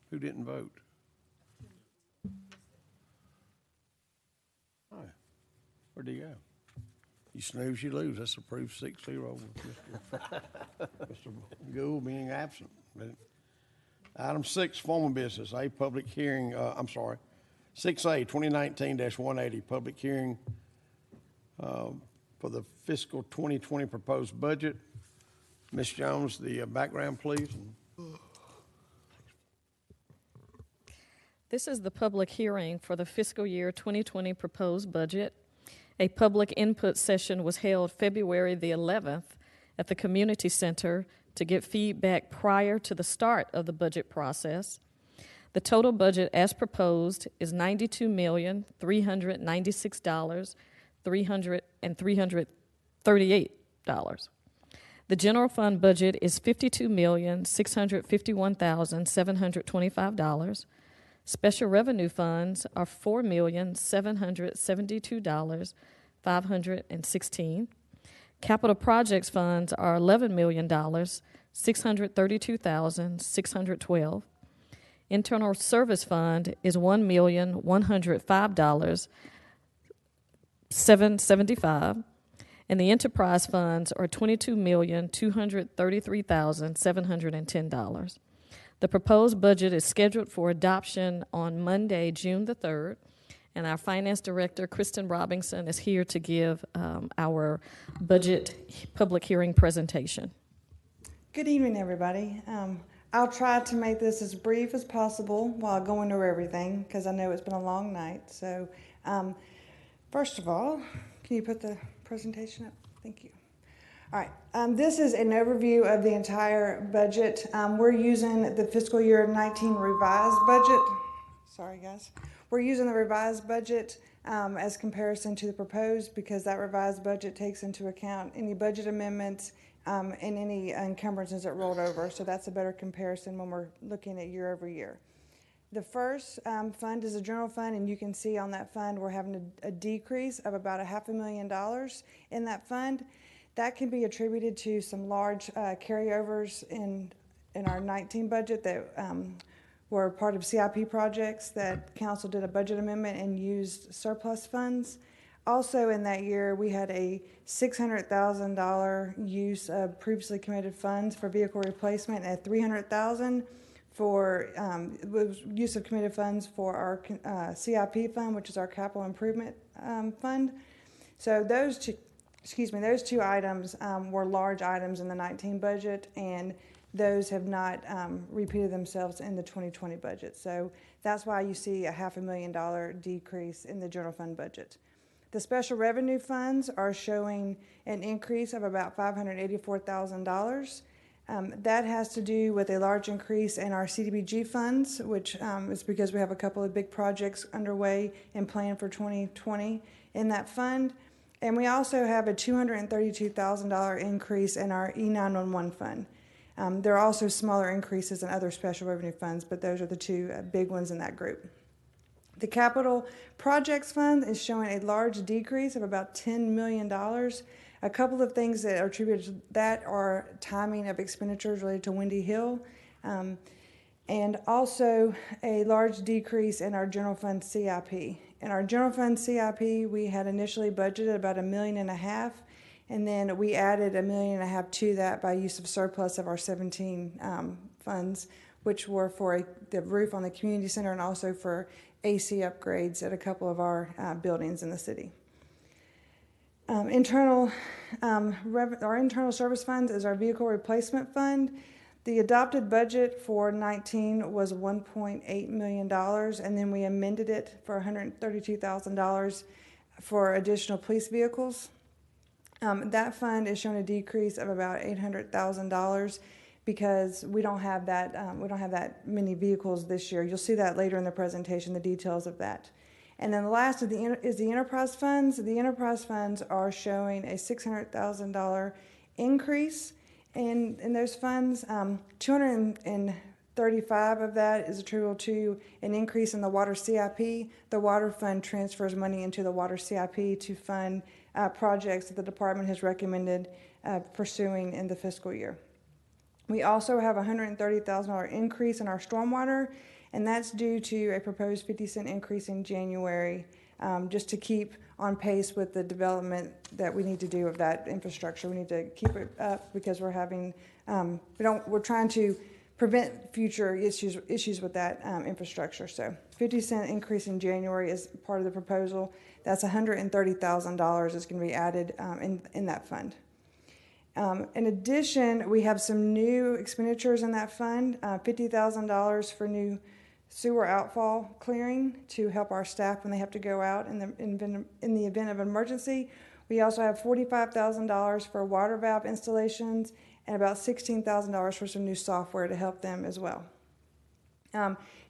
A: Who didn't vote? Oh, where'd he go? You snooze, you lose. That's approved 6-0 with Mr. Gould being absent. Item 6, formal business, a public hearing, 6A, 2019-180, public hearing for the fiscal 2020 proposed budget. Ms. Jones, the background, please.
B: This is the public hearing for the fiscal year 2020 proposed budget. A public input session was held February the 11th at the community center to get feedback prior to the start of the budget process. The total budget as proposed is $92,396,338. The general fund budget is $52,651,725. Special revenue funds are $4,772,516. Capital projects funds are $11,632,612. Internal service fund is $1,105,775. And the enterprise funds are $22,233,710. The proposed budget is scheduled for adoption on Monday, June the 3rd, and our Finance Director, Kristen Robinson, is here to give our budget public hearing presentation.
I: Good evening, everybody. I'll try to make this as brief as possible while going over everything, because I know it's been a long night. So, first of all, can you put the presentation up? Thank you. All right, this is an overview of the entire budget. We're using the fiscal year 19 revised budget. Sorry, guys. We're using the revised budget as comparison to the proposed, because that revised budget takes into account any budget amendments and any encumbrances that rolled over. So that's a better comparison when we're looking at year over year. The first fund is a general fund, and you can see on that fund we're having a decrease of about $500,000 in that fund. That can be attributed to some large carryovers in our 19 budget that were part of CIP projects that council did a budget amendment and used surplus funds. Also in that year, we had a $600,000 use of previously committed funds for vehicle replacement and $300,000 for use of committed funds for our CIP fund, which is our capital improvement fund. So those two items were large items in the 19 budget, and those have not repeated themselves in the 2020 budget. So that's why you see a $500,000 decrease in the general fund budget. The special revenue funds are showing an increase of about $584,000. That has to do with a large increase in our CDBG funds, which is because we have a couple of big projects underway and planned for 2020 in that fund. And we also have a $232,000 increase in our E911 fund. There are also smaller increases in other special revenue funds, but those are the two big ones in that group. The capital projects fund is showing a large decrease of about $10 million. A couple of things that are attributed to that are timing of expenditures related to Windy Hill, and also a large decrease in our general fund CIP. In our general fund CIP, we had initially budgeted about $1.5 million, and then we added $1.5 million to that by use of surplus of our 17 funds, which were for the roof on the community center and also for AC upgrades at a couple of our buildings in the city. Our internal service funds is our vehicle replacement fund. The adopted budget for 19 was $1.8 million, and then we amended it for $132,000 for additional police vehicles. That fund is showing a decrease of about $800,000 because we don't have that many vehicles this year. You'll see that later in the presentation, the details of that. And then the last is the enterprise funds. The enterprise funds are showing a $600,000 increase in those funds. 235 of that is attributable to an increase in the water CIP. The water fund transfers money into the water CIP to fund projects that the department has recommended pursuing in the fiscal year. We also have a $130,000 increase in our stormwater, and that's due to a proposed 50-cent increase in January, just to keep on pace with the development that we need to do of that infrastructure. We need to keep it up because we're having, we're trying to prevent future issues with that infrastructure. So 50-cent increase in January is part of the proposal. That's $130,000 that's going to be added in that fund. In addition, we have some new expenditures in that fund, $50,000 for new sewer outfall clearing to help our staff when they have to go out in the event of emergency. We also have $45,000 for water valve installations and about $16,000 for some new software to help them as well.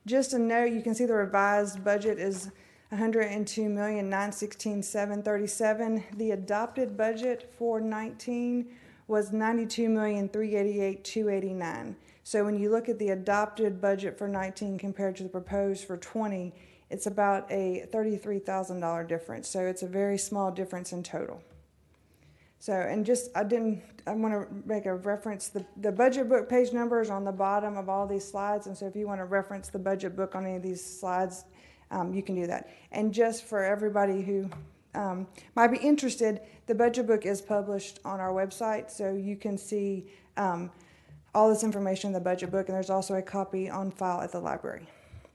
I: Just a note, you can see the revised budget is $102,916,737. The adopted budget for 19 was $92,388,289. So when you look at the adopted budget for 19 compared to the proposed for 20, it's about a $33,000 difference. So it's a very small difference in total. So, and I want to make a reference, the budget book page numbers on the bottom of all these slides. And so if you want to reference the budget book on any of these slides, you can do that. And just for everybody who might be interested, the budget book is published on our website, so you can see all this information in the budget book, and there's also a copy on file at the library.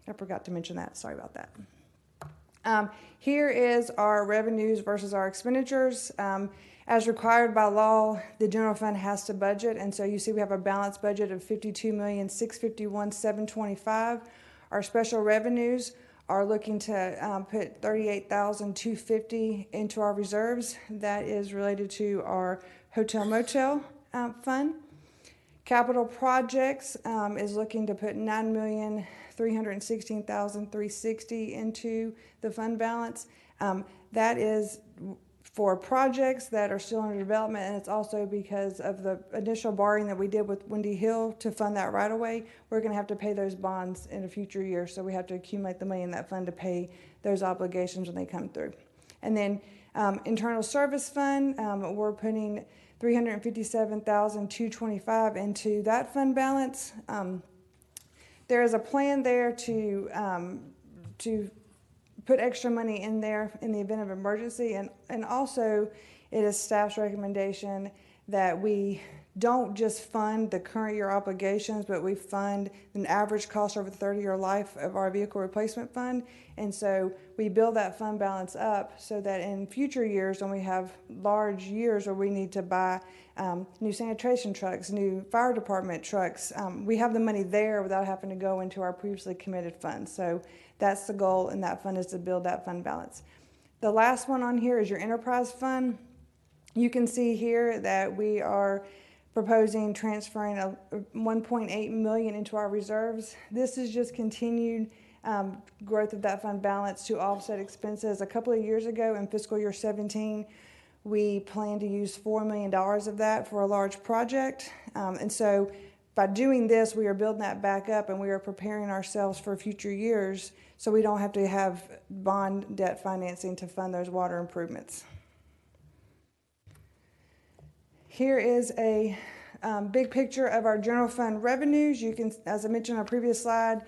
I: I forgot to mention that. Sorry about that. Here is our revenues versus our expenditures. As required by law, the general fund has to budget, and so you see we have a balanced budget of $52,651,725. Our special revenues are looking to put $38,250 into our reserves. That is related to our hotel motel fund. Capital projects is looking to put $9,316,360 into the fund balance. That is for projects that are still under development, and it's also because of the initial borrowing that we did with Windy Hill to fund that right away. We're going to have to pay those bonds in a future year, so we have to accumulate the money in that fund to pay those obligations when they come through. And then internal service fund, we're putting $357,225 into that fund balance. There is a plan there to put extra money in there in the event of emergency, and also it is staff's recommendation that we don't just fund the current year obligations, but we fund an average cost over the 30-year life of our vehicle replacement fund. And so we build that fund balance up so that in future years, when we have large years where we need to buy new sanitation trucks, new fire department trucks, we have the money there without having to go into our previously committed funds. So that's the goal in that fund, is to build that fund balance. The last one on here is your enterprise fund. You can see here that we are proposing transferring $1.8 million into our reserves. This is just continued growth of that fund balance to offset expenses. A couple of years ago in fiscal year 17, We plan to use $4 million of that for a large project. And so by doing this, we are building that back up and we are preparing ourselves for future years so we don't have to have bond debt financing to fund those water improvements. Here is a big picture of our general fund revenues. You can, as I mentioned on a previous slide,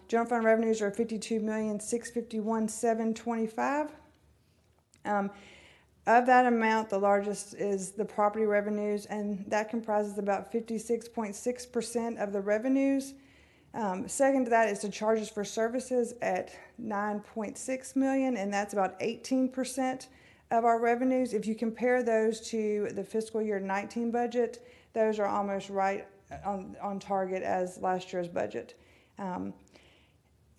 I: general fund revenues are $52,651,725. Of that amount, the largest is the property revenues, and that comprises about 56.6% of the revenues. Second to that is the charges for services at $9.6 million, and that's about 18% of our revenues. If you compare those to the fiscal year 19 budget, those are almost right on target as last year's budget.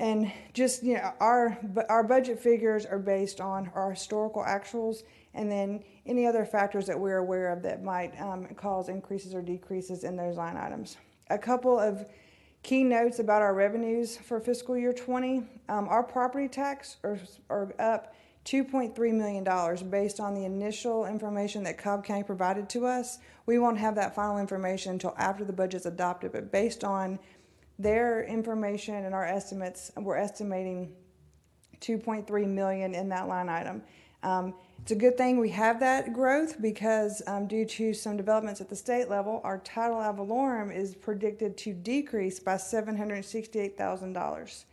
I: And just, you know, our budget figures are based on our historical actuals and then any other factors that we're aware of that might cause increases or decreases in those line items. A couple of key notes about our revenues for fiscal year 20. Our property tax are up $2.3 million based on the initial information that Cobb County provided to us. We won't have that final information until after the budget's adopted, but based on their information and our estimates, we're estimating $2.3 million in that line item. It's a good thing we have that growth because due to some developments at the state level, our title ad valorem is predicted to decrease by $768,000.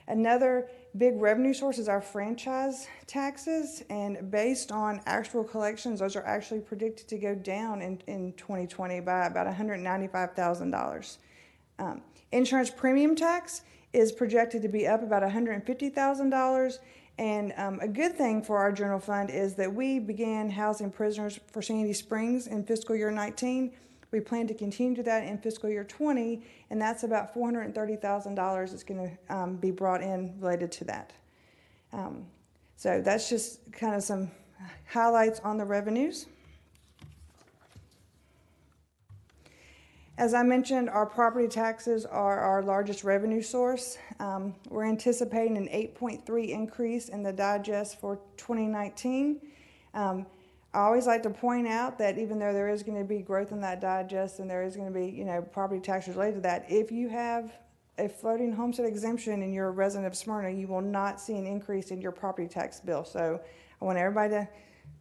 I: Another big revenue source is our franchise taxes, and based on actual collections, those are actually predicted to go down in 2020 by about $195,000. Insurance premium tax is projected to be up about $150,000. And a good thing for our general fund is that we began housing prisoners for Sandy Springs in fiscal year 19. We plan to continue to that in fiscal year 20, and that's about $430,000 that's going to be brought in related to that. So that's just kind of some highlights on the revenues. As I mentioned, our property taxes are our largest revenue source. We're anticipating an 8.3% increase in the digest for 2019. I always like to point out that even though there is going to be growth in that digest and there is going to be, you know, property taxes related to that, if you have a floating homestead exemption and you're a resident of Smyrna, you will not see an increase in your property tax bill. So I want everybody to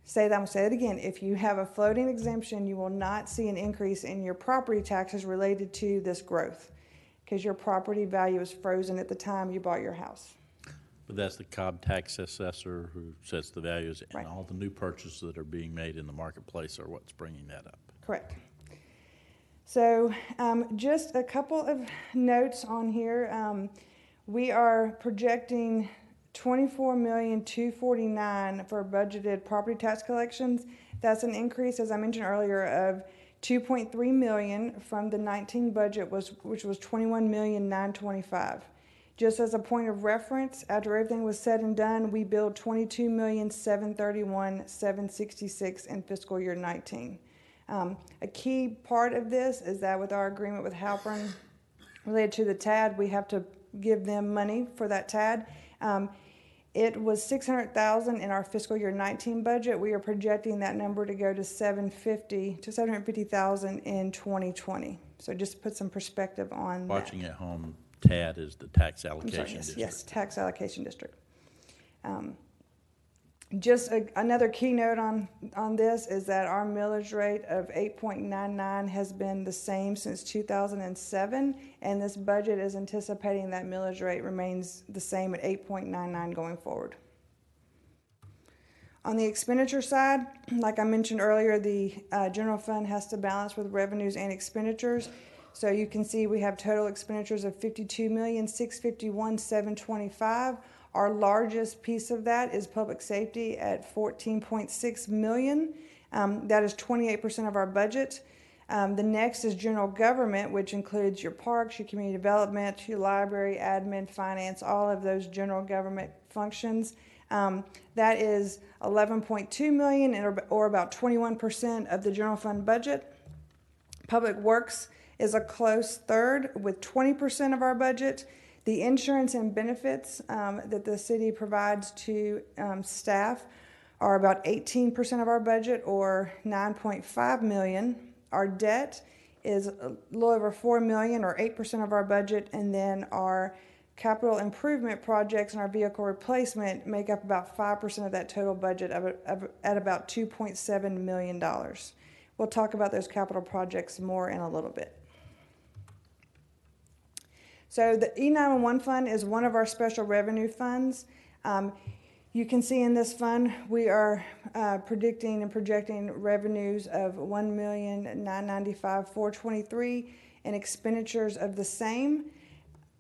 I: say that. I'm going to say it again. If you have a floating exemption, you will not see an increase in your property taxes related to this growth because your property value is frozen at the time you bought your house.
O: But that's the Cobb tax assessor who sets the values, and
I: right.
O: All the new purchases that are being made in the marketplace are what's bringing that up.
I: Correct. So just a couple of notes on here. We are projecting $24,249,000 for budgeted property tax collections. That's an increase, as I mentioned earlier, of $2.3 million from the 19 budget, which was $21,925,000. Just as a point of reference, after everything was said and done, we billed $22,731,766 in fiscal year 19. A key part of this is that with our agreement with Halpern related to the TAD, we have to give them money for that TAD. It was $600,000 in our fiscal year 19 budget. We are projecting that number to go to $750,000 in 2020. So just to put some perspective on
O: Watching
I: that.
O: at home, TAD is the tax allocation district.
I: Yes, tax allocation district. Just another keynote on this is that our millage rate of 8.99 has been the same since 2007, and this budget is anticipating that millage rate remains the same at 8.99 going forward. On the expenditure side, like I mentioned earlier, the general fund has to balance with revenues and expenditures. So you can see we have total expenditures of $52,651,725. Our largest piece of that is public safety at $14.6 million. That is 28% of our budget. The next is general government, which includes your parks, your community development, your library, admin, finance, all of those general government functions. That is $11.2 million, or about 21% of the general fund budget. Public works is a close third with 20% of our budget. The insurance and benefits that the city provides to staff are about 18% of our budget, or $9.5 million. Our debt is a little over $4 million, or 8% of our budget, and then our capital improvement projects and our vehicle replacement make up about 5% of that total budget at about $2.7 million. We'll talk about those capital projects more in a little bit. So the E911 fund is one of our special revenue funds. You can see in this fund, we are predicting and projecting revenues of $1,995,423 and expenditures of the same.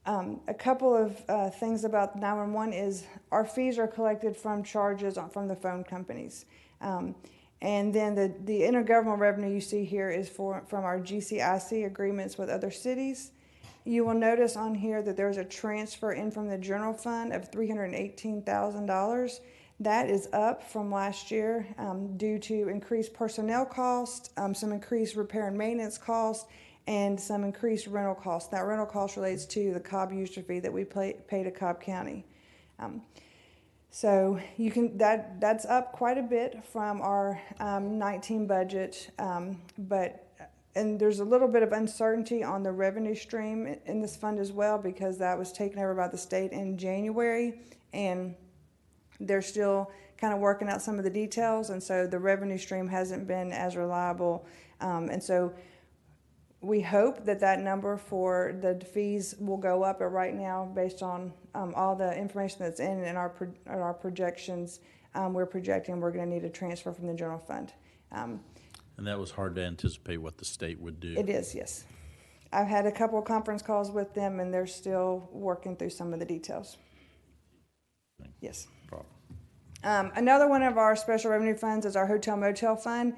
I: A couple of things about 911 is our fees are collected from charges from the phone companies. And then the intergovernmental revenue you see here is from our GCIC agreements with other cities. You will notice on here that there's a transfer in from the general fund of $318,000. That is up from last year due to increased personnel costs, some increased repair and maintenance costs, and some increased rental costs. That rental cost relates to the Cobb user fee that we pay to Cobb County. So you can that's up quite a bit from our 19 budget, and there's a little bit of uncertainty on the revenue stream in this fund as well, because that was taken over by the state in January, and they're still kind of working out some of the details, and so the revenue stream hasn't been as reliable. And so we hope that that number for the fees will go up, but right now, based on all the information that's in our projections, we're projecting we're going to need a transfer from the general fund.
O: And that was hard to anticipate what the state would do.
I: It is, yes. I've had a couple of conference calls with them, and they're still working through some of the details. Yes. Another one of our special revenue funds is our hotel motel fund.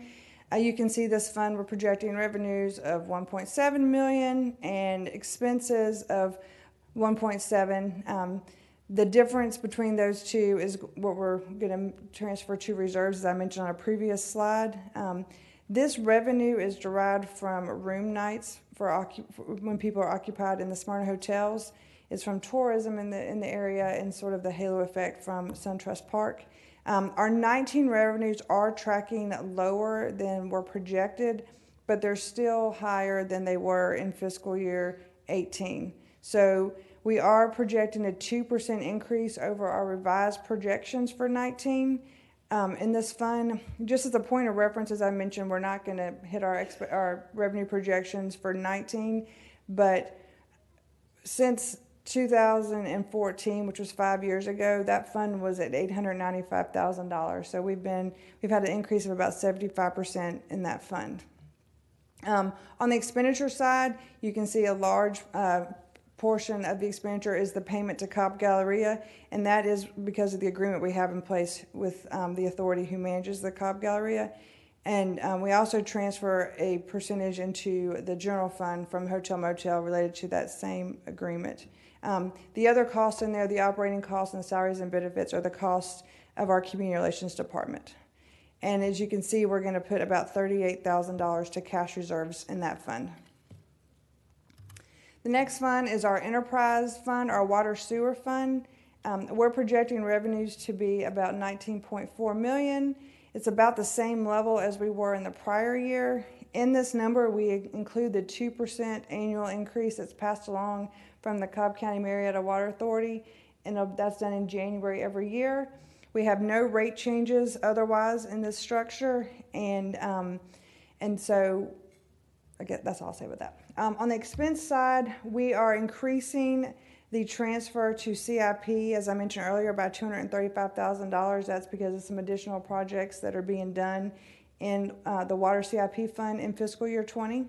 I: You can see this fund, we're projecting revenues of $1.7 million and expenses of $1.7. The difference between those two is what we're going to transfer to reserves, as I mentioned on a previous slide. This revenue is derived from room nights for when people are occupied in the Smyrna hotels. It's from tourism in the area and sort of the halo effect from SunTrust Park. Our 19 revenues are tracking lower than were projected, but they're still higher than they were in fiscal year 18. So we are projecting a 2% increase over our revised projections for 19. In this fund, just as a point of reference, as I mentioned, we're not going to hit our revenue projections for 19, but since 2014, which was 5 years ago, that fund was at $895,000. So we've had an increase of about 75% in that fund. On the expenditure side, you can see a large portion of the expenditure is the payment to Cobb Galleria, and that is because of the agreement we have in place with the authority who manages the Cobb Galleria. And we also transfer a percentage into the general fund from hotel motel related to that same agreement. The other costs in there, the operating costs and salaries and benefits, are the costs of our community relations department. And as you can see, we're going to put about $38,000 to cash reserves in that fund. The next fund is our enterprise fund, our water sewer fund. We're projecting revenues to be about $19.4 million. It's about the same level as we were in the prior year. In this number, we include the 2% annual increase that's passed along from the Cobb County Marietta Water Authority, and that's done in January every year. We have no rate changes otherwise in this structure, and so I guess that's all I'll say with that. On the expense side, we are increasing the transfer to CIP, as I mentioned earlier, by $235,000. That's because of some additional projects that are being done in the water CIP fund in fiscal year 20.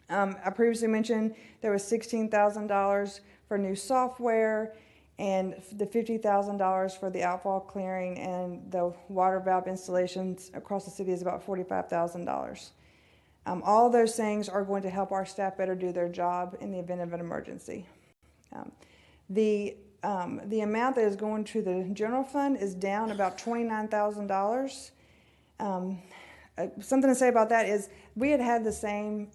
I: I previously mentioned there was $16,000 for new software, and the $50,000 for the outfall clearing and the water valve installations across the city is about $45,000. All those things are going to help our staff better do their job in the event of an emergency. The amount that is going to the general fund is down about $29,000. Something to say about that is we had the same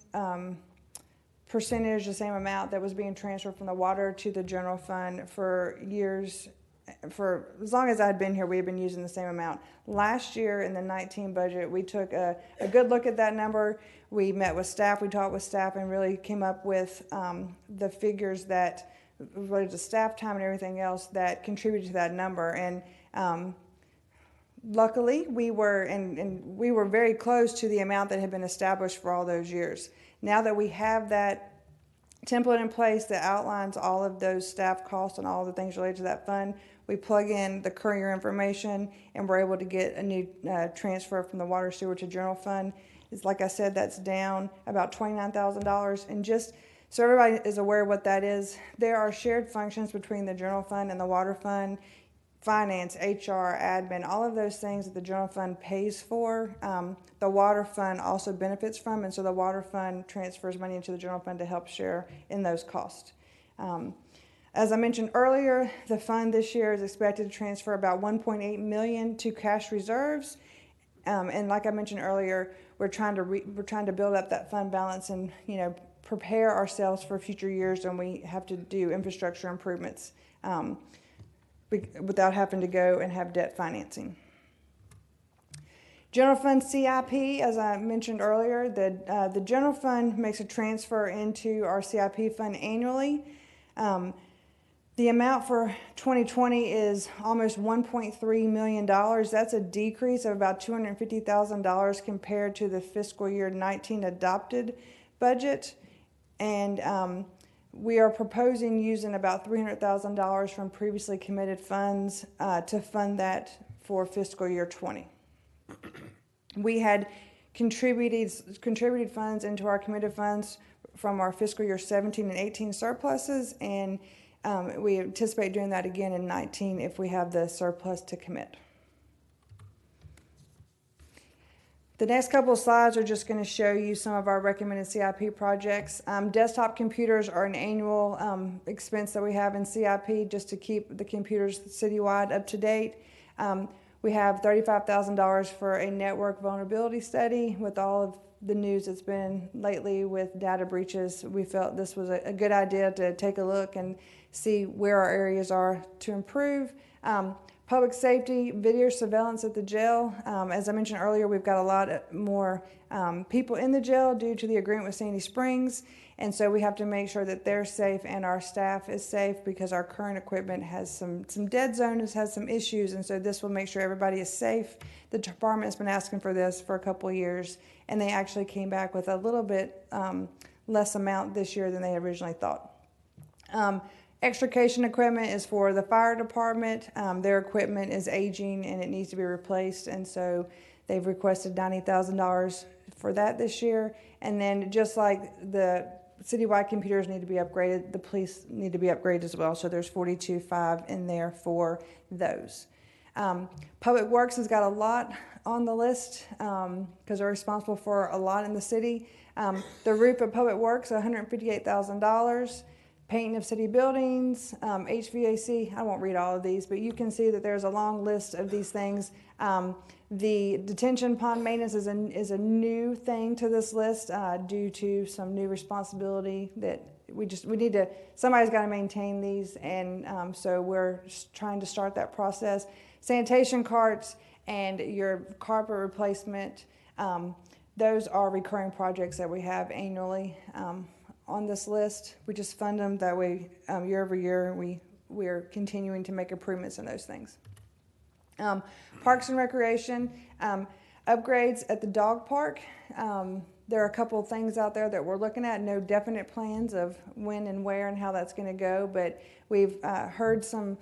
I: percentage, the same amount that was being transferred from the water to the general fund for years for as long as I'd been here, we had been using the same amount. Last year in the 19 budget, we took a good look at that number. We met with staff, we talked with staff, and really came up with the figures that related to staff time and everything else that contributed to that number. And luckily, we were very close to the amount that had been established for all those years. Now that we have that template in place that outlines all of those staff costs and all the things related to that fund, we plug in the current year information, and we're able to get a new transfer from the water sewer to general fund. It's like I said, that's down about $29,000. And just so everybody is aware of what that is, there are shared functions between the general fund and the water fund. Finance, HR, admin, all of those things that the general fund pays for, the water fund also benefits from, and so the water fund transfers money into the general fund to help share in those costs. As I mentioned earlier, the fund this year is expected to transfer about $1.8 million to cash reserves, and like I mentioned earlier, we're trying to build up that fund balance and prepare ourselves for future years when we have to do infrastructure improvements. Without having to go and have debt financing. General fund CIP, as I mentioned earlier, the general fund makes a transfer into our CIP fund annually. The amount for 2020 is almost $1.3 million. That's a decrease of about $250,000 compared to the fiscal year 19 adopted budget. And we are proposing using about $300,000 from previously committed funds to fund that for fiscal year 20. We had contributed funds into our committed funds from our fiscal year 17 and 18 surpluses, and we anticipate doing that again in 19 if we have the surplus to commit. The next couple of slides are just going to show you some of our recommended CIP projects. Desktop computers are an annual expense that we have in CIP just to keep the computers citywide up to date. We have $35,000 for a network vulnerability study. With all of the news that's been lately with data breaches, we felt this was a good idea to take a look and see where our areas are to improve. Public safety, video surveillance at the jail. As I mentioned earlier, we've got a lot more people in the jail due to the agreement with Sandy Springs, and so we have to make sure that they're safe and our staff is safe because our current equipment has some dead zones, has some issues, and so this will make sure everybody is safe. The department has been asking for this for a couple of years, and they actually came back with a little bit less amount this year than they originally thought. Extrication equipment is for the fire department. Their equipment is aging and it needs to be replaced, and so they've requested $90,000 for that this year. And then just like the citywide computers need to be upgraded, the police need to be upgraded as well, so there's $42,500 in there for those. Public Works has got a lot on the list because they're responsible for a lot in the city. The roof at Public Works, $158,000. Painting of city buildings, HVAC, I won't read all of these, but you can see that there's a long list of these things. The detention pond maintenance is a new thing to this list due to some new responsibility that we need to, somebody's got to maintain these, and so we're trying to start that process. Sanitation carts and your carpet replacement, those are recurring projects that we have annually. On this list, we just fund them that way year over year. We are continuing to make improvements in those things. Parks and Recreation, upgrades at the dog park. There are a couple of things out there that we're looking at, no definite plans of when and where and how that's going to go, but we've heard some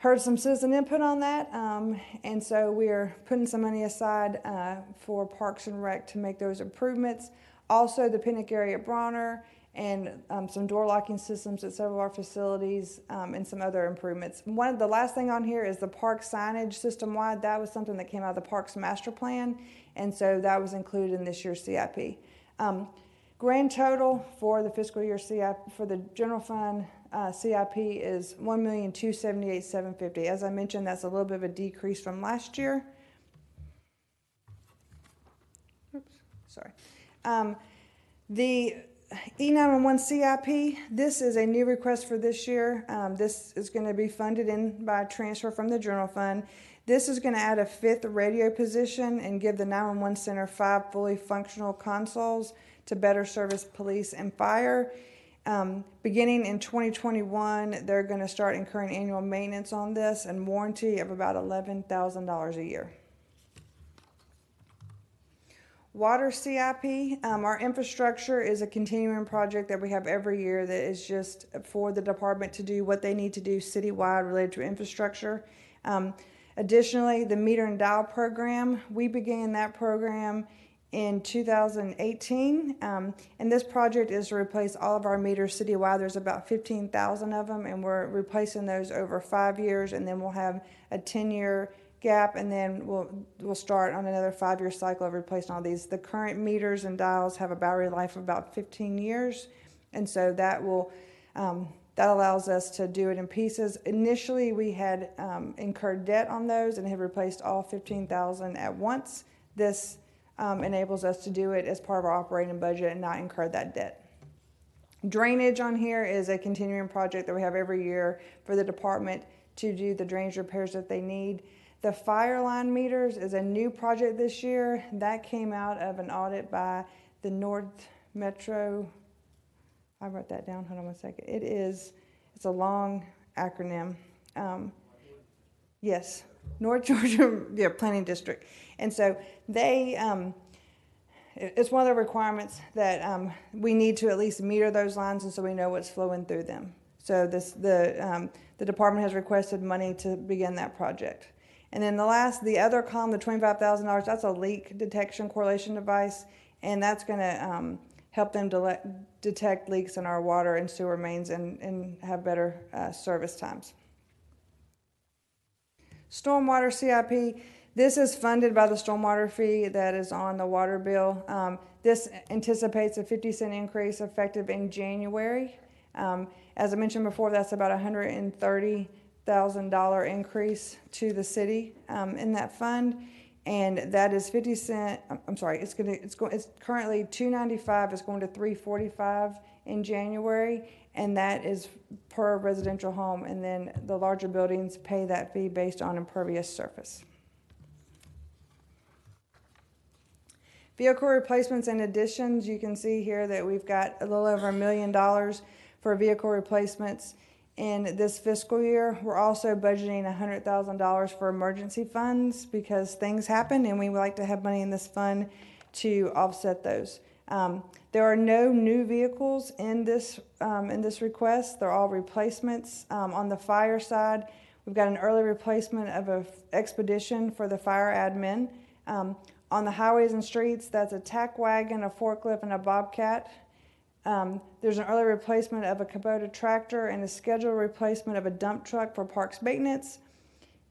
I: citizen input on that, and so we're putting some money aside for Parks and Rec to make those improvements. Also, the picnic area at Bronner and some door locking systems at several of our facilities and some other improvements. The last thing on here is the park signage system-wide. That was something that came out of the Parks Master Plan, and so that was included in this year's CIP. Grand total for the fiscal year CIP for the general fund CIP is $1,278,750. As I mentioned, that's a little bit of a decrease from last year. Oops, sorry. The E911 CIP, this is a new request for this year. This is going to be funded in by transfer from the general fund. This is going to add a 5th radio position and give the 911 center 5 fully functional consoles to better service police and fire. Beginning in 2021, they're going to start incurring annual maintenance on this and warranty of about $11,000 a year. Water CIP, our infrastructure is a continuing project that we have every year that is just for the department to do what they need to do citywide related to infrastructure. Additionally, the meter and dial program, we began that program in 2018, and this project is to replace all of our meters citywide. There's about 15,000 of them, and we're replacing those over 5 years, and then we'll have a 10-year gap, and then we'll start on another 5-year cycle of replacing all these. The current meters and dials have a battery life of about 15 years, and so that will that allows us to do it in pieces. Initially, we had incurred debt on those and had replaced all 15,000 at once. This enables us to do it as part of our operating budget and not incur that debt. Drainage on here is a continuing project that we have every year for the department to do the drainage repairs that they need. The fire line meters is a new project this year. That came out of an audit by the North Metro. I wrote that down, hold on one second. It's a long acronym. Yes, North Georgia Planning District. And so they, it's one of the requirements that we need to at least meter those lines, and so we know what's flowing through them. So the department has requested money to begin that project. And then the other column, the $25,000, that's a leak detection correlation device, and that's going to help them detect leaks in our water and sewer mains and have better service times. Stormwater CIP, this is funded by the stormwater fee that is on the water bill. This anticipates a 50-cent increase effective in January. As I mentioned before, that's about $130,000 increase to the city in that fund, and that is 50 cent. I'm sorry, it's currently $295. It's going to $345 in January, and that is per residential home. And then the larger buildings pay that fee based on impervious surface. Vehicle replacements and additions. You can see here that we've got a little over $1 million for vehicle replacements in this fiscal year. We're also budgeting $100,000 for emergency funds because things happen and we would like to have money in this fund to offset those. There are no new vehicles in this request. They're all replacements. On the fire side, we've got an early replacement of an Expedition for the fire admin. On the highways and streets, that's a tack wagon, a forklift, and a Bobcat. There's an early replacement of a Kubota tractor and a scheduled replacement of a dump truck for parks maintenance.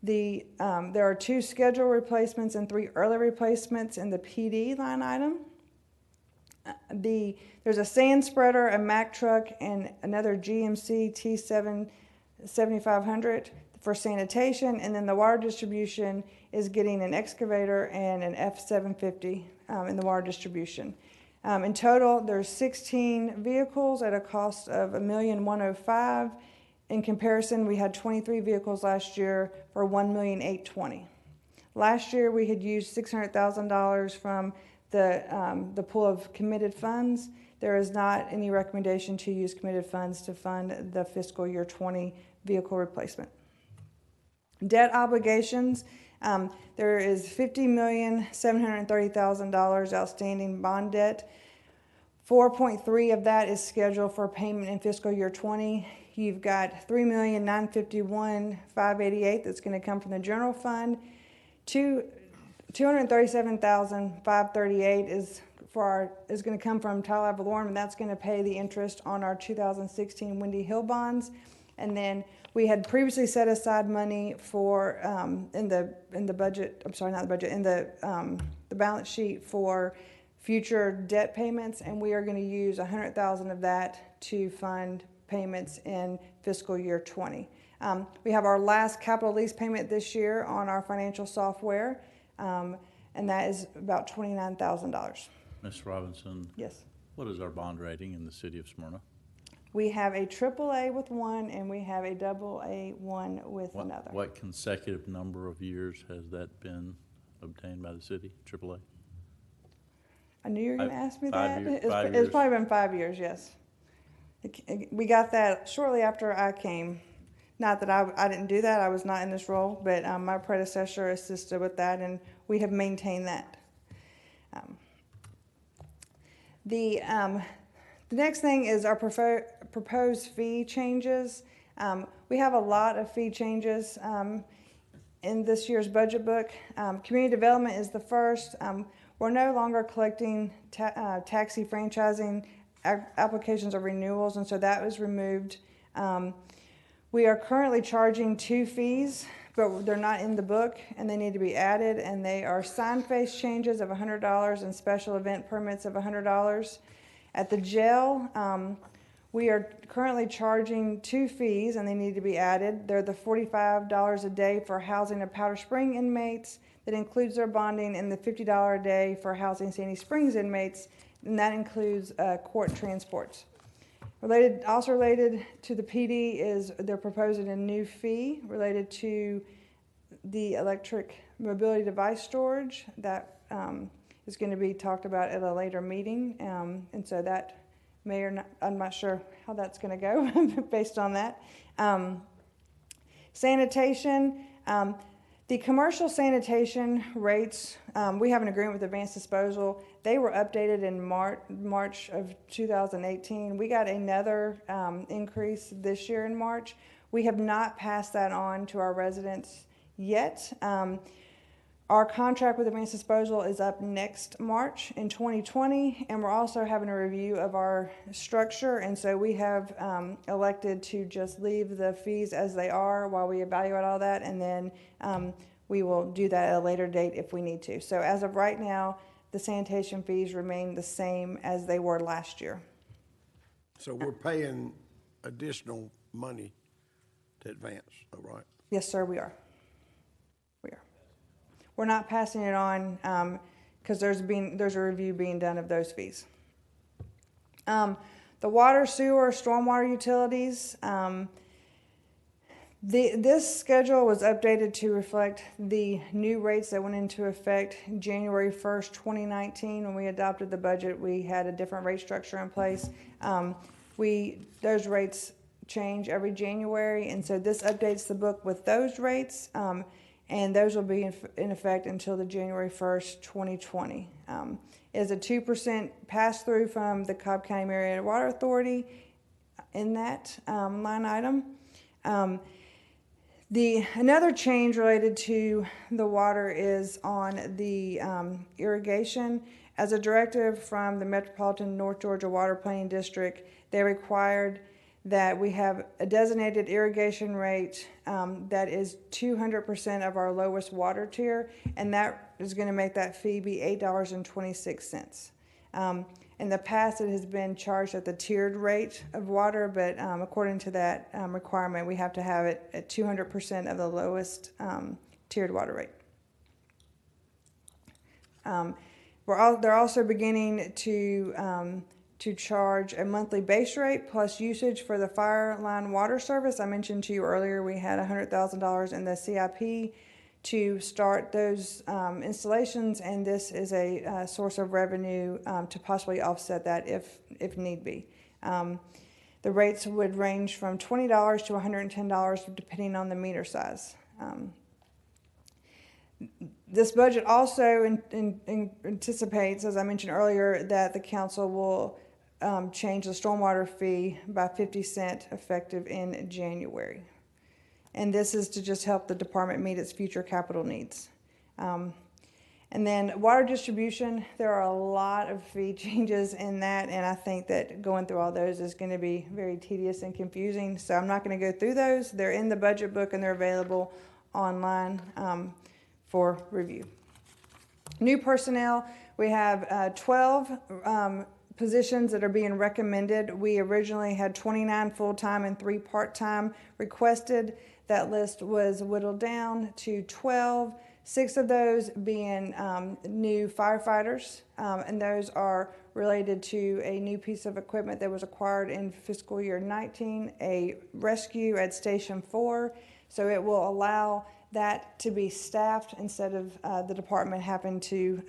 I: There are 2 scheduled replacements and 3 early replacements in the PD line item. There's a sand spreader, a Mack truck, and another GMC T7500 for sanitation, and then the water distribution is getting an excavator and an F750 in the water distribution. In total, there's 16 vehicles at a cost of $1,105,000. In comparison, we had 23 vehicles last year for $1,820,000. Last year, we had used $600,000 from the pool of committed funds. There is not any recommendation to use committed funds to fund the fiscal year 20 vehicle replacement. Debt obligations. There is $50,730,000 outstanding bond debt. 4.3 of that is scheduled for payment in fiscal year 20. You've got $3,951,588 that's going to come from the general fund. $237,538 is going to come from Tyler Valorum, and that's going to pay the interest on our 2016 Windy Hill bonds. And then we had previously set aside money for in the budget. I'm sorry, not the budget. In the balance sheet for future debt payments, and we are going to use $100,000 of that to fund payments in fiscal year 20. We have our last capital lease payment this year on our financial software, and that is about $29,000.
O: Ms. Robinson?
I: Yes.
O: What is our bond rating in the city of Smyrna?
I: We have a AAA with one, and we have a AA1 with another.
O: What consecutive number of years has that been obtained by the city, AAA?
I: I knew you were going to ask me that.
O: Five
I: It's
O: years.
I: probably been 5 years, yes. We got that shortly after I came. Not that I didn't do that, I was not in this role, but my predecessor assisted with that, and we have maintained that. The next thing is our proposed fee changes. We have a lot of fee changes in this year's budget book. Community development is the first. We're no longer collecting taxi franchising applications or renewals, and so that was removed. We are currently charging 2 fees, but they're not in the book, and they need to be added, and they are sign face changes of $100 and special event permits of $100. At the jail, we are currently charging 2 fees, and they need to be added. They're the $45 a day for housing of Powder Spring inmates. That includes their bonding, and the $50 a day for housing Sandy Springs inmates, and that includes court transports. Also related to the PD is they're proposing a new fee related to the electric mobility device storage that is going to be talked about at a later meeting, and so that may or not, I'm not sure how that's going to go based on that. Sanitation. The commercial sanitation rates, we have an agreement with Advanced Disposal. They were updated in March of 2018. We got another increase this year in March. We have not passed that on to our residents yet. Our contract with Advanced Disposal is up next March in 2020, and we're also having a review of our structure, and so we have elected to just leave the fees as they are while we evaluate all that, and then we will do that at a later date if we need to. So as of right now, the sanitation fees remain the same as they were last year.
A: So we're paying additional money to Advance, all right?
I: Yes, sir, we are. We're not passing it on because there's a review being done of those fees. The water, sewer, stormwater utilities. This schedule was updated to reflect the new rates that went into effect January 1st, 2019. When we adopted the budget, we had a different rate structure in place. Those rates change every January, and so this updates the book with those rates. And those will be in effect until the January 1st, 2020. Is a 2% pass-through from the Cobb County Marietta Water Authority in that line item. Another change related to the water is on the irrigation. As a directive from the Metropolitan North Georgia Water Planning District, they required that we have a designated irrigation rate that is 200% of our lowest water tier, and that is going to make that fee be $8.26. In the past, it has been charged at the tiered rate of water, but according to that requirement, we have to have it at 200% of the lowest tiered water rate. They're also beginning to charge a monthly base rate plus usage for the fire line water service. I mentioned to you earlier we had $100,000 in the CIP to start those installations, and this is a source of revenue to possibly offset that if need be. The rates would range from $20 to $110 depending on the meter size. This budget also anticipates, as I mentioned earlier, that the council will change the stormwater fee by 50 cents effective in January. And this is to just help the department meet its future capital needs. And then water distribution, there are a lot of fee changes in that, and I think that going through all those is going to be very tedious and confusing. So I'm not going to go through those. They're in the budget book and they're available online for review. New personnel, we have 12 positions that are being recommended. We originally had 29 full-time and 3 part-time requested. That list was whittled down to 12, 6 of those being new firefighters, and those are related to a new piece of equipment that was acquired in fiscal year 19, a rescue at Station 4. So it will allow that to be staffed instead of the department having to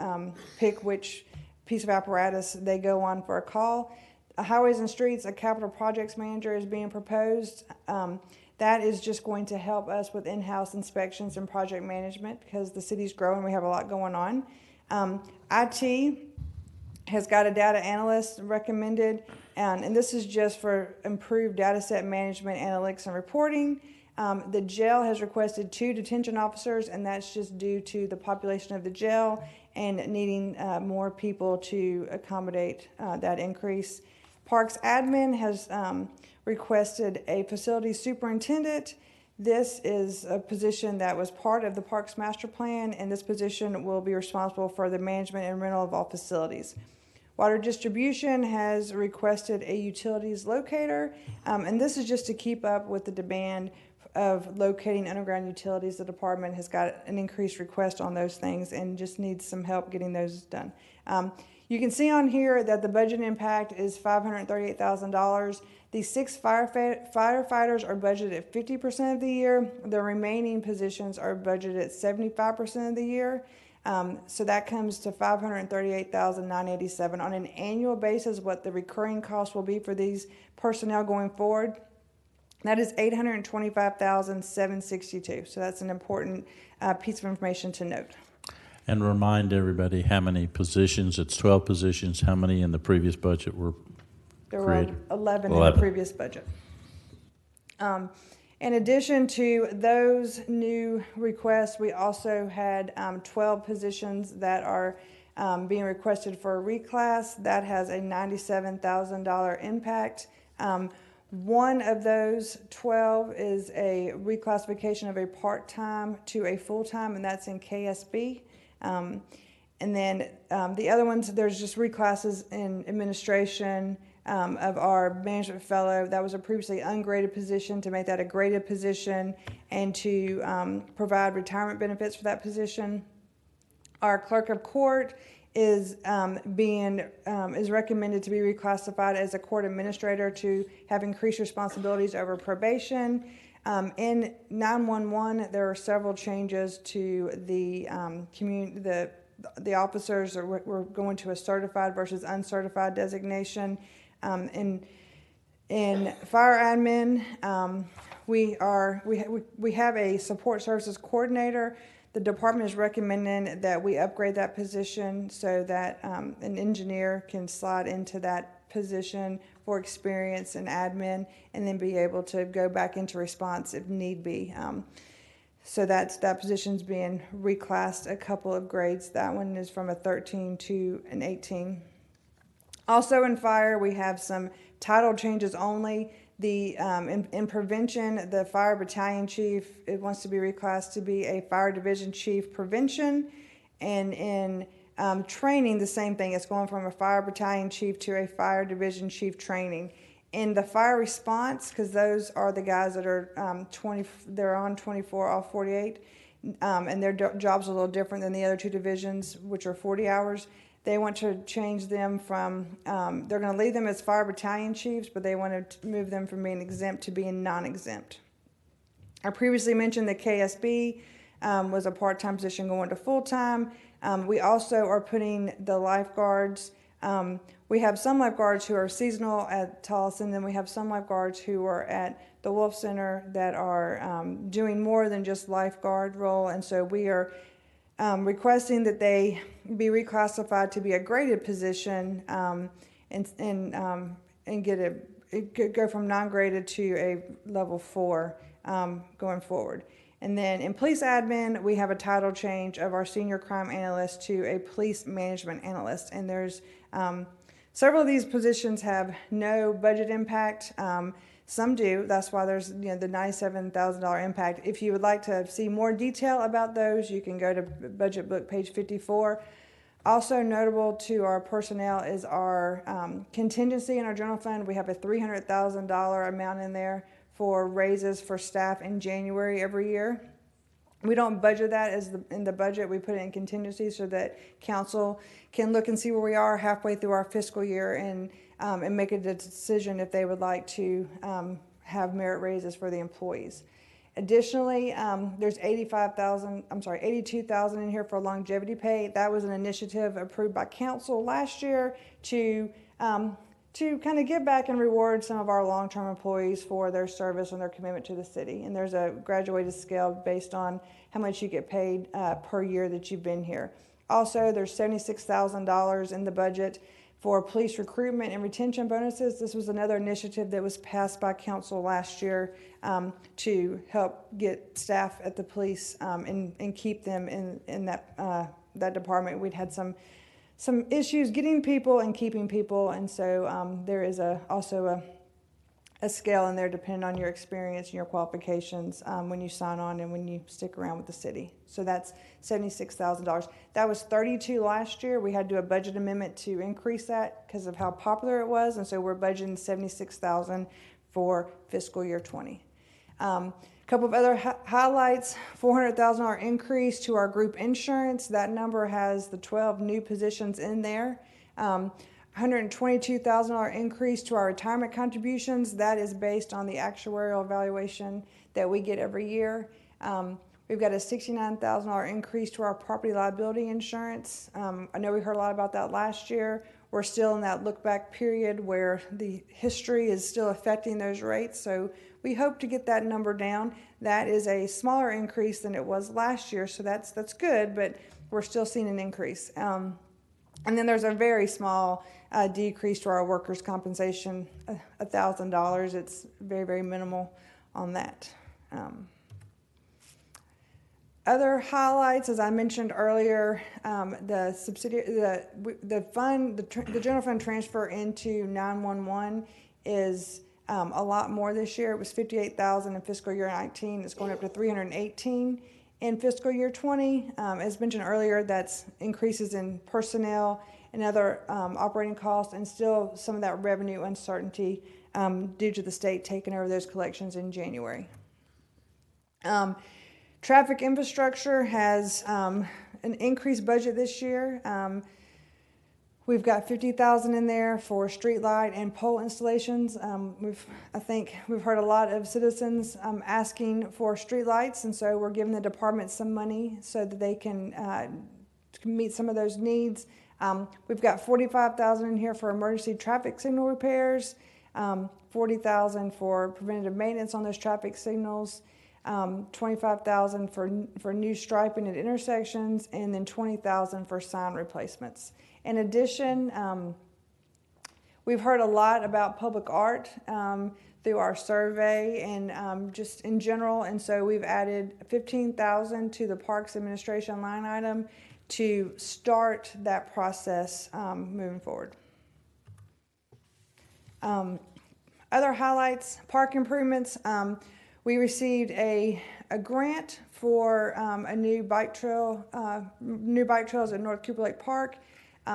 I: pick which piece of apparatus they go on for a call. Highways and Streets, a capital projects manager is being proposed. That is just going to help us with in-house inspections and project management because the city's growing. We have a lot going on. IT has got a data analyst recommended, and this is just for improved data set management, analytics, and reporting. The jail has requested 2 detention officers, and that's just due to the population of the jail and needing more people to accommodate that increase. Parks admin has requested a facility superintendent. This is a position that was part of the Parks Master Plan, and this position will be responsible for the management and rental of all facilities. Water distribution has requested a utilities locator, and this is just to keep up with the demand of locating underground utilities. The department has got an increased request on those things and just needs some help getting those done. You can see on here that the budget impact is $538,000. The 6 firefighters are budgeted at 50% of the year. The remaining positions are budgeted at 75% of the year. So that comes to $538,987 on an annual basis. What the recurring cost will be for these personnel going forward, that is $825,762. So that's an important piece of information to note.
O: And remind everybody how many positions, it's 12 positions, how many in the previous budget were
I: There
O: created?
I: were 11 in the previous budget. In addition to those new requests, we also had 12 positions that are being requested for a reclass. That has a $97,000 impact. One of those 12 is a reclassification of a part-time to a full-time, and that's in KSB. And then the other ones, there's just reclasses in administration of our management fellow. That was a previously ungraded position to make that a graded position and to provide retirement benefits for that position. Our clerk of court is recommended to be reclassified as a court administrator to have increased responsibilities over probation. In 911, there are several changes to the the officers. We're going to a certified versus uncertified designation. In fire admin, we have a support services coordinator. The department is recommending that we upgrade that position so that an engineer can slide into that position for experience and admin and then be able to go back into response if need be. So that position's being reclassed a couple of grades. That one is from a 13 to an 18. Also in fire, we have some title changes only. In prevention, the fire battalion chief, it wants to be reclassed to be a fire division chief prevention. And in training, the same thing. It's going from a fire battalion chief to a fire division chief training. In the fire response, because those are the guys that are they're on 24 off 48, and their jobs are a little different than the other 2 divisions, which are 40 hours. They want to change them from, they're going to leave them as fire battalion chiefs, but they want to move them from being exempt to being non-exempt. I previously mentioned that KSB was a part-time position going to full-time. We also are putting the lifeguards. We have some lifeguards who are seasonal at Tolleson, then we have some lifeguards who are at the Wolf Center that are doing more than just lifeguard role, and so we are requesting that they be reclassified to be a graded position and go from non-graded to a level 4 going forward. And then in police admin, we have a title change of our senior crime analyst to a police management analyst. And there's several of these positions have no budget impact. Some do. That's why there's the $97,000 impact. If you would like to see more detail about those, you can go to budget book page 54. Also notable to our personnel is our contingency in our general fund. We have a $300,000 amount in there for raises for staff in January every year. We don't budget that in the budget. We put it in contingency so that council can look and see where we are halfway through our fiscal year and make a decision if they would like to have merit raises for the employees. Additionally, there's $82,000 in here for longevity pay. That was an initiative approved by council last year to kind of give back and reward some of our long-term employees for their service and their commitment to the city. And there's a graduated scale based on how much you get paid per year that you've been here. Also, there's $76,000 in the budget for police recruitment and retention bonuses. This was another initiative that was passed by council last year to help get staff at the police and keep them in that department. We'd had some issues getting people and keeping people, and so there is also a scale in there depending on your experience and your qualifications when you sign on and when you stick around with the city. So that's $76,000. That was $32,000 last year. We had to do a budget amendment to increase that because of how popular it was, and so we're budgeting $76,000 for fiscal year 20. A couple of other highlights: $400,000 increase to our group insurance. That number has the 12 new positions in there. $122,000 increase to our retirement contributions. That is based on the actuarial evaluation that we get every year. We've got a $69,000 increase to our property liability insurance. I know we heard a lot about that last year. We're still in that look-back period where the history is still affecting those rates, so we hope to get that number down. That is a smaller increase than it was last year, so that's good, but we're still seeing an increase. And then there's a very small decrease to our workers' compensation, $1,000. It's very, very minimal on that. Other highlights, as I mentioned earlier, the general fund transfer into 911 is a lot more this year. It was $58,000 in fiscal year 19. It's going up to $318,000 in fiscal year 20. As mentioned earlier, that's increases in personnel and other operating costs, and still some of that revenue uncertainty due to the state taking over those collections in January. Traffic infrastructure has an increased budget this year. We've got $50,000 in there for street light and pole installations. I think we've heard a lot of citizens asking for street lights, and so we're giving the department some money so that they can meet some of those needs. We've got $45,000 in here for emergency traffic signal repairs, $40,000 for preventative maintenance on those traffic signals, $25,000 for new striping at intersections, and then $20,000 for sign replacements. In addition, we've heard a lot about public art through our survey and just in general, and so we've added $15,000 to the Parks Administration line item to start that process moving forward. Other highlights: park improvements. We received a grant for a new bike trails at North Cooper Lake Park.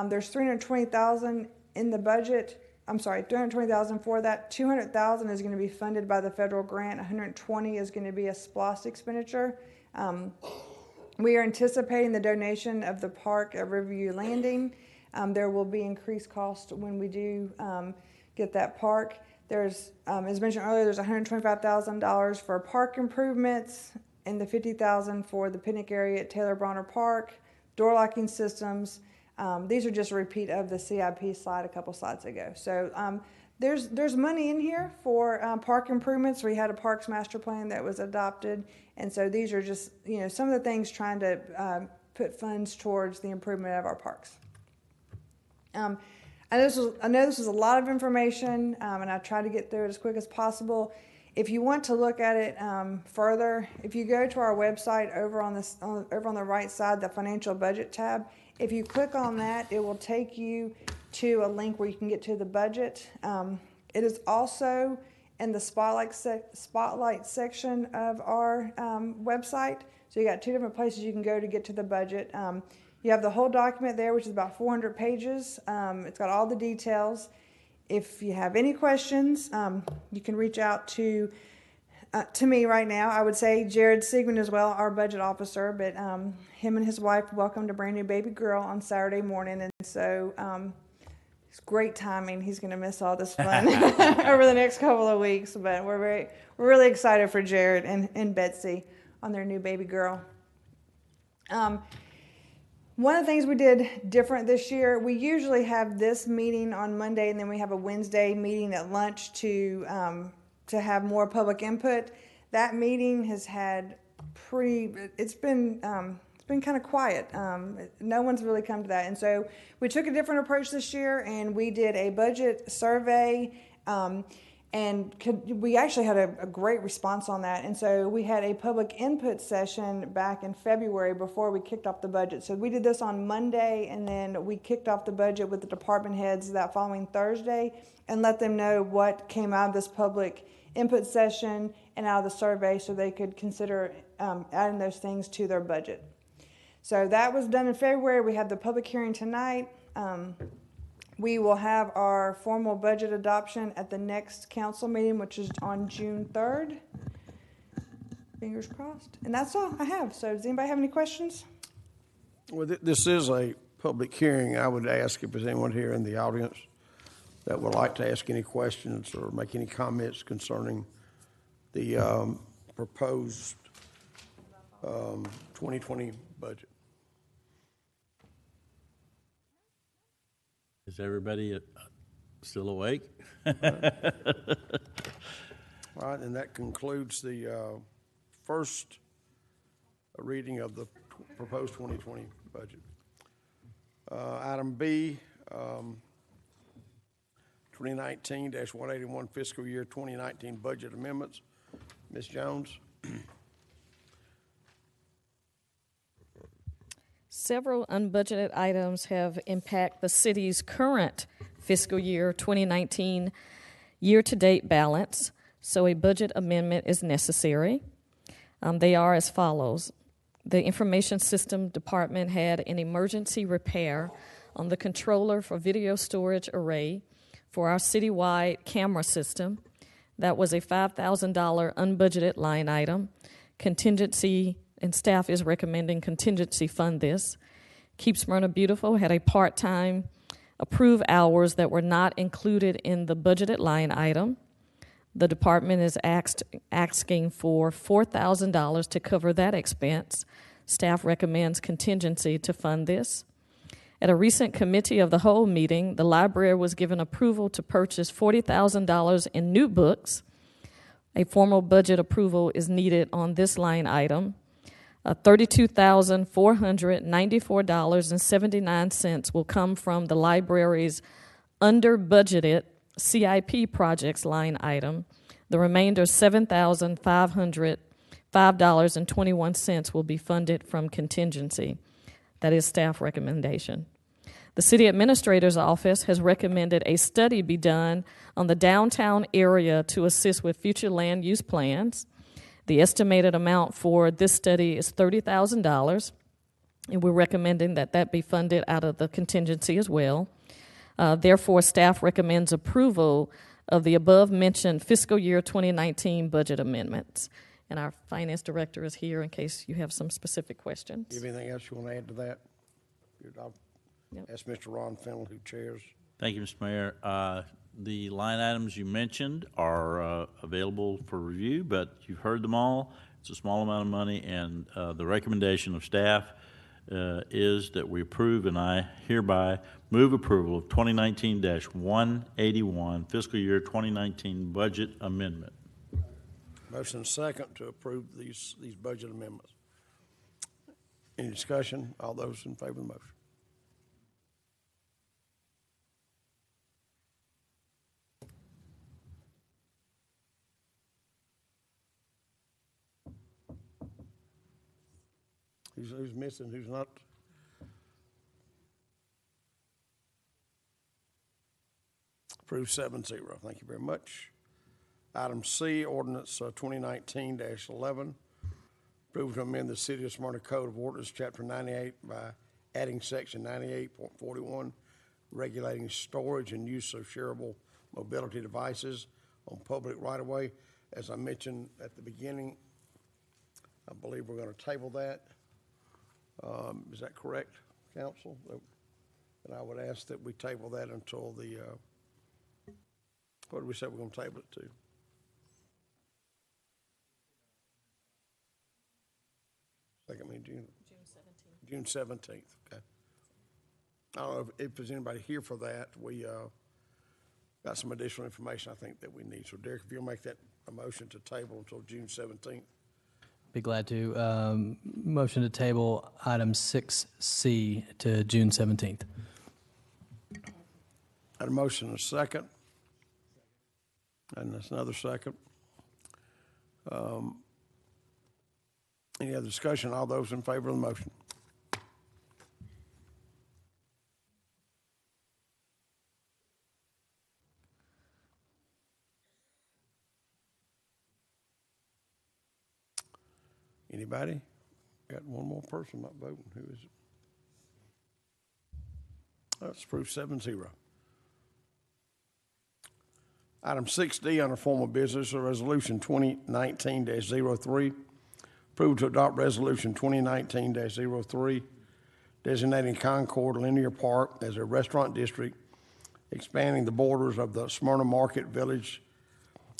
I: There's $320,000 in the budget. $320,000 for that. $200,000 is going to be funded by the federal grant. $120,000 is going to be a SPLOST expenditure. We are anticipating the donation of the park at Riverview Landing. There will be increased cost when we do get that park. There's, as mentioned earlier, there's $125,000 for park improvements and the $50,000 for the picnic area at Taylor Bronner Park, door locking systems. These are just a repeat of the CIP slide a couple slides ago. So there's money in here for park improvements. We had a parks master plan that was adopted, and so these are just some of the things trying to put funds towards the improvement of our parks. I know this is a lot of information, and I try to get through it as quick as possible. If you want to look at it further, if you go to our website over on the right side, the financial budget tab, if you click on that, it will take you to a link where you can get to the budget. It is also in the spotlight section of our website. So you got two different places you can go to get to the budget. You have the whole document there, which is about 400 pages. It's got all the details. If you have any questions, you can reach out to to me right now. I would say Jared Siegman as well, our budget officer, but him and his wife welcomed a brand new baby girl on Saturday morning, and so it's great timing. He's going to miss all this fun over the next couple of weeks, but we're really excited for Jared and Betsy on their new baby girl. One of the things we did different this year, we usually have this meeting on Monday, and then we have a Wednesday meeting at lunch to have more public input. That meeting has had it's been kind of quiet. No one's really come to that. And so we took a different approach this year, and we did a budget survey, and we actually had a great response on that. And so we had a public input session back in February before we kicked off the budget. So we did this on Monday, and then we kicked off the budget with the department heads that following Thursday and let them know what came out of this public input session and out of the survey so they could consider adding those things to their budget. So that was done in February. We had the public hearing tonight. We will have our formal budget adoption at the next council meeting, which is on June 3rd. Fingers crossed. And that's all I have. So does anybody have any questions?
A: Well, this is a public hearing. I would ask if there's anyone here in the audience that would like to ask any questions or make any comments concerning the proposed 2020 budget.
O: Is everybody still awake?
A: All right, and that concludes the first reading of the proposed 2020 budget. Item B, 2019-181 fiscal year 2019 budget amendments. Ms. Jones.
B: Several unbudgeted items have impacted the city's current fiscal year 2019 year-to-date balance, so a budget amendment is necessary. They are as follows. The Information System Department had an emergency repair on the controller for video storage array for our citywide camera system. That was a $5,000 unbudgeted line item. Contingency and staff is recommending contingency fund this. Keep Smyrna Beautiful had a part-time approved hours that were not included in the budgeted line item. The department is asking for $4,000 to cover that expense. Staff recommends contingency to fund this. At a recent committee of the whole meeting, the library was given approval to purchase $40,000 in new books. A formal budget approval is needed on this line item. $32,494.79 will come from the library's under-budgeted CIP projects line item. The remainder, $7,505.21, will be funded from contingency. That is staff recommendation. The city administrator's office has recommended a study be done on the downtown area to assist with future land use plans. The estimated amount for this study is $30,000, and we're recommending that that be funded out of the contingency as well. Therefore, staff recommends approval of the above-mentioned fiscal year 2019 budget amendments. And our finance director is here in case you have some specific questions.
A: Do you have anything else you want to add to that? I'll ask Mr. Ron Fennell, who chairs.
O: Thank you, Mr. Mayor. The line items you mentioned are available for review, but you've heard them all. It's a small amount of money, and the recommendation of staff is that we approve, and I hereby move approval of 2019-181 fiscal year 2019 budget amendment.
A: Motion second to approve these budget amendments. Any discussion? All those in favor of the motion? Who's missing? Who's not? Approved 7-0. Thank you very much. Item C, ordinance 2019-11. Approve to amend the City of Smyrna Code of Ordinance, Chapter 98, by adding Section 98.41, regulating storage and use of shareable mobility devices on public right-of-way. As I mentioned at the beginning, I believe we're going to table that. Is that correct, council? And I would ask that we table that until the, what did we say we're going to table it to? Second meeting, June? June 17th, okay. I don't know if there's anybody here for that. We got some additional information I think that we need. So Derek, if you'll make that a motion to table until June 17th.
G: Be glad to. Motion to table item 6C to June 17th.
A: Had a motion and a second. And that's another second. Any other discussion? All those in favor of the motion? Anybody? Got one more person not voting. Who is it? That's approved 7-0. Item 6D under formal business, a resolution 2019-03. Approval to adopt resolution 2019-03, designating Concord Linear Park as a restaurant district, expanding the borders of the Smyrna Market Village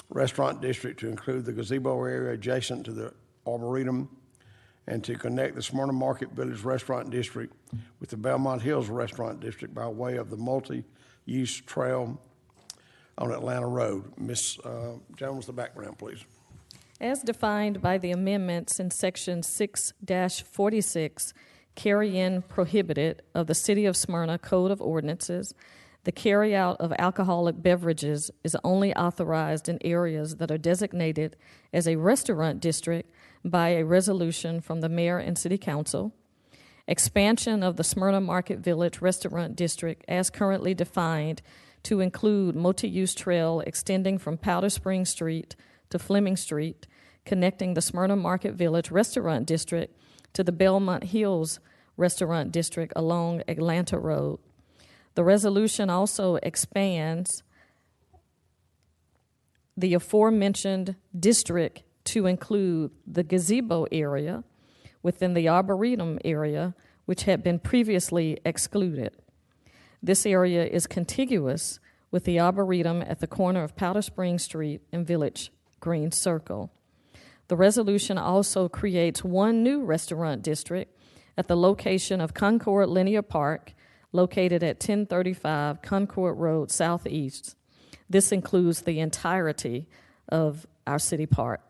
A: Restaurant District to include the gazebo area adjacent to the Arboretum, and to connect the Smyrna Market Village Restaurant District with the Belmont Hills Restaurant District by way of the multi-use trail on Atlanta Road. Ms. Jones, the background, please.
B: As defined by the amendments in Section 6-46, carry-in prohibited of the City of Smyrna Code of Ordinances, the carry-out of alcoholic beverages is only authorized in areas that are designated as a restaurant district by a resolution from the mayor and city council. Expansion of the Smyrna Market Village Restaurant District as currently defined to include multi-use trail extending from Powder Spring Street to Fleming Street, connecting the Smyrna Market Village Restaurant District to the Belmont Hills Restaurant District along Atlanta Road. The resolution also expands the aforementioned district to include the gazebo area within the Arboretum area, which had been previously excluded. This area is contiguous with the Arboretum at the corner of Powder Spring Street and Village Green Circle. The resolution also creates one new restaurant district at the location of Concord Linear Park, located at 1035 Concord Road Southeast. This includes the entirety of our city park.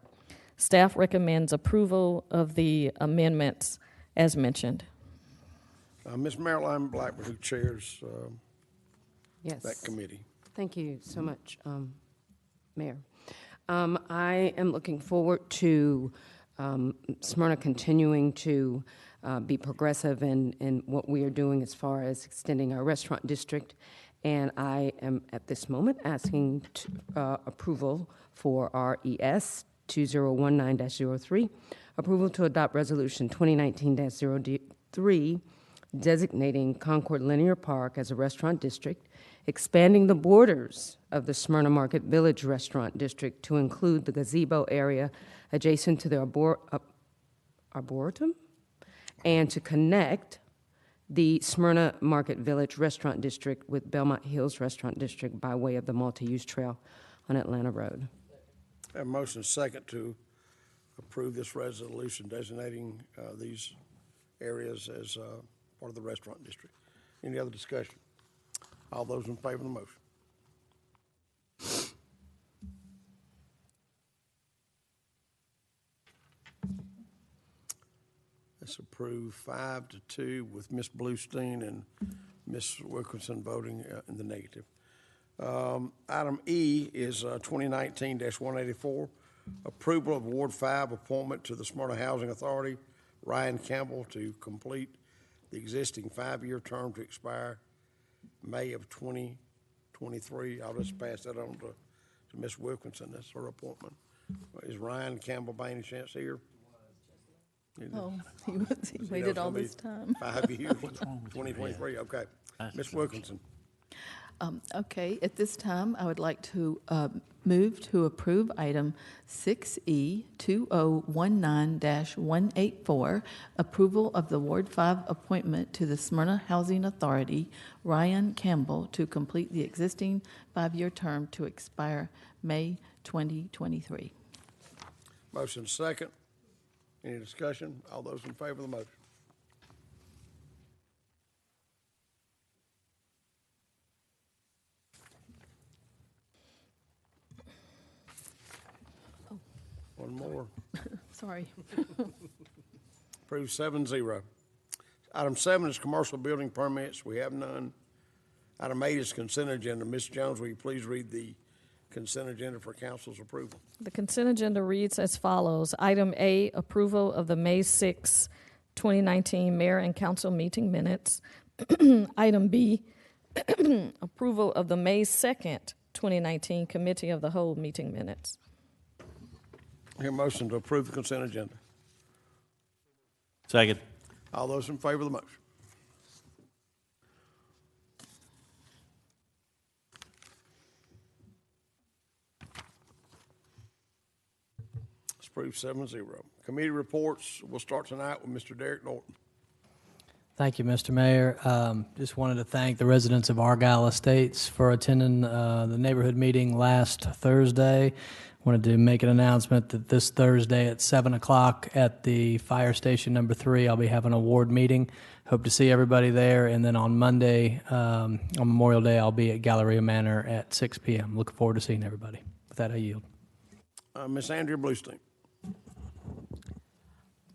B: Staff recommends approval of the amendments as mentioned.
A: Ms. Marilyn Blackburn, who chairs
L: Yes.
A: that committee.
L: Thank you so much, Mayor. I am looking forward to Smyrna continuing to be progressive in what we are doing as far as extending our restaurant district. And I am at this moment asking approval for RES 2019-03, approval to adopt resolution 2019-03, designating Concord Linear Park as a restaurant district, expanding the borders of the Smyrna Market Village Restaurant District to include the gazebo area adjacent to the Arboretum, and to connect the Smyrna Market Village Restaurant District with Belmont Hills Restaurant District by way of the multi-use trail on Atlanta Road.
A: Have a motion second to approve this resolution designating these areas as part of the restaurant district. Any other discussion? All those in favor of the motion? That's approved 5-2 with Ms. Bluestein and Ms. Wilkinson voting in the negative. Item E is 2019-184, approval of Ward 5 appointment to the Smyrna Housing Authority, Ryan Campbell, to complete the existing 5-year term to expire May of 2023. I'll just pass that on to Ms. Wilkinson. That's her appointment. Is Ryan Campbell by any chance here?
P: Oh, he waited all this time.
A: 5 years, 2023, okay. Ms. Wilkinson.
P: Okay, at this time, I would like to Move to approve item 6E 2019-184, approval of the Ward 5 appointment to the Smyrna Housing Authority, Ryan Campbell, to complete the existing 5-year term to expire May 2023.
A: Motion second. Any discussion? All those in favor of the motion? One more.
P: Sorry.
A: Approved 7-0. Item 7 is commercial building permits. We have none. Item 8 is consent agenda. Ms. Jones, will you please read the consent agenda for council's approval?
B: The consent agenda reads as follows. Item A, approval of the May 6, 2019 mayor and council meeting minutes. Item B, approval of the May 2nd, 2019 committee of the whole meeting minutes.
A: Hear a motion to approve the consent agenda.
O: Second.
A: All those in favor of the motion? It's approved 7-0. Committee reports, we'll start tonight with Mr. Derek Norton.
G: Thank you, Mr. Mayor. Just wanted to thank the residents of Argyle Estates for attending the neighborhood meeting last Thursday. Wanted to make an announcement that this Thursday at 7 o'clock at the fire station number 3, I'll be having a ward meeting. Hope to see everybody there. And then on Monday, on Memorial Day, I'll be at Galleria Manor at 6 p.m. Looking forward to seeing everybody. With that, I yield.
A: Ms. Andrea Bluestein.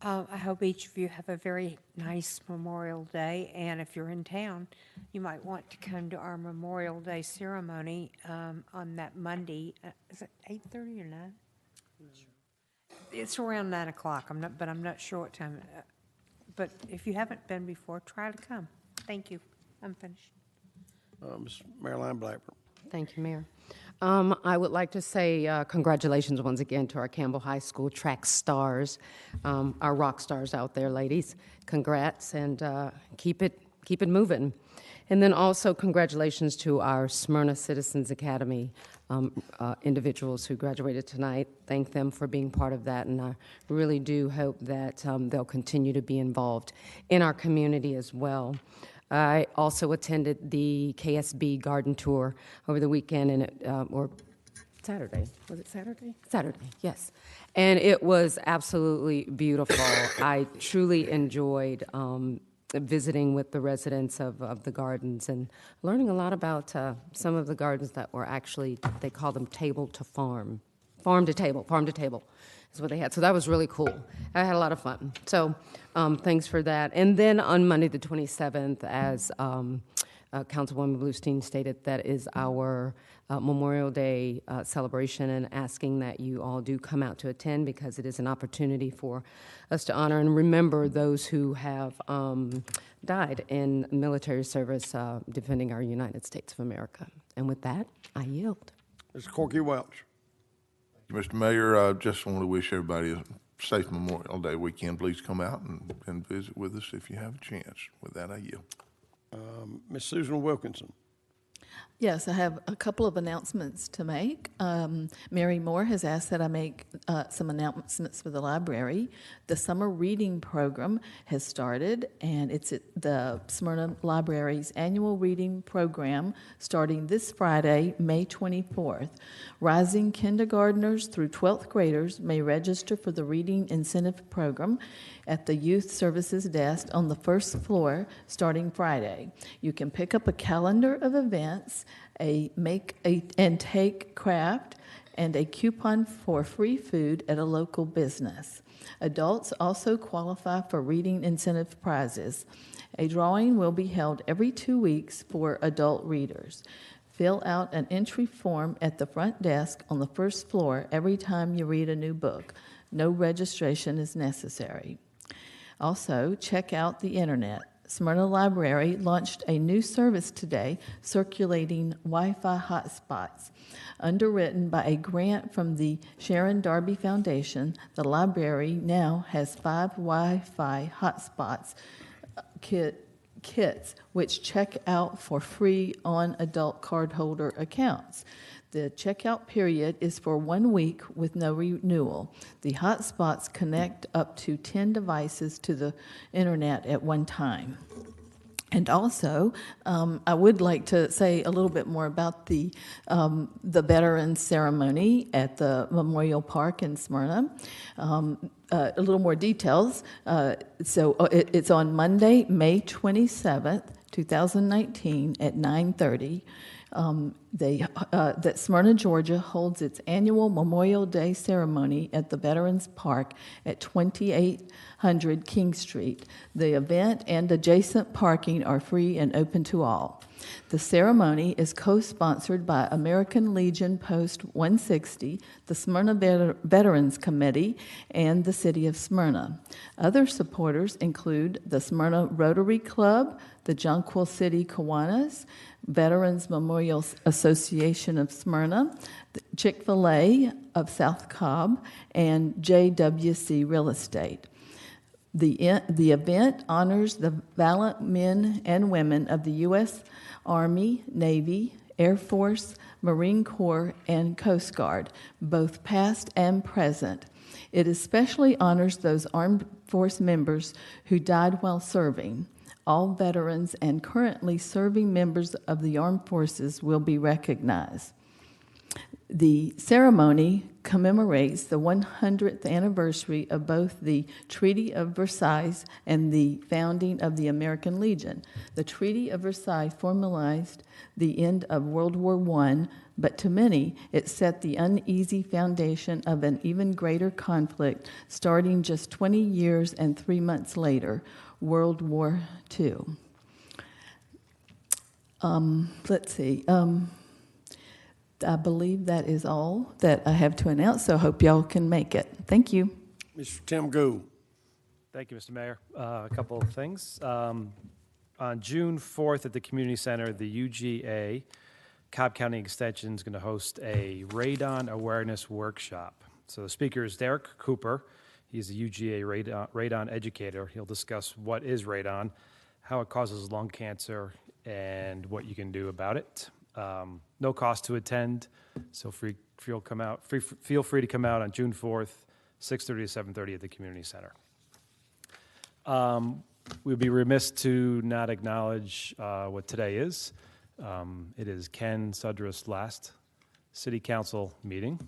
S: I hope each of you have a very nice Memorial Day, and if you're in town, you might want to come to our Memorial Day ceremony on that Monday. Is it 8:30 or 9? It's around 9 o'clock. I'm not sure what time. But if you haven't been before, try to come. Thank you. I'm finished.
A: Ms. Marilyn Blackburn.
L: Thank you, Mayor. I would like to say congratulations once again to our Campbell High School track stars, our rock stars out there, ladies. Congrats, and keep it moving. And then also congratulations to our Smyrna Citizens Academy individuals who graduated tonight. Thank them for being part of that, and I really do hope that they'll continue to be involved in our community as well. I also attended the KSB garden tour over the weekend, and or Saturday. Was it Saturday? Saturday, yes. And it was absolutely beautiful. I truly enjoyed visiting with the residents of the gardens and learning a lot about some of the gardens that were actually, they call them table to farm. Farm to table is what they had. So that was really cool. I had a lot of fun. So thanks for that. And then on Monday the 27th, as Councilwoman Bluestein stated, that is our Memorial Day celebration, and asking that you all do come out to attend, because it is an opportunity for us to honor and remember those who have died in military service defending our United States of America. And with that, I yield.
A: Mr. Corky Welch.
R: Mr. Mayor, I just want to wish everybody a safe Memorial Day weekend. Please come out and visit with us if you have a chance. With that, I yield.
A: Ms. Susan Wilkinson.
P: Yes, I have a couple of announcements to make. Mary Moore has asked that I make some announcements for the library. The summer reading program has started, and it's at the Smyrna Library's annual reading program starting this Friday, May 24th. Rising kindergartners through 12th graders may register for the Reading Incentive Program at the Youth Services Desk on the first floor starting Friday. You can pick up a calendar of events, a make and take craft, and a coupon for free food at a local business. Adults also qualify for reading incentive prizes. A drawing will be held every 2 weeks for adult readers. Fill out an entry form at the front desk on the first floor every time you read a new book. No registration is necessary. Also, check out the internet. Smyrna Library launched a new service today circulating Wi-Fi hotspots. Underwritten by a grant from the Sharon Darby Foundation, the library now has 5 Wi-Fi hotspots kits, which check out for free on adult cardholder accounts. The checkout period is for 1 week with no renewal. The hotspots connect up to 10 devices to the internet at one time. And also, I would like to say a little bit more about the Veterans Ceremony at the Memorial Park in Smyrna. A little more details. It's on Monday, May 27th, 2019 at 9:30. That Smyrna, Georgia holds its annual Memorial Day ceremony at the Veterans Park at 2800 King Street. The event and adjacent parking are free and open to all. The ceremony is co-sponsored by American Legion Post 160, the Smyrna Veterans Committee, and the City of Smyrna. Other supporters include the Smyrna Rotary Club, the Jonquil City Kiwanis, Veterans Memorial Association of Smyrna, Chick-fil-A of South Cobb, and JWC Real Estate. The event honors the valiant men and women of the U.S. Army, Navy, Air Force, Marine Corps, and Coast Guard, both past and present. It especially honors those armed force members who died while serving. All veterans and currently serving members of the armed forces will be recognized. The ceremony commemorates the 100th anniversary of both the Treaty of Versailles and the founding of the American Legion. The Treaty of Versailles formalized the end of World War I, but to many, it set the uneasy foundation of an even greater conflict starting just 20 years and 3 months later, World War II. Let's see. I believe that is all that I have to announce, so I hope y'all can make it. Thank you.
A: Mr. Tim Gould.
F: Thank you, Mr. Mayor. A couple of things. On June 4th at the Community Center, the UGA, Cobb County Extension, is going to host a radon awareness workshop. So the speaker is Derek Cooper. He's a UGA radon educator. He'll discuss what is radon, how it causes lung cancer, and what you can do about it. No cost to attend, so feel free to come out on June 4th, 6:30 to 7:30 at the Community Center. We'd be remiss to not acknowledge what today is. It is Ken Sudra's last City Council meeting,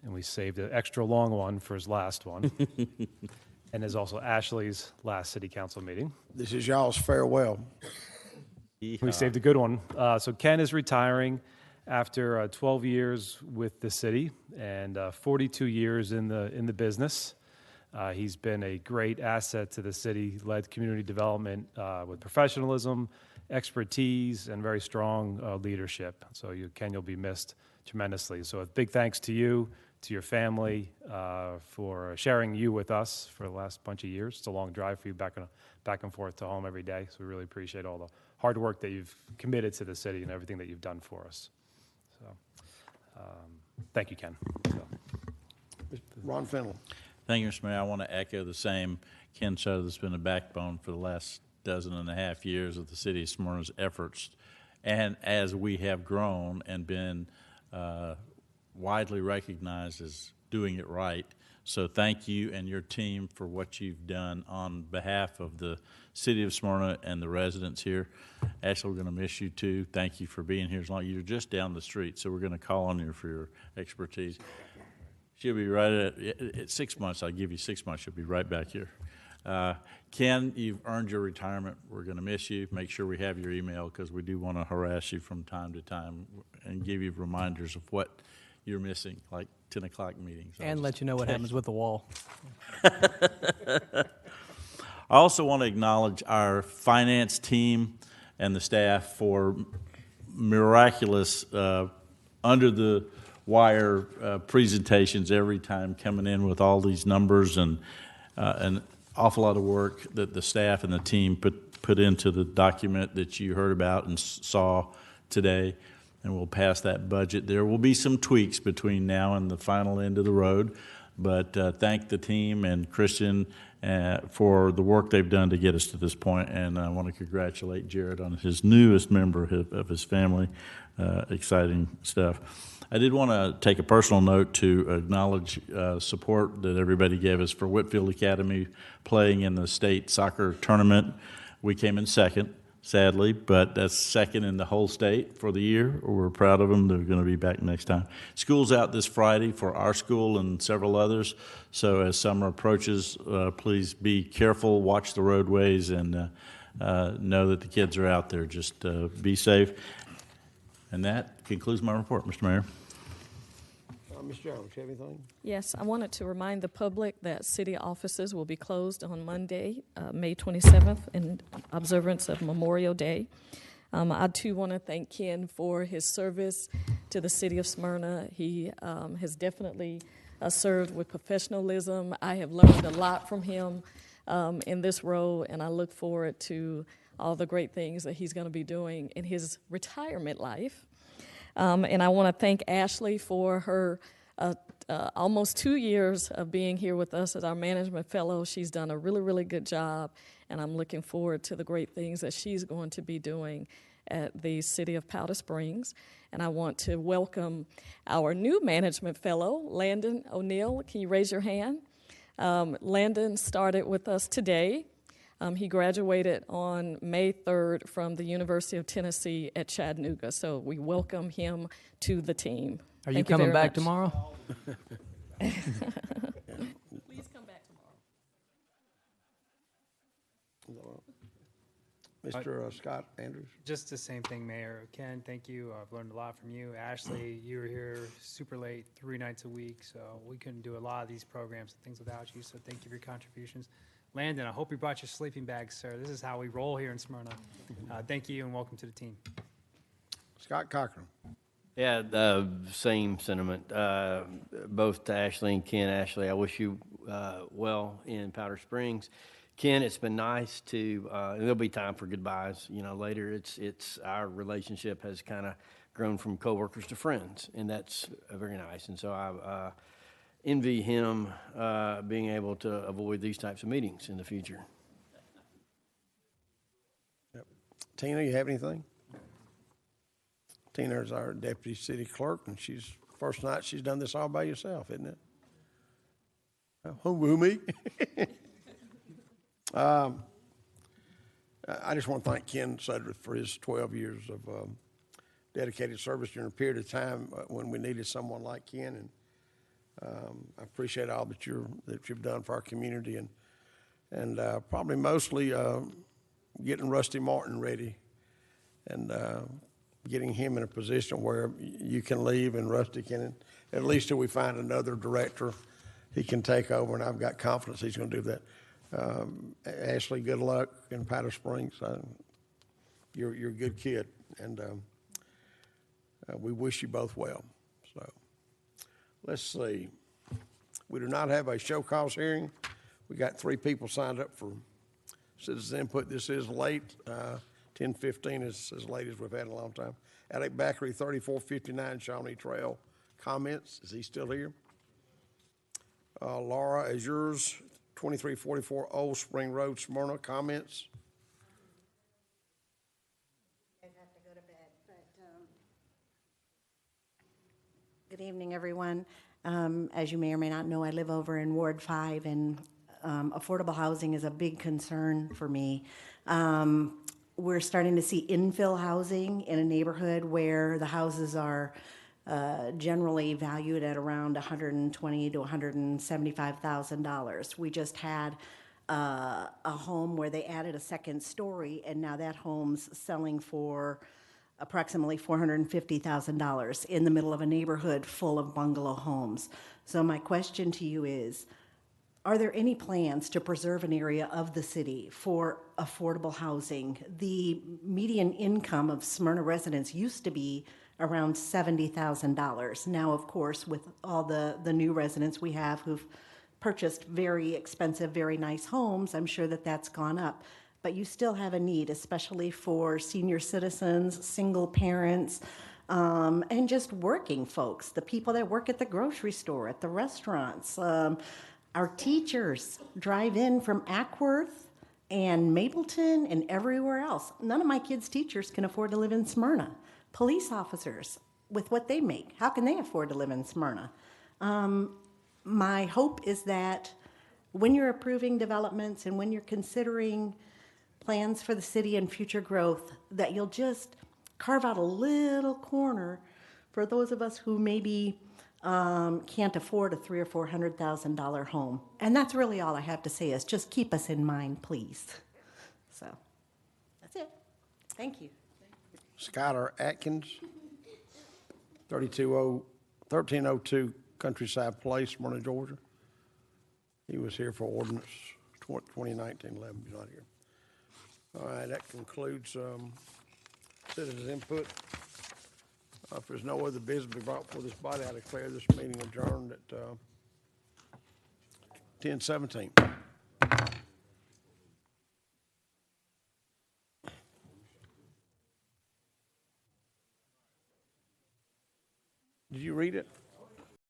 F: and we saved an extra long one for his last one. And there's also Ashley's last City Council meeting.
A: This is y'all's farewell.
F: We saved a good one. So Ken is retiring after 12 years with the city and 42 years in the business. He's been a great asset to the city, led community development with professionalism, expertise, and very strong leadership. So Ken, you'll be missed tremendously. So a big thanks to you, to your family, for sharing you with us for the last bunch of years. It's a long drive for you back and forth to home every day. So we really appreciate all the hard work that you've committed to the city and everything that you've done for us. So, thank you, Ken. So.
A: Ron Fennell.
O: Thank you, Mr. Mayor. I want to echo the same. Ken Sutter has been a backbone for the last 12.5 years of the city of Smyrna's efforts. And as we have grown and been widely recognized as doing it right, so thank you and your team for what you've done on behalf of the city of Smyrna and the residents here. Ashley, we're going to miss you too. Thank you for being here as long. You're just down the street, so we're going to call on you for your expertise. She'll be right at 6 months. I'll give you 6 months. She'll be right back here. Ken, you've earned your retirement. We're going to miss you. Make sure we have your email because we do want to harass you from time to time and give you reminders of what you're missing, like 10 o'clock meetings.
G: And let you know what happens with the wall.
O: I also want to acknowledge our finance team and the staff for miraculous under-the-wire presentations every time, coming in with all these numbers and an awful lot of work that the staff and the team put into the document that you heard about and saw today. And we'll pass that budget. There will be some tweaks between now and the final end of the road, But thank the team and Christian for the work they've done to get us to this point. And I want to congratulate Jared on his newest member of his family. Exciting stuff. I did want to take a personal note to acknowledge support that everybody gave us for Whitfield Academy playing in the state soccer tournament. We came in second, sadly, but that's second in the whole state for the year. We're proud of them. They're going to be back next time. School's out this Friday for our school and several others. So as summer approaches, please be careful, watch the roadways, and know that the kids are out there. Just be safe. And that concludes my report, Mr. Mayor.
A: Ms. Jones, you have anything?
B: Yes, I wanted to remind the public that city offices will be closed on Monday, May 27th, in observance of Memorial Day. I, too, want to thank Ken for his service to the city of Smyrna. He has definitely served with professionalism. I have learned a lot from him in this role, and I look forward to all the great things that he's going to be doing in his retirement life. And I want to thank Ashley for her almost 2 years of being here with us as our management fellow. She's done a really, really good job, and I'm looking forward to the great things that she's going to be doing at the City of Powder Springs. And I want to welcome our new management fellow, Landon O'Neill. Can you raise your hand? Landon started with us today. He graduated on May 3rd from the University of Tennessee at Chattanooga, so we welcome him to the team.
G: Are you coming back tomorrow?
B: Please come back tomorrow.
A: Mr. Scott Andrews.
C: Just the same thing, Mayor. Ken, thank you. I've learned a lot from you. Ashley, you were here super late, 3 nights a week, so we couldn't do a lot of these programs and things without you, so thank you for your contributions. Landon, I hope you brought your sleeping bag, sir. This is how we roll here in Smyrna. Thank you and welcome to the team.
A: Scott Cochran.
K: Yeah, same sentiment, both to Ashley and Ken. Ashley, I wish you well in Powder Springs. Ken, it's been nice to, there'll be time for goodbyes, later. It's our relationship has kind of grown from coworkers to friends, and that's very nice. And so I envy him being able to avoid these types of meetings in the future.
A: Yep. Tina, you have anything? Tina is our deputy city clerk, and first night she's done this all by yourself, isn't it? Who me? I just want to thank Ken Sudreth for his 12 years of dedicated service during a period of time when we needed someone like Ken, and I appreciate all that you've done for our community, and probably mostly getting Rusty Martin ready, and getting him in a position where you can leave and Rusty can, at least till we find another director, he can take over, and I've got confidence he's going to do that. Ashley, good luck in Powder Springs. You're a good kid, and we wish you both well. So let's see. We do not have a show cause hearing. We got 3 people signed up for citizen input. This is late. 10:15 is as late as we've had in a long time. Alec Backery, 3459 Shawnee Trail. Comments? Is he still here? Laura, as yours, 2344 Old Spring Road, Smyrna. Comments?
U: I'd have to go to bed, but good evening, everyone. As you may or may not know, I live over in Ward 5, and affordable housing is a big concern for me. We're starting to see infill housing in a neighborhood where the houses are generally valued at around $120,000 to $175,000. We just had a home where they added a second story, and now that home's selling for approximately $450,000 in the middle of a neighborhood full of bungalow homes. So my question to you is, are there any plans to preserve an area of the city for affordable housing? The median income of Smyrna residents used to be around $70,000. Now, of course, with all the new residents we have who've purchased very expensive, very nice homes, I'm sure that that's gone up. But you still have a need, especially for senior citizens, single parents, and just working folks, the people that work at the grocery store, at the restaurants. Our teachers drive in from Ackworth and Mapleton and everywhere else. None of my kids' teachers can afford to live in Smyrna. Police officers, with what they make, how can they afford to live in Smyrna? My hope is that when you're approving developments and when you're considering plans for the city and future growth, that you'll just carve out a little corner for those of us who maybe can't afford a $300,000 or $400,000 home. And that's really all I have to say is just keep us in mind, please. So that's it. Thank you.
A: Skylar Atkins, 1302 Countryside Place, Smyrna, Georgia. He was here for ordinance 2019-11. He's not here. All right, that concludes citizens' input. If there's no other business to be brought before this body, I declare this meeting adjourned at 10:17. Did you read it?